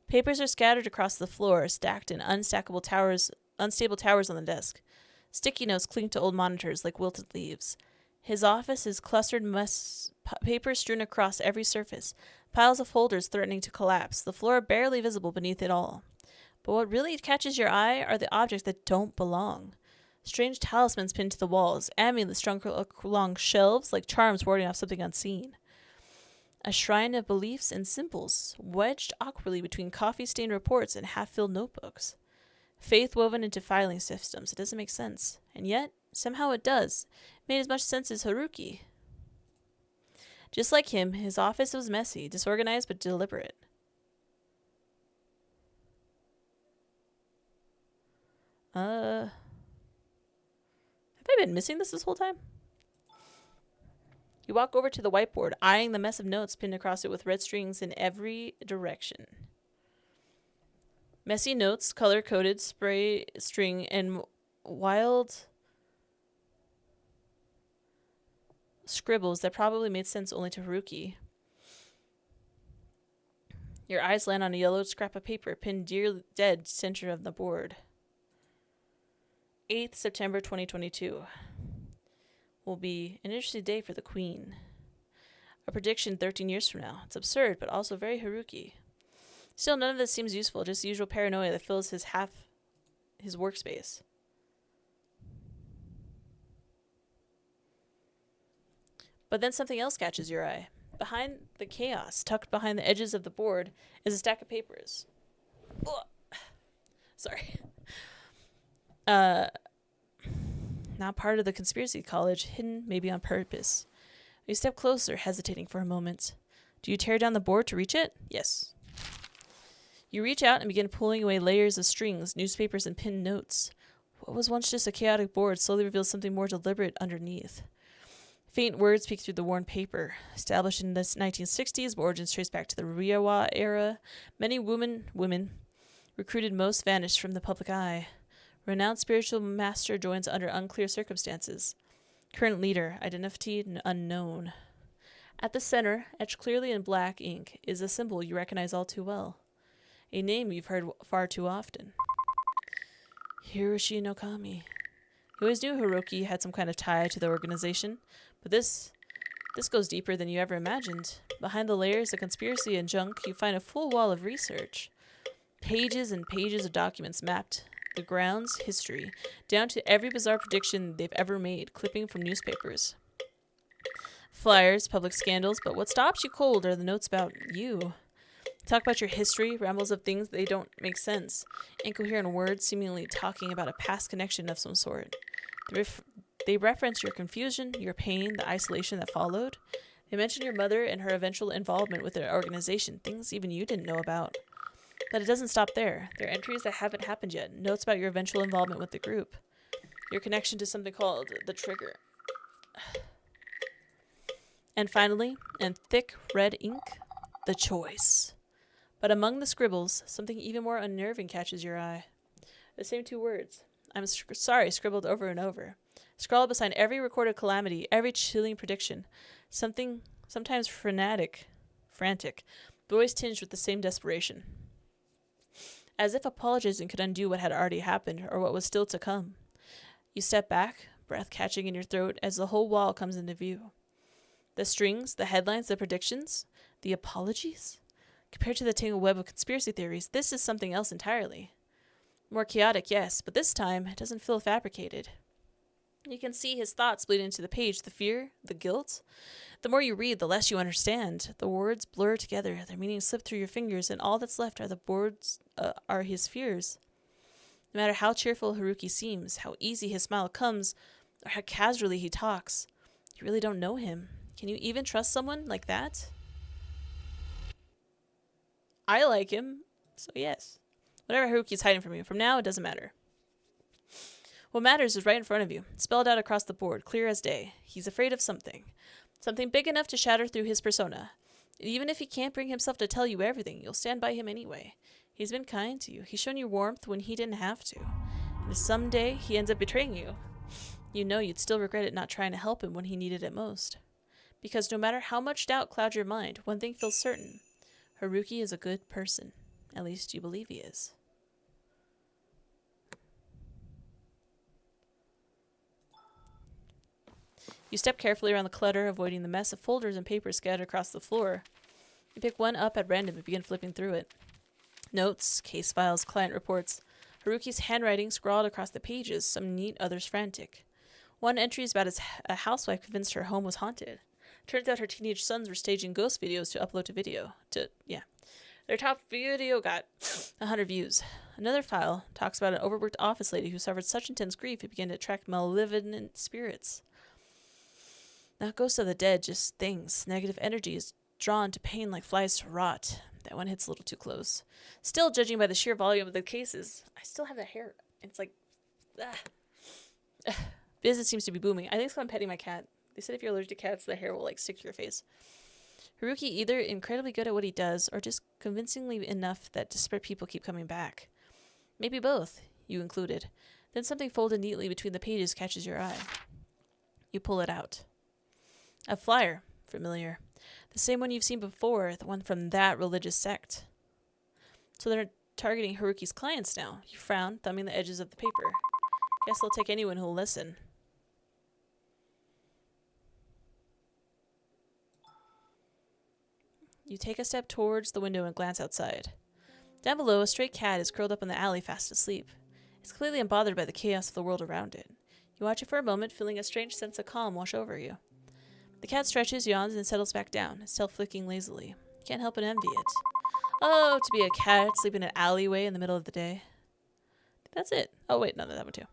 Papers are scattered across the floor, stacked in unstable towers on the desk. Sticky notes cling to old monitors like wilted leaves. His office is clustered papers strewn across every surface, piles of folders threatening to collapse, the floor barely visible beneath it all. But what really catches your eye are the objects that don't belong. Strange talismans pinned to the walls, amulets strung along shelves like charms warding off something unseen. A shrine of beliefs and symbols, wedged awkwardly between coffee-stained reports and half-filled notebooks. Faith woven into filing systems. It doesn't make sense. And yet, somehow it does. It made as much sense as Haruki. Just like him, his office was messy, disorganized but deliberate. Have I been missing this whole time? You walk over to the whiteboard, eyeing the mess of notes pinned across it with red strings in every direction. Messy notes, color-coded, spray string, and wild scribbles that probably made sense only to Haruki. Your eyes land on a yellowed scrap of paper pinned dead center of the board. 8th September 2022. Will be an interesting day for the Queen. A prediction 13 years from now. It's absurd, but also very Haruki. Still, none of this seems useful, just the usual paranoia that fills his workspace. But then something else catches your eye. Behind the chaos, tucked behind the edges of the board, is a stack of papers. Ugh. Sorry. Not part of the conspiracy college, hidden maybe on purpose. You step closer, hesitating for a moment. Do you tear down the board to reach it? Yes. You reach out and begin pulling away layers of strings, newspapers, and pinned notes. What was once just a chaotic board slowly reveals something more deliberate underneath. Faint words peek through the worn paper. Established in the 1960s, origins trace back to the Reiwa era. Many women recruited, most vanished from the public eye. Renowned spiritual master joins under unclear circumstances. Current leader, identity unknown. At the center, etched clearly in black ink, is a symbol you recognize all too well. A name you've heard far too often. Hiroshi no Kami. You always knew Haruki had some kind of tie to the organization, but this goes deeper than you ever imagined. Behind the layers of conspiracy and junk, you find a full wall of research. Pages and pages of documents mapped the ground's history, down to every bizarre prediction they've ever made, clipping from newspapers. Flyers, public scandals, but what stops you cold are the notes about you. Talk about your history, rambles of things they don't make sense, incoherent words seemingly talking about a past connection of some sort. They reference your confusion, your pain, the isolation that followed. They mention your mother and her eventual involvement with their organization, things even you didn't know about. But it doesn't stop there. There are entries that haven't happened yet, notes about your eventual involvement with the group, your connection to something called the Trigger. And finally, in thick red ink, the choice. But among the scribbles, something even more unnerving catches your eye. The same two words. I'm sorry, scribbled over and over. Scrawled beside every recorded calamity, every chilling prediction. Something, sometimes frantic, but always tinged with the same desperation. As if apologizing could undo what had already happened, or what was still to come. You step back, breath catching in your throat as the whole wall comes into view. The strings, the headlines, the predictions, the apologies? Compared to the tangled web of conspiracy theories, this is something else entirely. More chaotic, yes, but this time it doesn't feel fabricated. You can see his thoughts bleed into the page, the fear, the guilt. The more you read, the less you understand. The words blur together, their meanings slip through your fingers, and all that's left are his fears. No matter how cheerful Haruki seems, how easy his smile comes, or how casually he talks, you really don't know him. Can you even trust someone like that? I like him, so yes. Whatever Haruki's hiding from you, from now it doesn't matter. What matters is right in front of you, spelled out across the board, clear as day. He's afraid of something. Something big enough to shatter through his persona. Even if he can't bring himself to tell you everything, you'll stand by him anyway. He's been kind to you. He's shown you warmth when he didn't have to. And if someday he ends up betraying you, you know you'd still regret it not trying to help him when he needed it most. Because no matter how much doubt clouds your mind, one thing feels certain. Haruki is a good person. At least you believe he is. You step carefully around the clutter, avoiding the mess of folders and papers scattered across the floor. You pick one up at random and begin flipping through it. Notes, case files, client reports. Haruki's handwriting scrawled across the pages, some neat, others frantic. One entry is about a housewife convinced her home was haunted. Turns out her teenage sons were staging ghost videos to upload to video. Their top video got 100 views. Another file talks about an overworked office lady who suffered such intense grief it began to attract malevolent spirits. Not ghosts of the dead, just things. Negative energy is drawn to pain like flies to rot. That one hits a little too close. Still, judging by the sheer volume of the cases, I still have that hair. It's like, business seems to be booming. I think it's because I'm petting my cat. They said if you're allergic to cats, the hair will like stick to your face. Haruki either incredibly good at what he does, or just convincingly enough that desperate people keep coming back. Maybe both, you included. Then something folded neatly between the pages catches your eye. You pull it out. A flyer. Familiar. The same one you've seen before, the one from that religious sect. So they're targeting Haruki's clients now. You frown, thumbing the edges of the paper. Guess they'll take anyone who'll listen. You take a step towards the window and glance outside. Down below, a stray cat is curled up in the alley fast asleep. It's clearly unbothered by the chaos of the world around it. You watch it for a moment, feeling a strange sense of calm wash over you. The cat stretches, yawns, and settles back down, its tail flicking lazily. You can't help but envy it. Oh, to be a cat sleeping in an alleyway in the middle of the day. That's it. Oh, wait, no, that one too.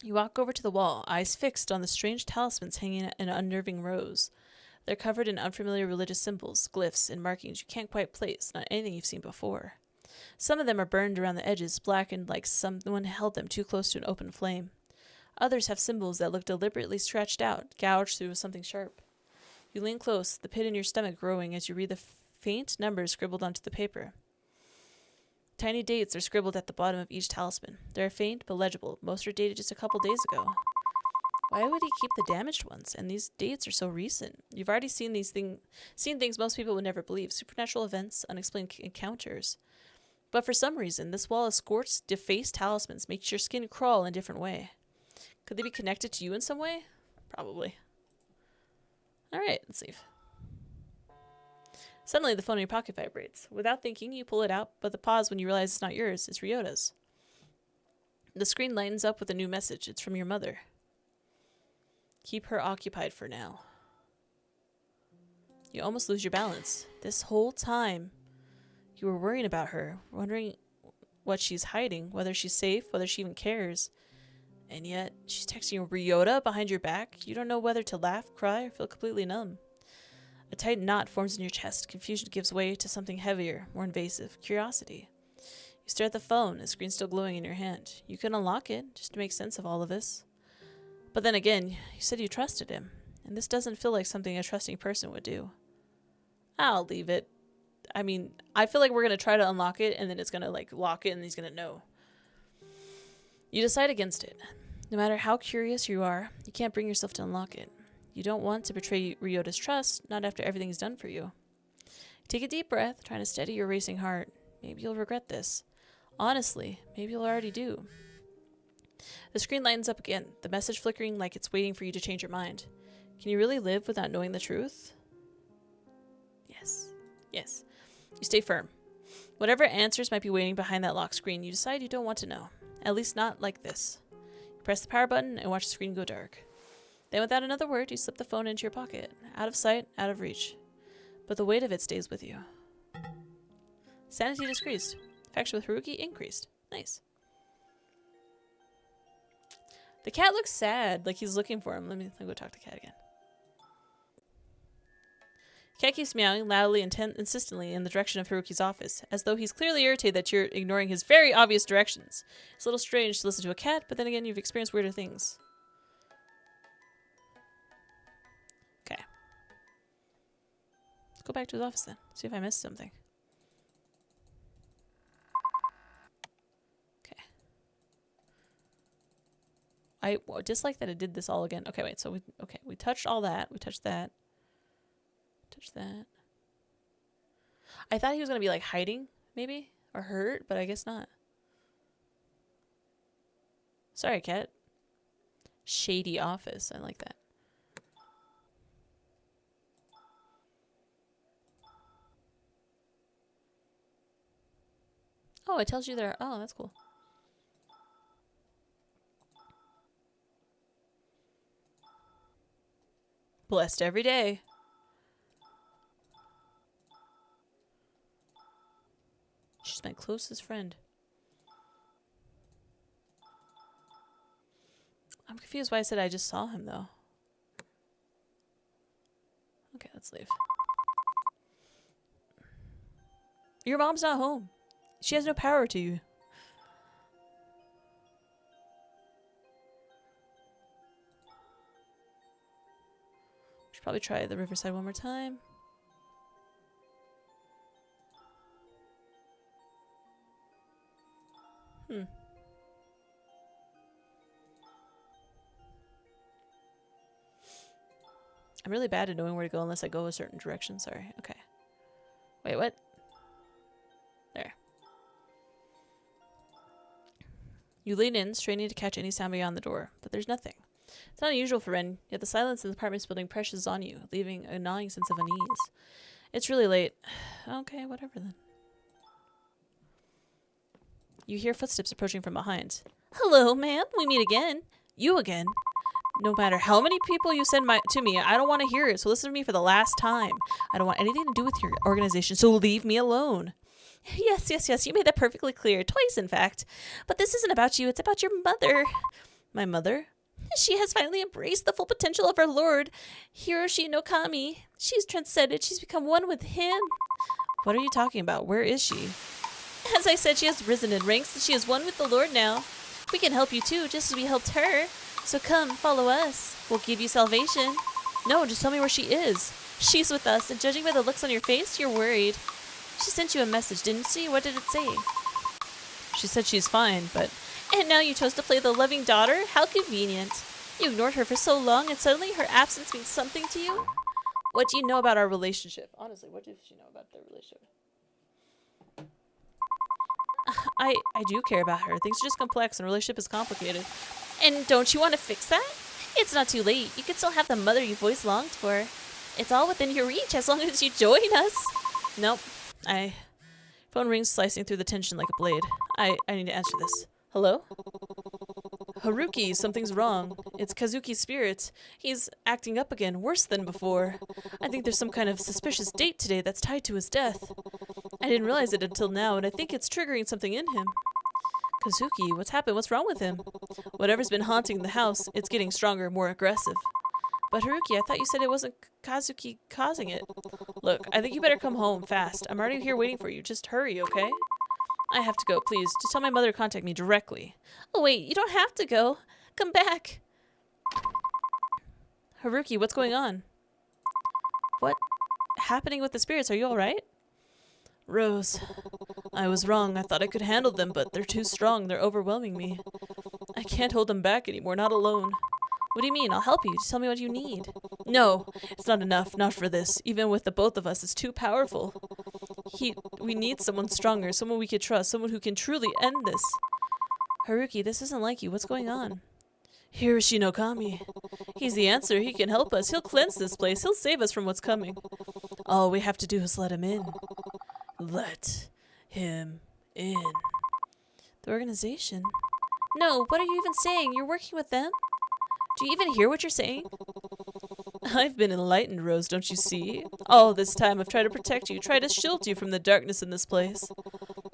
You walk over to the wall, eyes fixed on the strange talismans hanging in unnerving rows. They're covered in unfamiliar religious symbols, glyphs, and markings you can't quite place, not anything you've seen before. Some of them are burned around the edges, blackened like someone held them too close to an open flame. Others have symbols that look deliberately stretched out, gouged through with something sharp. You lean close, the pit in your stomach growing as you read the faint numbers scribbled onto the paper. Tiny dates are scribbled at the bottom of each talisman. They're faint but legible. Most are dated just a couple days ago. Why would he keep the damaged ones? And these dates are so recent. You've already seen things most people would never believe. Supernatural events, unexplained encounters. But for some reason, this wall of scorched, defaced talismans makes your skin crawl in a different way. Could they be connected to you in some way? Probably. Alright, let's leave. Suddenly, the phone in your pocket vibrates. Without thinking, you pull it out, but the pause when you realize it's not yours, it's Ryota's. The screen lightens up with a new message. It's from your mother. Keep her occupied for now. You almost lose your balance. This whole time, you were worrying about her, wondering what she's hiding, whether she's safe, whether she even cares. And yet, she's texting Ryota behind your back. You don't know whether to laugh, cry, or feel completely numb. A tight knot forms in your chest. Confusion gives way to something heavier, more invasive. Curiosity. You stare at the phone, the screen still glowing in your hand. You can unlock it, just to make sense of all of this. But then again, you said you trusted him. And this doesn't feel like something a trusting person would do. I'll leave it. I mean, I feel like we're going to try to unlock it, and then it's going to, like, lock it, and he's going to know. You decide against it. No matter how curious you are, you can't bring yourself to unlock it. You don't want to betray Ryota's trust, not after everything he's done for you. Take a deep breath, trying to steady your racing heart. Maybe you'll regret this. Honestly, maybe you'll already do. The screen lightens up again, the message flickering like it's waiting for you to change your mind. Can you really live without knowing the truth? Yes. Yes. You stay firm. Whatever answers might be waiting behind that locked screen, you decide you don't want to know. At least not like this. You press the power button and watch the screen go dark. Then without another word, you slip the phone into your pocket. Out of sight, out of reach. But the weight of it stays with you. Sanity decreased. Affection with Haruki increased. Nice. The cat looks sad, like he's looking for him. Let me go talk to the cat again. The cat keeps meowing loudly and insistently in the direction of Haruki's office, as though he's clearly irritated that you're ignoring his very obvious directions. It's a little strange to listen to a cat, but then again, you've experienced weirder things. Okay. Let's go back to his office then. See if I missed something. I dislike that it did this all again. Okay, wait. So we touched all that. We touched that. Touched that. I thought he was gonna be like hiding, maybe, or hurt, but I guess not. Sorry, cat. Shady office. I like that. Oh, it tells you there. Oh, that's cool. Blessed every day. She's my closest friend. I'm confused why I said I just saw him, though. Okay, let's leave. Your mom's not home. She has no power to you. Should probably try the riverside one more time. I'm really bad at knowing where to go unless I go a certain direction. Sorry. Okay. Wait, what? There. You lean in, straining to catch any sound beyond the door, but there's nothing. It's not unusual for Ren, yet the silence in the apartment building presses on you, leaving a gnawing sense of unease. It's really late. Okay, whatever then. You hear footsteps approaching from behind. Hello, ma'am. We meet again. You again. No matter how many people you send to me, I don't want to hear it, so listen to me for the last time. I don't want anything to do with your organization, so leave me alone. Yes, yes, yes, you made that perfectly clear. Twice, in fact. But this isn't about you, it's about your mother. My mother? She has finally embraced the full potential of our lord, Hiroshi no Kami. She's transcended, she's become one with him. What are you talking about? Where is she? As I said, she has risen in ranks, and she is one with the lord now. We can help you too, just as we helped her. So come, follow us. We'll give you salvation. No, just tell me where she is. She's with us, and judging by the looks on your face, you're worried. She sent you a message, didn't she? What did it say? She said she's fine, but... And now you chose to play the loving daughter? How convenient. You ignored her for so long, and suddenly her absence means something to you? What do you know about our relationship? Honestly, what does she know about their relationship? I do care about her. Things are just complex, and a relationship is complicated. And don't you want to fix that? It's not too late. You can still have the mother you've always longed for. It's all within your reach as long as you join us. Nope. Phone rings, slicing through the tension like a blade. I need to answer this. Hello? Haruki, something's wrong. It's Kazuki's spirit. He's acting up again, worse than before. I think there's some kind of suspicious date today that's tied to his death. I didn't realize it until now, and I think it's triggering something in him. Kazuki, what's happened? What's wrong with him? Whatever's been haunting the house, it's getting stronger, more aggressive. But Haruki, I thought you said it wasn't Kazuki causing it. Look, I think you better come home fast. I'm already here waiting for you. Just hurry, okay? I have to go, please. Just tell my mother to contact me directly. Oh, wait, you don't have to go. Come back. Haruki, what's going on? What happening with the spirits? Are you all right? Rose, I was wrong. I thought I could handle them, but they're too strong. They're overwhelming me. I can't hold them back anymore, not alone. What do you mean? I'll help you. Just tell me what you need. No, it's not enough. Not for this. Even with the both of us, it's too powerful. We need someone stronger, someone we can trust, someone who can truly end this. Haruki, this isn't like you. What's going on? Hiroshi no Kami. He's the answer. He can help us. He'll cleanse this place. He'll save us from what's coming. All we have to do is let him in. Let him in. The organization? No, what are you even saying? You're working with them? Do you even hear what you're saying? I've been enlightened, Rose, don't you see? All this time I've tried to protect you, tried to shield you from the darkness in this place.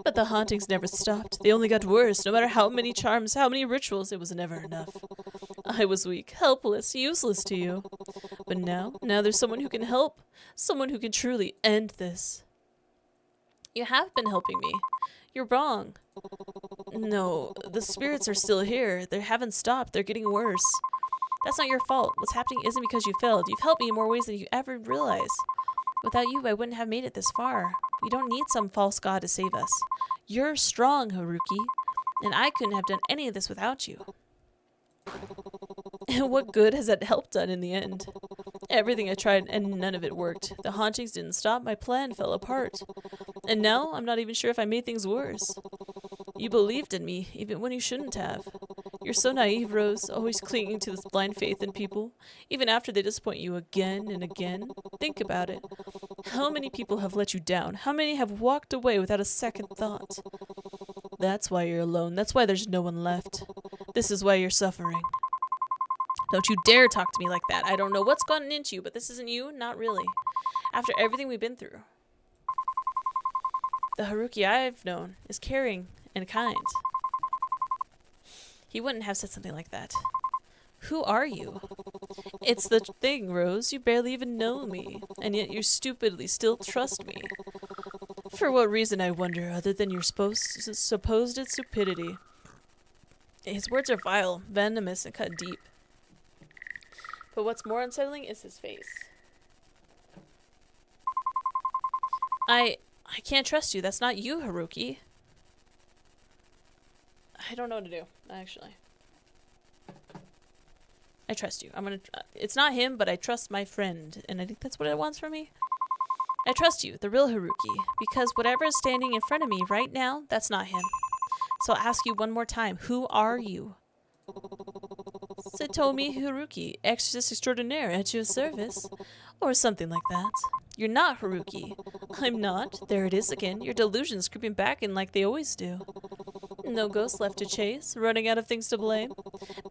But the hauntings never stopped. They only got worse. No matter how many charms, how many rituals, it was never enough. I was weak, helpless, useless to you. But now there's someone who can help. Someone who can truly end this. You have been helping me. You're wrong. No, the spirits are still here. They haven't stopped. They're getting worse. That's not your fault. What's happening isn't because you failed. You've helped me in more ways than you ever realize. Without you, I wouldn't have made it this far. We don't need some false god to save us. You're strong, Haruki, and I couldn't have done any of this without you. And what good has that help done in the end? Everything I tried and none of it worked. The hauntings didn't stop. My plan fell apart. And now I'm not even sure if I made things worse. You believed in me, even when you shouldn't have. You're so naive, Rose, always clinging to this blind faith in people, even after they disappoint you again and again. Think about it. How many people have let you down? How many have walked away without a second thought? That's why you're alone. That's why there's no one left. This is why you're suffering. Don't you dare talk to me like that. I don't know what's gotten into you, but this isn't you, not really. After everything we've been through. The Haruki I've known is caring and kind. He wouldn't have said something like that. Who are you? It's the thing, Rose. You barely even know me, and yet you stupidly still trust me. For what reason, I wonder, other than your supposed stupidity? His words are vile, venomous, and cut deep. But what's more unsettling is his face. I can't trust you. That's not you, Haruki. I don't know what to do, actually. I trust you. It's not him, but I trust my friend. And I think that's what it wants from me. I trust you, the real Haruki. Because whatever is standing in front of me right now, that's not him. So I'll ask you one more time. Who are you? Otome Haruki, exorcist extraordinaire at your service. Or something like that. You're not Haruki. I'm not. There it is again. Your delusions creeping back in like they always do. No ghosts left to chase, running out of things to blame.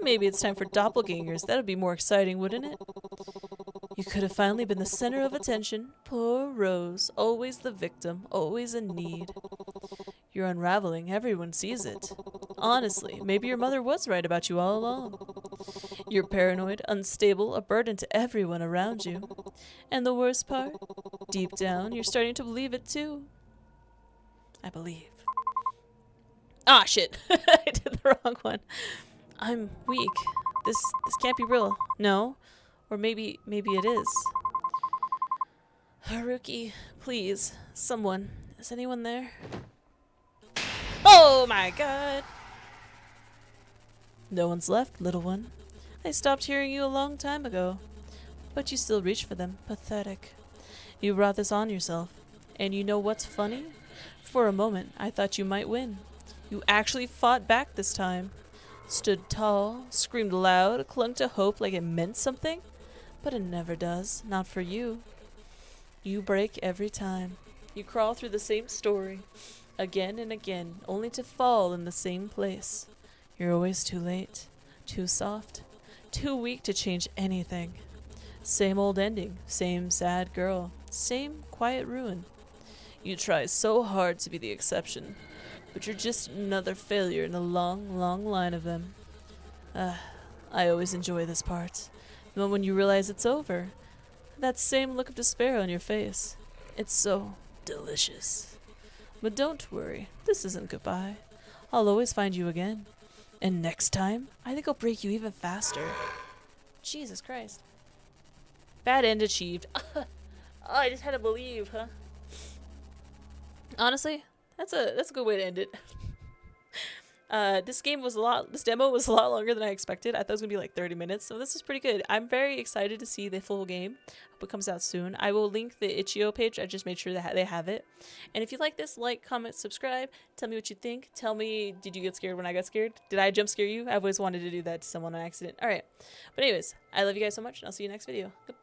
Maybe it's time for doppelgangers. That would be more exciting, wouldn't it? You could have finally been the center of attention. Poor Rose, always the victim, always in need. You're unraveling. Everyone sees it. Honestly, maybe your mother was right about you all along. You're paranoid, unstable, a burden to everyone around you. And the worst part? Deep down, you're starting to believe it too. I believe. Ah, shit. I did the wrong one. I'm weak. This can't be real. No. Or maybe it is. Haruki, please. Someone. Is anyone there? Oh my god. No one's left, little one. I stopped hearing you a long time ago. But you still reach for them. Pathetic. You brought this on yourself. And you know what's funny? For a moment, I thought you might win. You actually fought back this time. Stood tall, screamed loud, clung to hope like it meant something. But it never does. Not for you. You break every time. You crawl through the same story. Again and again, only to fall in the same place. You're always too late. Too soft. Too weak to change anything. Same old ending. Same sad girl. Same quiet ruin. You try so hard to be the exception. But you're just another failure in a long, long line of them. I always enjoy this part. The moment when you realize it's over. That same look of despair on your face. It's so delicious. But don't worry. This isn't goodbye. I'll always find you again. And next time, I think I'll break you even faster. Jesus Christ. Bad end achieved. Oh, I just had to believe, huh? Honestly, that's a good way to end it. This demo was a lot longer than I expected. I thought it was gonna be like 30 minutes, so this is pretty good. I'm very excited to see the full game. Hope it comes out soon. I will link the itch.io page. I just made sure that they have it. And if you like this, like, comment, subscribe. Tell me what you think. Tell me, did you get scared when I got scared? Did I jump scare you? I've always wanted to do that to someone on accident. All right. But anyways, I love you guys so much, and I'll see you next video. Goodbye.